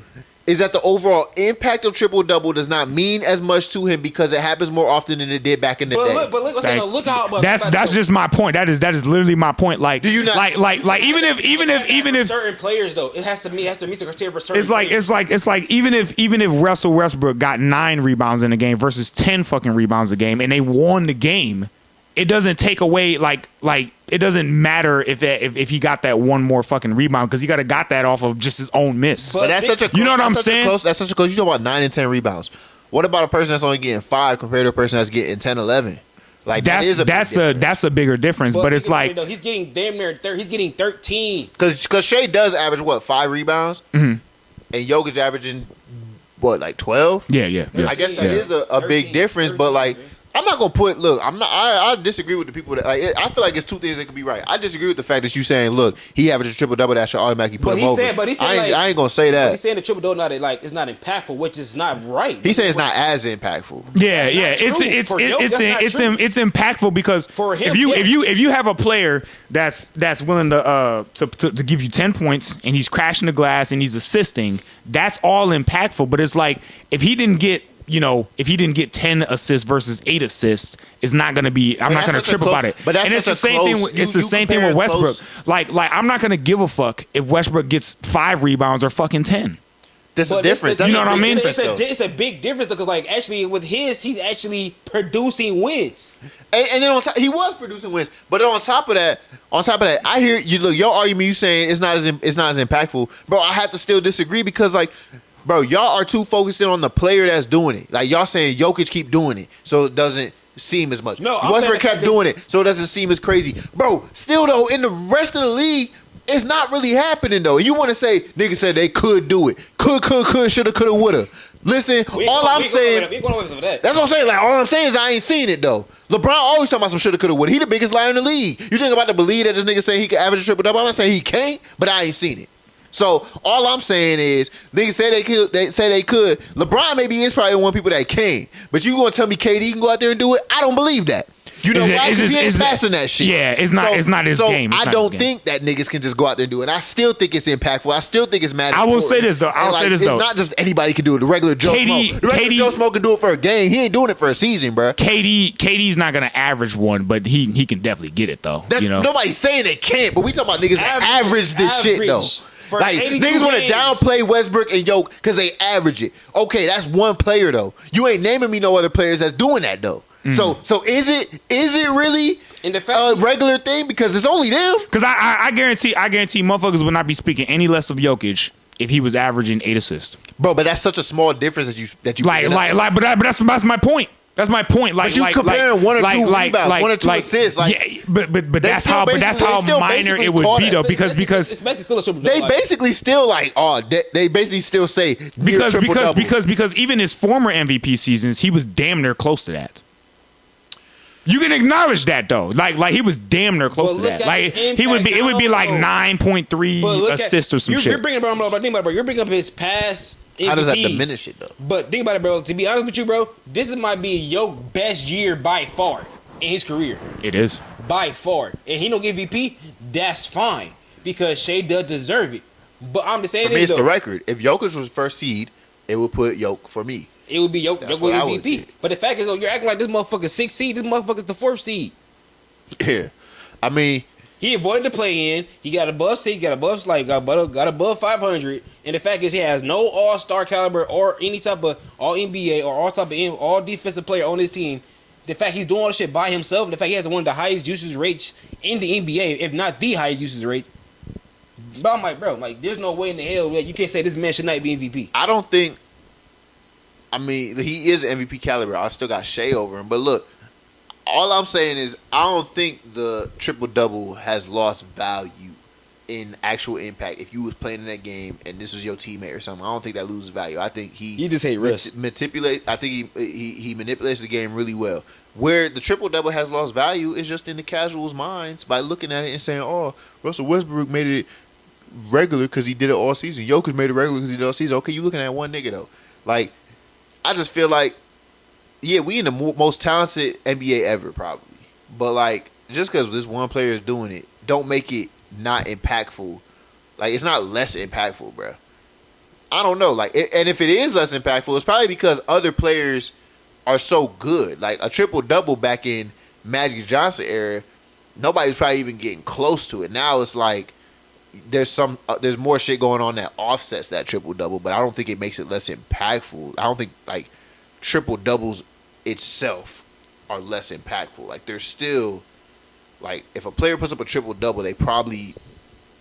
is that the overall impact of triple-double does not mean as much to him because it happens more often than it did back in the day. Look how. That's just my point. That is literally my point. Like, Do you not- like even if certain players though, it has to meet the criteria for certain. it's like even if Russell Westbrook got 9 rebounds in a game versus 10 fucking rebounds a game and they won the game, it doesn't take away like it doesn't matter if he got that one more fucking rebound because he got that off of just his own miss. But that's such a close, you know what I'm saying? That's such a close. You talk about 9 and 10 rebounds. What about a person that's only getting 5 compared to a person that's getting 10, 11? Like that's a bigger difference. But it's like he's getting damn near he's getting 13. Because Shai does average what 5 rebounds, and Jokic averaging what like 12. Yeah. I guess that is a big difference. But like I'm not gonna put. Look, I'm not. I disagree with the people that. Like, I feel like it's two things that could be right. I disagree with the fact that you saying, look, he averages triple double. That should automatically put him over. I ain't gonna say that. He's saying the triple double not like it's not impactful, which is not right. He saying it's not as impactful. Yeah. It's impactful because for him, if you have a player that's willing to give you 10 points and he's crashing the glass and he's assisting, that's all impactful. But it's like if he didn't get 10 assists versus 8 assists, it's not going to be. I'm not going to trip about it. But that's the same thing. It's the same thing with Westbrook. Like I'm not going to give a fuck if Westbrook gets 5 rebounds or fucking 10. There's a difference. You know what I mean? It's a big difference because like actually with he's actually producing wins. And then on top, he was producing wins. But on top of that, I hear you. Look, your argument, you saying it's not as impactful, bro. I have to still disagree because like. Bro, y'all are too focused in on the player that's doing it. Like, y'all saying Jokic keep doing it, so it doesn't seem as much. No, Westbrook kept doing it, so it doesn't seem as crazy. Bro, still, though, in the rest of the league, it's not really happening, though. And you want to say, niggas said they could do it. Could, shoulda, coulda, woulda. Listen, all I'm saying, that's what I'm saying. Like, all I'm saying is I ain't seen it, though. LeBron always talking about some shoulda, coulda, woulda. He the biggest liar in the league. You think about to believe that this nigga say he could average a triple-double? I'm not saying he can't, but I ain't seen it. So all I'm saying is niggas say they could. They say they could. LeBron maybe is probably one of the people that can. But you gonna tell me KD can go out there and do it? I don't believe that. You know why? Because he ain't passing that shit. Yeah, it's not his game. I don't think that niggas can just go out there and do it. And I still think it's impactful. I still think it's mad. I will say this though. It's not just anybody can do it. The regular Joe Smoke. The regular Joe Smoke can do it for a game. He ain't doing it for a season, bro. KD's not gonna average one, but he can definitely get it though. Nobody's saying they can't, but we talking about niggas that average this shit though. Like niggas want to downplay Westbrook and Jokic because they average it. Okay, that's one player though. You ain't naming me no other players that's doing that though. So is it really a regular thing because it's only them? Because I guarantee motherfuckers would not be speaking any less of Jokic if he was averaging 8 assists. Bro, but that's such a small difference that you but that's my point. That's my point. Like, but you comparing one or two rebounds, one or two assists. Like, yeah, but that's how minor it would be though. Because it's basically still a triple double. They basically still they basically still say because even his former MVP seasons, he was damn near close to that. You can acknowledge that though. Like he was damn near close to that. Like it would be like 9.3 assists or some shit. You're bringing up, bro. You're bringing up his past. MVPs. How does that diminish it though? But think about it, bro. To be honest with you, bro, this might be your best year by far in his career. It is by far, and he don't get MVP. That's fine because Shai does deserve it. But I'm just saying, for me, it's the record. If Jokic was first seed, it would put Jokic for me. It would be Jokic with MVP. But the fact is, though, you're acting like this motherfucker's 6th seed. This motherfucker's the 4th seed. Yeah, I mean. He avoided the play-in. He got above 6, got above 500. And the fact is, he has no all-star caliber or any type of all-NBA or all defensive player on his team. The fact he's doing all this shit by himself. The fact he has one of the highest usage rates in the NBA, if not the highest usage rate. But I'm like, bro, there's no way in the hell that you can't say this man should not be MVP. I don't think. I mean, he is MVP caliber. I still got Shai over him, but look. All I'm saying is I don't think the triple-double has lost value in actual impact. If you was playing in that game and this was your teammate or something, I don't think that loses value. I think You just hate Russ. manipulate. I think he manipulates the game really well. Where the triple double has lost value is just in the casuals' minds by looking at it and saying, "Oh, Russell Westbrook made it regular because he did it all season. Jokic made it regular because he did it all season." Okay, you looking at one nigga though. Like, I just feel like, yeah, we in the most talented NBA ever probably, but like just because this one player is doing it, don't make it not impactful. Like, it's not less impactful, bro. I don't know. Like, and if it is less impactful, it's probably because other players are so good. Like, a triple double back in Magic Johnson era, nobody was probably even getting close to it. Now it's like there's more shit going on that offsets that triple double, but I don't think it makes it less impactful. I don't think like triple doubles itself are less impactful. Like, there's still, like, if a player puts up a triple double, they probably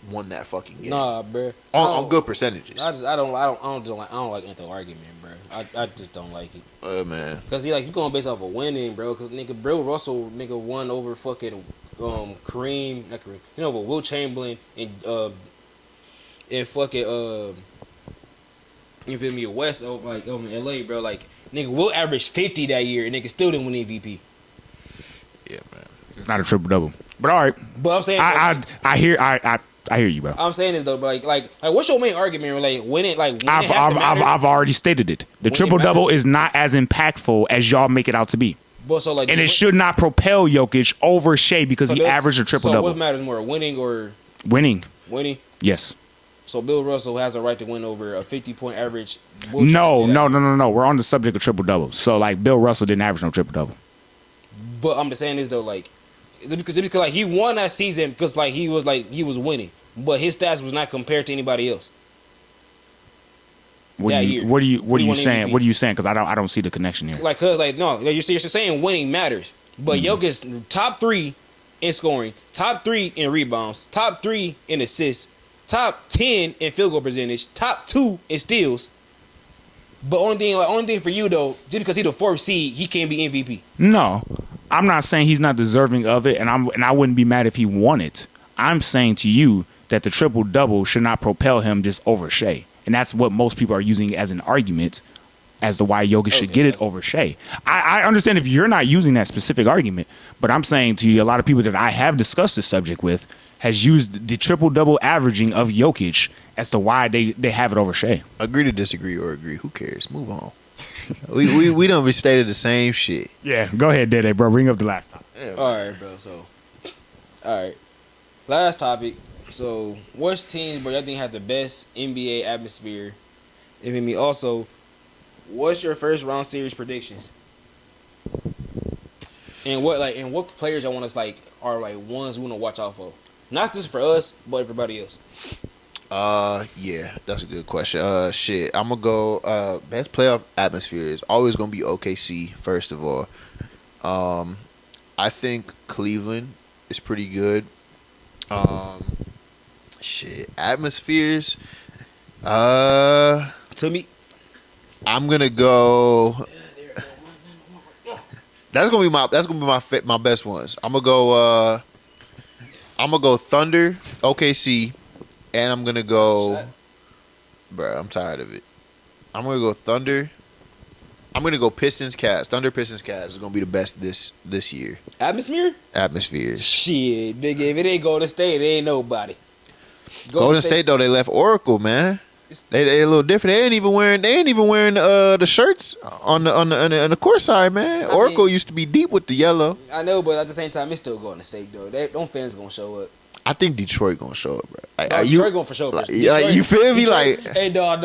won that fucking game. Nah, bro. On good percentages. I don't like into argument, bro. I just don't like it. Man. Cause you going based off of winning, bro. Cause nigga, Bill Russell won over fucking Kareem, not Kareem. You know, over Will Chamberlain and fucking you feel me? West over like over in LA, bro. Like nigga, Will averaged 50 that year, and nigga still didn't win MVP. Yeah, man. It's not a triple double, but all right. But I'm saying I hear you, bro. I'm saying this though, but like what's your main argument? Like I've already stated it. The triple double is not as impactful as y'all make it out to be. But so like, and it should not propel Jokic over Shai because he averaged a triple double. So what matters more, winning or winning? Winning. Yes. So Bill Russell has a right to win over a 50-point average. No. We're on the subject of triple doubles. So like, Bill Russell didn't average no triple double. But I'm just saying this though, like, because like he won that season because like he was winning, but his stats was not compared to anybody else. What are you saying? What are you saying? Because I don't see the connection here. Like, cause like no, you're saying winning matters, but Jokic top 3 in scoring, top 3 in rebounds, top 3 in assists, top 10 in field goal percentage, top 2 in steals. But only thing for you though, just because he's the 4th seed, he can't be MVP. No, I'm not saying he's not deserving of it, and I wouldn't be mad if he won it. I'm saying to you that the triple double should not propel him just over Shai. And that's what most people are using as an argument as to why Jokic should get it over Shai. I understand if you're not using that specific argument, but I'm saying to you, a lot of people that I have discussed this subject with has used the triple-double averaging of Jokic as to why they have it over Shai. Agree to disagree or agree. Who cares? Move on. we done restated the same shit. Yeah, go ahead, Dede, bro. Bring up the last topic. Yeah, all right, bro. So, all right. Last topic. So, which teams, bro, y'all think have the best NBA atmosphere? If me, also, what's your first round series predictions? And what players y'all want us are ones we want to watch out for? Not just for us, but everybody else. Yeah, that's a good question. Shit, I'm gonna go. Best playoff atmosphere is always gonna be OKC. First of all, I think Cleveland is pretty good. Shit, atmospheres. To me, I'm gonna go. That's gonna be my best ones. I'm gonna go Thunder, OKC, and I'm gonna go. Bruh, I'm tired of it. I'm gonna go Thunder. I'm gonna go Pistons, Cavs. Thunder, Pistons, Cavs is gonna be the best this year. Atmospheres. Shit, nigga, if it ain't Golden State, it ain't nobody. Golden State though, they left Oracle, man. They a little different. They ain't even wearing the shirts on the court side, man. Oracle used to be deep with the yellow. I know, but at the same time, it's still Golden State though. Them fans gonna show up. I think Detroit gonna show up, bro. Detroit gonna for sure. Like, you feel me? Detroit, Like, hey, dog.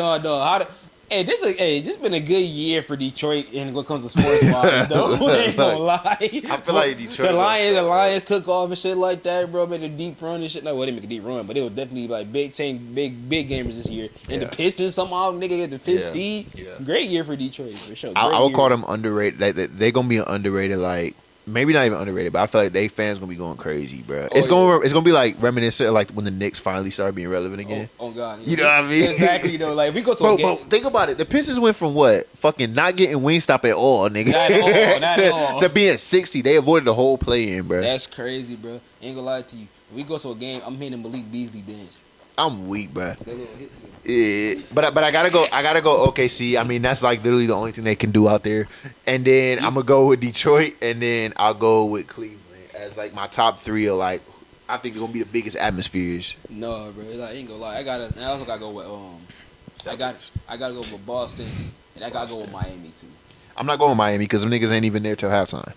This been a good year for Detroit and when it comes to sports wise, though. I ain't gonna lie. I feel like Detroit. The Lions took off and shit like that, bro. Made a deep run and shit. No, well, they didn't make a deep run, but it was definitely like big gamers this year. And the Pistons somehow nigga get the 5th seed. Yeah. Great year for Detroit for sure. I would call them underrated. They gonna be an underrated like maybe not even underrated, but I feel like they fans gonna be going crazy, bro. It's gonna be like reminiscent of like when the Knicks finally started being relevant again. Oh God, you know what I mean? Exactly. You know, like if we go to a game. Bro, think about it. The Pistons went from what fucking not getting Wingstop at all, nigga, Not at all. to being 60. They avoided the whole play-in, bro. That's crazy, bro. Ain't gonna lie to you. If we go to a game, I'm hitting Malik Beasley dance. I'm weak, bro. Yeah, but I gotta go. OKC. I mean, that's like literally the only thing they can do out there. And then I'm gonna go with Detroit, and then I'll go with Cleveland as like my top 3 of like I think they're gonna be the biggest atmospheres. No, bro. Like, I ain't gonna lie. I also gotta go with I gotta go with Boston, and I gotta go with Miami too. I'm not going with Miami because them niggas ain't even there till halftime.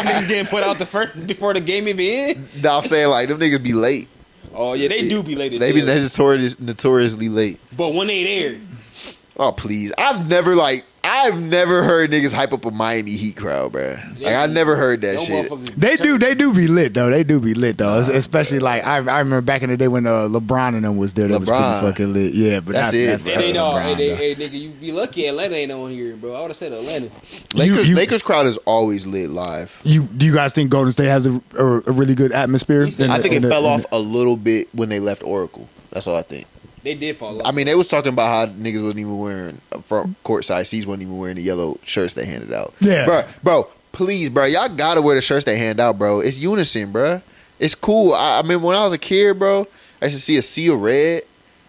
Niggas getting put out before the game even end. No, I'm saying like them niggas be late. Oh yeah, they do be late. They be notoriously late. But when they there, oh please, I've never heard niggas hype up a Miami Heat crowd, bro. Like I never heard that shit. They do be lit though. Especially like I remember back in the day when LeBron and them was there. That was pretty fucking lit. Yeah, but that's it. That's hey, LeBron, hey, nigga, you be lucky Atlanta ain't on here, bro. I would have said Atlanta. Lakers crowd is always lit live. Do you guys think Golden State has a really good atmosphere? I think it fell off a little bit when they left Oracle. That's all I think. They did fall off. I mean, they was talking about how niggas wasn't even wearing from courtside seats, wasn't even wearing the yellow shirts they handed out. Yeah, bro, please, bro, y'all gotta wear the shirts they hand out, bro. It's unison, bro. It's cool. I mean, when I was a kid, bro, I used to see a sea of red.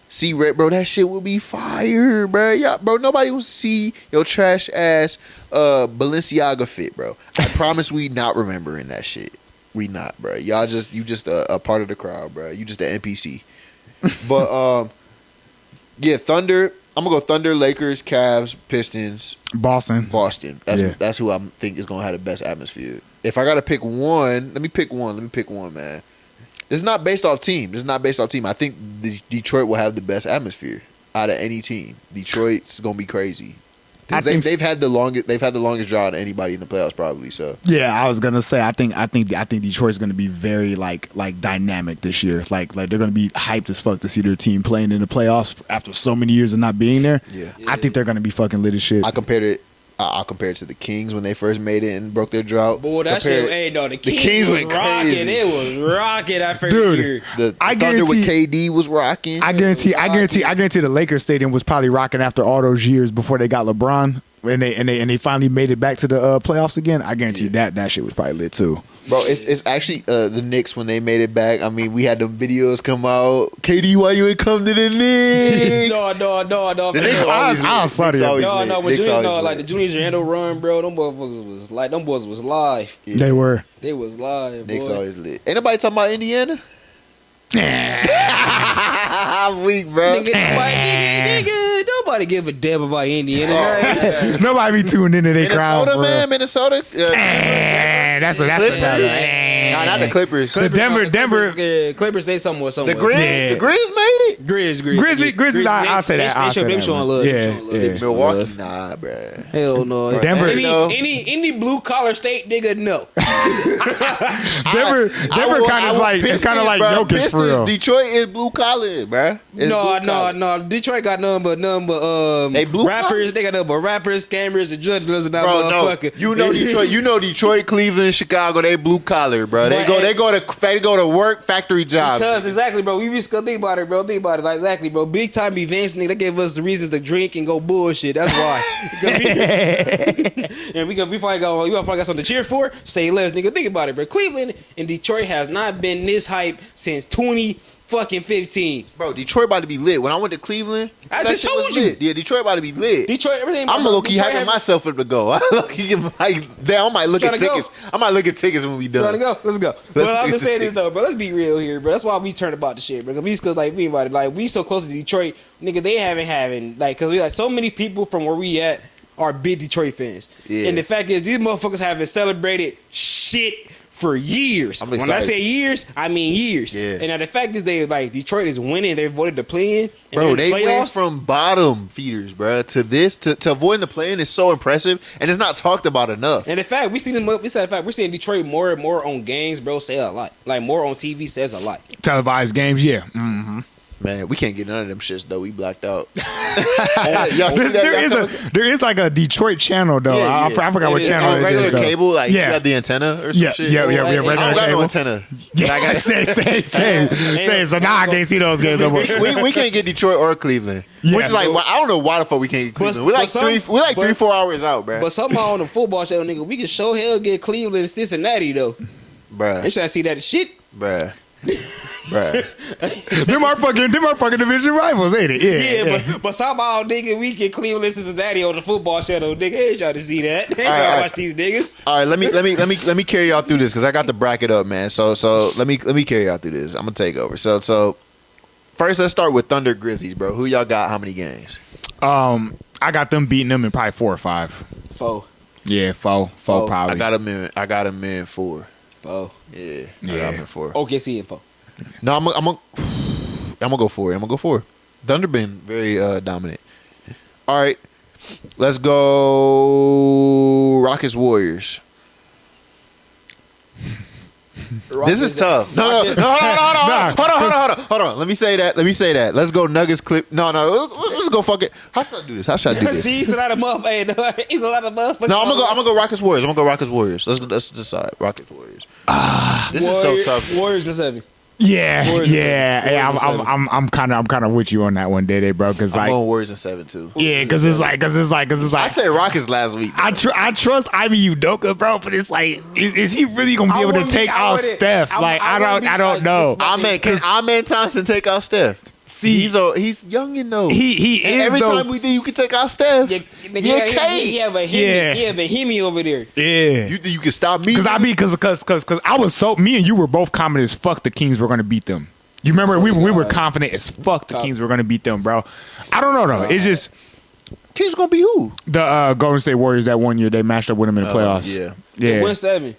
See red, bro. That shit would be fire, bro. Yeah, bro. Nobody will see your trash ass Balenciaga fit, bro. I promise we not remembering that shit. We not, bro. You just a part of the crowd, bro. You just an NPC. But yeah, Thunder. I'm gonna go Thunder, Lakers, Cavs, Pistons, Boston. That's who I think is gonna have the best atmosphere. If I gotta pick one, let me pick one, man. This is not based off team. I think Detroit will have the best atmosphere out of any team. Detroit's gonna be crazy. They've had the longest draw to anybody in the playoffs, probably. So yeah, I was gonna say I think Detroit's gonna be very like dynamic this year. Like they're gonna be hyped as fuck to see their team playing in the playoffs after so many years of not being there. Yeah. I think they're gonna be fucking lit as shit. I'll compare it to the Kings when they first made it and broke their drought. Boy, that shit. Hey, no, the Kings went rocking. Crazy. It was rocking that first year. The Thunder with KD was rocking. I guarantee the Lakers stadium was probably rocking after all those years before they got LeBron and they finally made it back to the playoffs again. I guarantee that shit was probably lit too. Bro, it's actually the Knicks when they made it back. I mean, we had them videos come out. KD, why you ain't come to the Knicks? No. The Knicks always like the Junior Orlando run, bro. Them motherfuckers was like, them boys was live. Yeah. They were. They was live. Knicks boy. always lit. Ain't nobody talking about Indiana? I'm weak, bro. Nigga, nobody give a damn about Indiana. Right? Nobody be tuning into their crowd, bro. Minnesota. That's not the Clippers. Denver. Clippers. They somewhere. The Grizz made it. Grizzlies. I'll say that. They showing love. Yeah. Milwaukee, nah, bro. Hell no. Denver. Any blue collar state, nigga, no. Denver kind of like Jokic Pistons, for real. Detroit is blue collar, bro. No. Detroit got nothing but they blue rappers. collar? They got nothing but rappers, scammers, and judges and that bro, motherfucker. No. You know Detroit, Cleveland, Chicago. They blue collar, bro. They go to work, factory jobs. Because exactly, bro. We just think about it, bro. Like exactly, bro. Big time events, nigga. They gave us the reasons to drink and go bullshit. That's why. And we finally got something to cheer for. Say less, nigga. Think about it, bro. Cleveland and Detroit has not been this hype since 2015. Bro, Detroit about to be lit. When I went to Cleveland, I just told you. Lit. Yeah, Detroit about to be lit. Detroit, everything. I'm low-key hyping myself up to go. I might look at tickets. I might look at tickets when we done. Trying to go. Let's go. But I'm just saying this though, bro. Let's be real here, bro. That's why we turn about the shit, bro. Because like we about it, like we so close to Detroit, nigga. They haven't like because we like so many people from where we at are big Detroit fans. Yeah. And the fact is, these motherfuckers haven't celebrated shit for years. When I say years, I mean years. Yeah. And now the fact is, they like Detroit is winning. They avoided the play-in. Bro, they went from bottom feeders, bro, to this to avoiding the play-in is so impressive, and it's not talked about enough. And in fact, we're seeing Detroit more and more on games, bro. Say a lot. Like more on TV says a lot. Televised games, yeah. Mm-hmm. Man, we can't get none of them shits though. We blacked out. There is like a Detroit channel though. Yeah, I forgot what channel it is. Regular Though. cable, like you Yeah. got the antenna or some shit. Yeah, I regular don't got cable. no antenna. Yeah, I got same. So now I can't see those games no more. we can't get Detroit or Cleveland, Yeah. which is like I don't know why the fuck we can't get Cleveland. We're like 3-4 hours out, bruh. But somehow on the football show, nigga, we can show hell get Cleveland and Cincinnati though. They Bruh, trying to see that shit. bruh. Them are fucking division rivals, ain't it? Yeah, but somehow, nigga, we get Cleveland and Cincinnati on the football channel, nigga. They ain't trying to see that. They ain't trying to watch these niggas. All right, let me carry y'all through this because I got the bracket up, man. So let me carry y'all through this. I'm gonna take over. So first, let's start with Thunder Grizzlies, bro. Who y'all got? How many games? I got them beating them in probably 4 or 5. 4. Yeah, 4 probably. I got them in 4. 4. Yeah, I Yeah. got them in 4. OKC and 4. No, I'm gonna go 4. I'm gonna go 4. Thunder been very dominant. All right, let's go Rockets Warriors. This is tough. No. Hold on. Let me say that. Let's go Nuggets clip. No. Let's go fuck it. How should I do this? See, he's a lot of motherfuckers. He's a lot of motherfuckers. No, I'm gonna go Rockets Warriors. Let's decide Rockets Warriors. This is so tough. Warriors is heavy. Yeah. Warriors is I'm kind of with you on that one, Dede, bro. Because I'm like, going Warriors in 7 too. yeah, because it's like. I said Rockets last week. I trust Ivy Udoka, bro, but it's like, is he really gonna be able to take out Steph? Like, I don't know. I mean Thompson take out Steph. See, he's young and though. he And is every though. time we do, you can take out Steph. He have a Hemi over there. Yeah. You can stop me. Because I was so, me and you were both confident as fuck the Kings were going to beat them. You remember we were confident as fuck the Kings were going to beat them, bro. I don't know though. It's just Kings gonna be who? the Golden State Warriors that one year they matched up with them in the playoffs. Yeah. It went 7.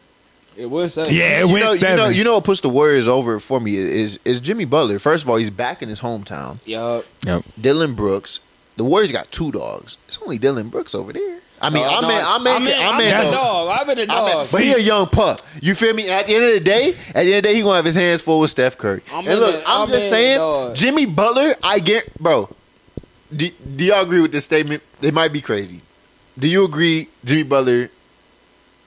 Yeah, it went 7. You know what puts the Warriors over for me is Jimmy Butler. First of all, he's back in his hometown. Yup. Yep. Dylan Brooks. The Warriors got 2 dogs. It's only Dylan Brooks over there. I mean, I'm the dog. I've been a dog. But he a young pup. You feel me? At the end of the day, he gonna have his hands full with Steph Curry. I'm just saying, Jimmy Butler. I get, bro. Do y'all agree with this statement? It might be crazy. Do you agree? Jimmy Butler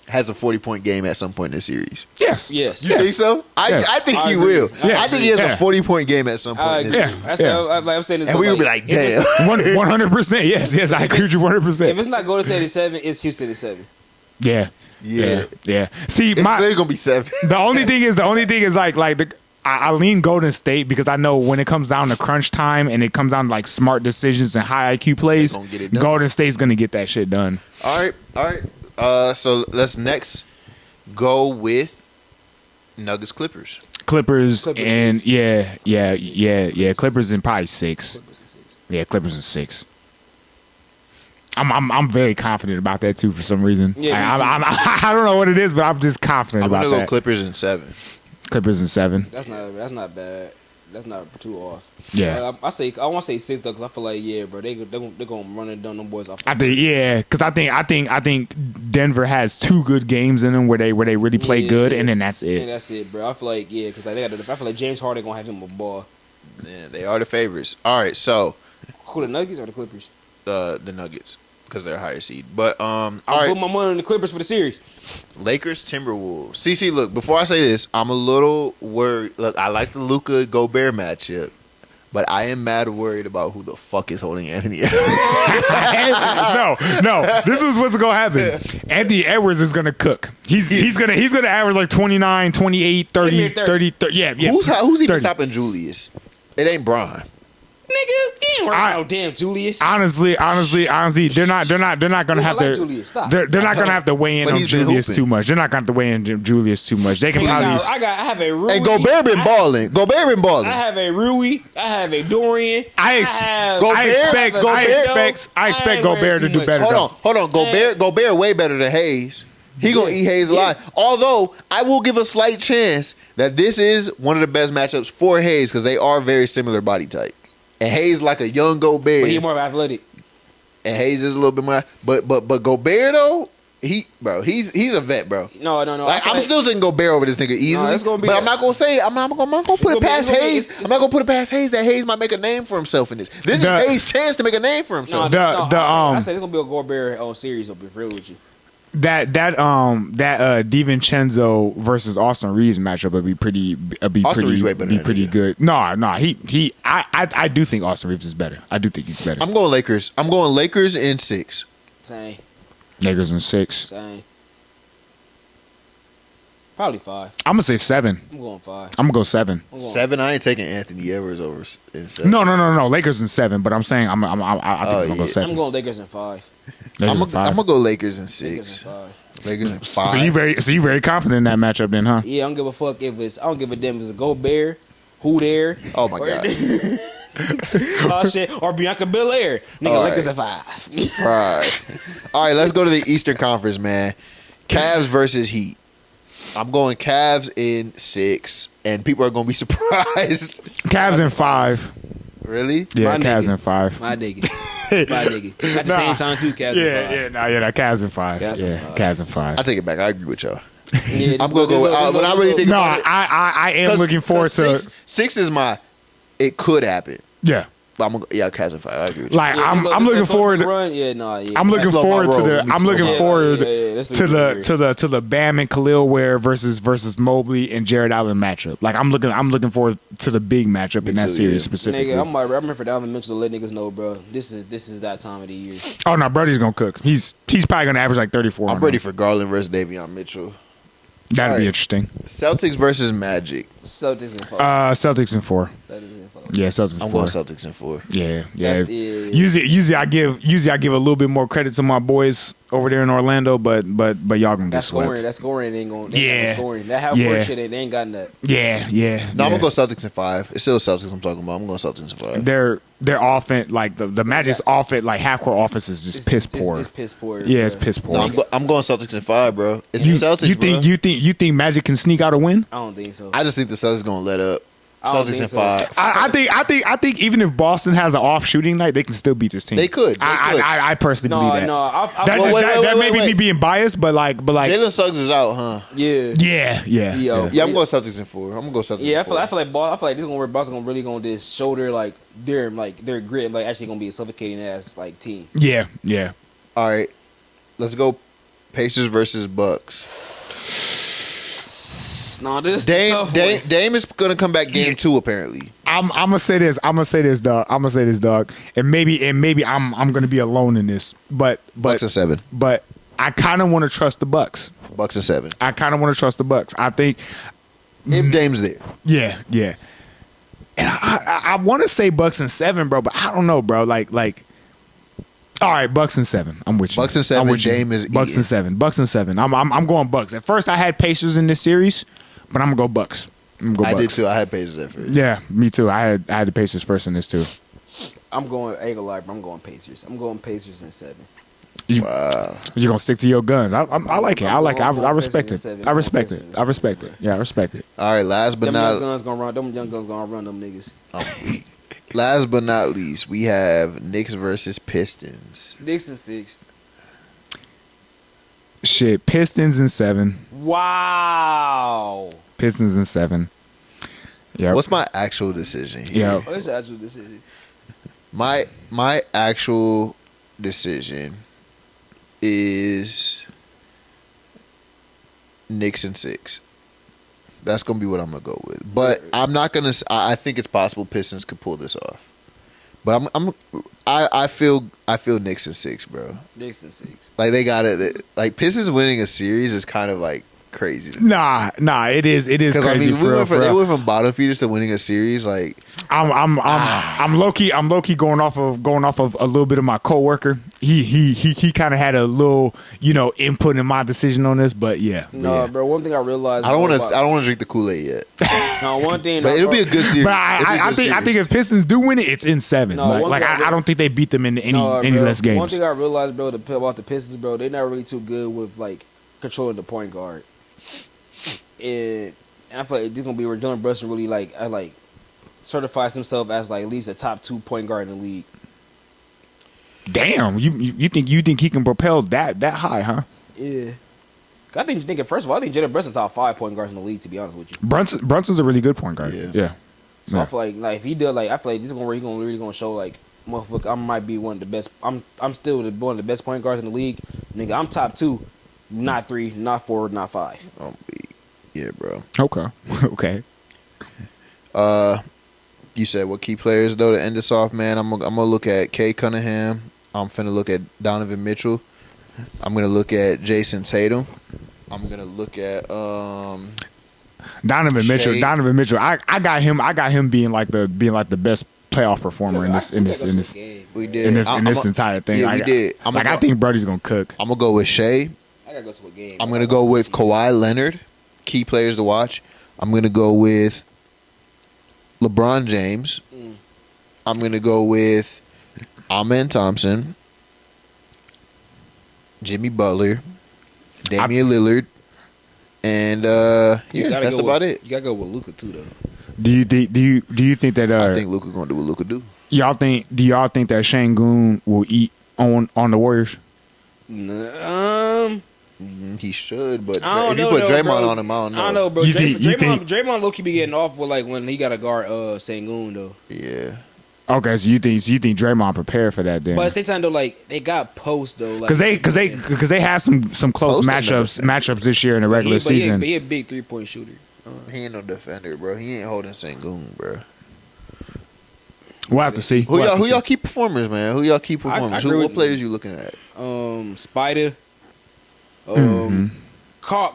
has a 40-point game at some point in the series. Yes. You think so? Yes. I think he agree. will. Yes. I think he has a 40-point game at some point in the series. I'm saying this. And we would be like, damn. 100%. Yes, I agree with you 100%. If it's not Golden State at 7, it's Houston at 7. Yeah. See, They're gonna be 7. the only thing is like I lean Golden State because I know when it comes down to crunch time and it comes down to like smart decisions and high IQ plays, gonna get it done. Golden State's gonna get that shit done. All right. So let's next go with Nuggets Clippers. Clippers and 6. yeah. Clippers in probably 6. Yeah, Clippers in 6. I'm very confident about that too for some reason. Yeah, I don't know what it is, but I'm just confident I'm about gonna go that. Clippers in 7. Clippers in 7. That's not bad. That's not too off. Yeah. I want to say 6 though, because I feel like bro, they're gonna run and done them boys off. I think because I think Denver has 2 good games in them where they really play good, and then that's it. And that's it, bro. I feel like because I feel like James Harden gonna have him a ball. Yeah, they are the favorites. All right, so Who, the Nuggets or the Clippers? the Nuggets because they're a higher seed. But all I'll right, put my money on the Clippers for the series. Lakers Timberwolves. CC, look, before I say this, I'm a little worried. Look, I like the Luka Gobert matchup, but I am mad worried about who the fuck is holding Anthony Edwards. No. This is what's gonna happen. Anthony Edwards is gonna cook. He's gonna average like 29, 28, 30, 30. Yeah. Who's even 30. stopping Julius? It ain't Bron. Nigga, he ain't working out damn Julius. Honestly, they're not gonna have to. Julius. Stop. They're not gonna have to weigh in But on he's been Julius hooping. too much. They're not gonna have to weigh in Julius too much. They can probably. I have a Rui. Hey, Gobert been balling. I have a Rui. I have a Dorian. I expect Gobert to do better. Hold on. Gobert way better than Hayes. He gonna eat Hayes alive. Although I will give a slight chance that this is one of the best matchups for Hayes because they are very similar body type. And Hayes like a young Gobert. But he's more athletic. And Hayes is a little bit more. But Gobert though, bro, he's a vet, bro. No. Like, I'm still saying Gobert over this nigga easily. it's gonna be but I'm not gonna say I'm not gonna put it past Hayes. it's- I'm not gonna put it past Hayes that Hayes might make a name for himself in this. This is Hayes' chance to make a name for himself. I said it's gonna be a Gobert series. I'll be real with you. That DiVincenzo versus Austin Reeves matchup would be Austin Reeves way better be than pretty him. good. No, I do think Austin Reeves is better. I do think he's better. I'm going Lakers. I'm going Lakers in 6. Same. Lakers in 6. Same. Probably 5. I'm gonna say 7. I'm going 5. I'm gonna go 7. 7. I ain't taking Anthony Edwards over in 7. No. Lakers in 7. But I'm saying I think it's gonna go 7. I'm going Lakers in 5. Lakers I'm in 5. gonna go Lakers in Lakers in 6. 5. Lakers in 5. So you very confident in that matchup then, huh? Yeah, I don't give a fuck if it's. I don't give a damn if it's a Gobert, who there. Oh my god. Oh shit, or Bianca Belair. Nigga, All Lakers right. at 5. Right. All right, let's go to the Eastern Conference, man. Cavs versus Heat. I'm going Cavs in 6, and people are going to be surprised. Cavs in 5. Really? Yeah, My Cavs nigga. in 5. My nigga. At the same time too, Cavs at 5. Cavs in 5. Cavs in Yeah, 5. Cavs in 5. I take it back. I agree with y'all. Yeah, I'm going to go with, but I really think No, about it, I am looking forward to. 6 is my, it could happen. Yeah, But I'm going to, Cavs in 5. I agree with you. like I'm looking forward. Run. Yeah, no, yeah. I'm looking slow my forward to roll. the. Let me I'm slow looking my roll. forward That's to the Bam and Khalil Ware versus Mobley and Jared Allen matchup. Like I'm looking forward to the big matchup in that too, series yeah. specifically. Nigga, I remember for Donovan Mitchell to let niggas know, bro. This is that time of the year. Oh no, Brody's gonna cook. He's probably gonna average like 34. I'm on ready them. for Garland versus Davion Mitchell. That'd All be right. interesting. Celtics versus Magic. Celtics and 4. Celtics in 4. Celtics and 4. Yeah, Celtics in I'm 4. going Celtics in 4. Yeah. That's- Usually I give a little bit more credit to my boys over there in Orlando, but y'all gonna get That scoring, swept. that scoring ain't going. Yeah. Scoring. That half Yeah. court shit, they ain't got that. Yeah. No, I'm going to go Celtics in 5. It's still Celtics I'm talking about. I'm going Celtics in 5. Their offense, like the Magic's offense, like half court offense is just piss poor. It's piss poor. Yeah, it's bro. piss poor. No, I'm going Celtics in 5, bro. It's the Celtics, you think Magic can sneak out a win? I don't think so. I just think the Celtics going to let up. I don't Celtics think in so. 5. I think even if Boston has an off shooting night, they can still beat this team. They could. I personally believe that. I That may be me being biased, but like Jalen Suggs is out, huh? yeah. yeah. Yo. Yeah, I'm going Celtics in 4. I'm going to go Celtics Yeah, in 4. I feel like this is where Boston really gonna just shoulder like their grit and like actually gonna be a suffocating ass like team. Yeah. All right. Let's go Pacers versus Bucks. No, this is the tough one. Dame is going to come back game 2, apparently. I'm gonna say this, dog. And maybe I'm gonna be alone in this, but Bucks in 7. but I kind of want to trust the Bucks. Bucks in 7. I kind of want to trust the Bucks. I think, If Dame's there. yeah. And I want to say Bucks in 7, bro, but I don't know, bro. Like, all right, Bucks in 7. I'm with you. Bucks in 7, I'm with you. Dame is Bucks in 7. Bucks in 7. I'm going Bucks. At first, I had Pacers in this series, but I'm gonna go Bucks. I did too. I had Pacers at first. Yeah, me too. I had the Pacers first in this too. I'm going. I ain't gonna lie, bro. I'm going Pacers. I'm going Pacers in 7. Wow. You're gonna stick to your guns. I like it. I like it. I'm I going respect Pacers it. in 7. I respect it. I respect it. Yeah, I respect it. All right, last but Them young not guns gonna run. Them young guns gonna run them niggas. last but not least, we have Knicks versus Pistons. Knicks in 6. Shit, Pistons in 7. Wow. Pistons in 7. Yeah. What's my actual decision here? Yeah. What's the actual decision? My actual decision is Knicks in 6. That's gonna be what I'm gonna go with. But I'm not gonna. I think it's possible Pistons could pull this off. But I feel Knicks in 6, bro. Knicks in 6. Like they got it. Like Pistons winning a series is kind of like crazy. Nah, it is crazy Because I mean, for real. they went from bottom feeders to winning a series. Like I'm low key going off of a little bit of my coworker. He kind of had a little, input in my decision on this, but yeah. No, yeah. bro. One thing I realized. I don't want to drink the Kool-Aid yet. No, one thing. But it'll be a good series. But I think if Pistons do win it, it's in 7. No, one thing I don't think they beat them in any bro, less games. One thing I realized, bro, about the Pistons, bro, they're not really too good with like controlling the point guard. And I feel like it's gonna be where Dylan Brunson really certifies himself as like at least a top 2 point guard in the league. Damn, you think he can propel that high, huh? Yeah. I think first of all, I think Jalen Brunson's top 5 point guards in the league. To be honest with you, Brunson's a really good point guard. Yeah. So I feel like if he does, like I feel like this is gonna really gonna show like, motherfucker, I might be one of the best. I'm still one of the best point guards in the league, nigga. I'm top 2, not 3, not 4, not 5. Yeah, bro. Okay. You said what key players though to end this off, man? I'm gonna look at Cade Cunningham. I'm finna look at Donovan Mitchell. I'm gonna look at Jayson Tatum. I'm gonna look at Donovan Mitchell. Shai. Donovan Mitchell. I got him being like the best playoff performer in this We did in this entire thing. Yeah, we did. I think Brody's gonna cook. I'm gonna go with Shai. I gotta go to a game. I'm gonna go with Kawhi Leonard. Key players to watch. I'm gonna go with LeBron James. I'm gonna go with Amen Thompson, Jimmy Butler, Damian Lillard, and that's about it. You gotta go with Luka too, though. Do you think that I think Luka gonna do what Luka do. do y'all think that Şengün will eat on the Warriors? He should, but I if don't you know, put though, Draymond bro. on him, I don't know. I don't know, bro. You think- Draymond low-key be getting off with like when he got to guard Şengün though. Yeah. Okay, so you think Draymond prepared for that then? But at the same time though, like they got post though, like, Because they had some close Post ain't no matchups this year in the regular season. He a big 3-point shooter. He ain't no defender, bro. He ain't holding Şengün, bro. We'll have to see. Who y'all key performers, man? Who y'all key performers? agree What with- players you looking at? Spider,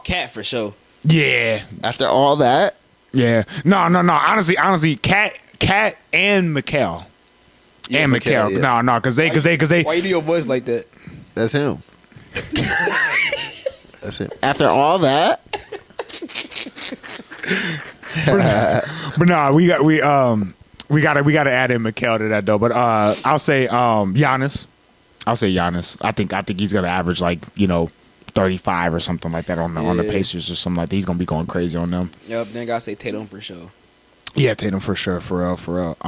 Cat for sure. Yeah, After all that, yeah. No. Honestly, Cat and Mikal. Yeah, And Mikal. yeah. No, because they. Why you do your voice like that? that's him. That's him. After all that, But no, we gotta add in Mikal to that though. But I'll say Giannis. I think he's gonna average 35 or something like that on the Pacers or something like that. He's gonna be going crazy on them. Yep. Then I gotta say Tatum for sure. Yeah, Tatum for sure, for real.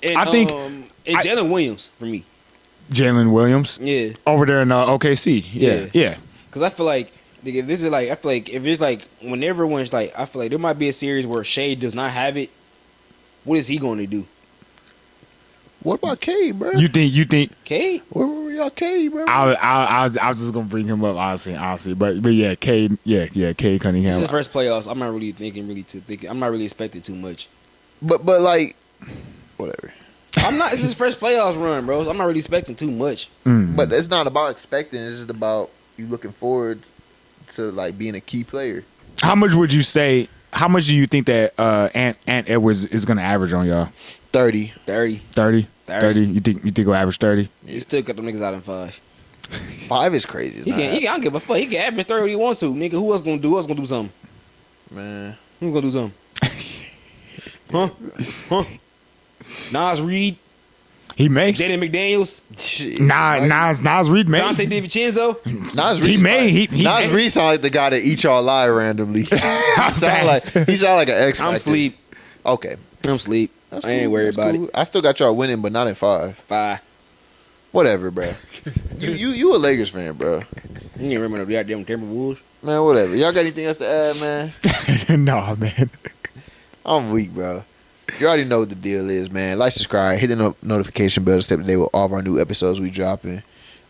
And, I think and Jalen Williams for me. Jalen Williams. Yeah. Over there in OKC. Yeah. Because I feel like if this is like, I feel like if it's like when everyone's like, I feel like there might be a series where Shai does not have it. What is he going to do? what about Cade, bro? You think? Cade? Where were y'all, Cade, bro? I was just gonna bring him up honestly, but yeah, Cade, Cade This Cunningham. is his first playoffs. I'm not really I'm not really expecting too much. But like, whatever. This is his first playoffs run, bro. So I'm not really expecting too much. But it's not about expecting. It's just about you looking forward to like being a key player. How much would you say? How much do you think that Ant Edwards is gonna average on y'all? 30. 30. 30? 30? You think he'll average 30? He still cut them niggas out in 5. 5 is crazy. It's He not I don't give a fuck. He can average 30 if he wants to. Nigga, who else gonna do? Who else gonna do something? man. Who's gonna do something? Huh? Nas Reed, He may. Jaden McDaniels, Shit. Nas Reed may. Dante DiVincenzo. Nas He Reed, may. He Nas may. Reed sound like the guy that eat y'all lie randomly. he sound like an X Factor. I'm sleep. Okay, I'm sleep. that's I ain't cool. worried That's about cool. it. I still got y'all winning, but not in 5. 5. Whatever, bro. you a Lakers fan, bro. You ain't remember the goddamn Timberwolves. Man, whatever. Y'all got anything else to add, man? No, man. I'm weak, bro. You already know what the deal is, man. Like, subscribe, hit the notification bell to stay up to date with all of our new episodes we dropping.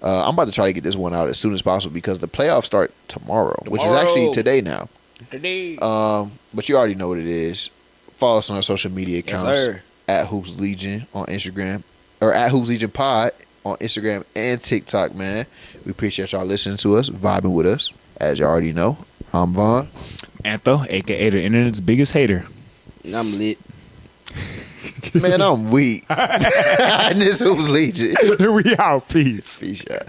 I'm about to try to get this one out as soon as possible because the playoffs start tomorrow, which is actually today now. Today. But you already know what it is. Follow us on our social media Yes, accounts sir. at Hoops Legion on Instagram or at Hoops Legion Pod on Instagram and TikTok, man. We appreciate y'all listening to us, vibing with us. As you already know, I'm Vaughn. Antho, aka the internet's biggest hater. I'm lit. Man, I'm weak. And this Hoops Legion. We out. Peace. Peace out.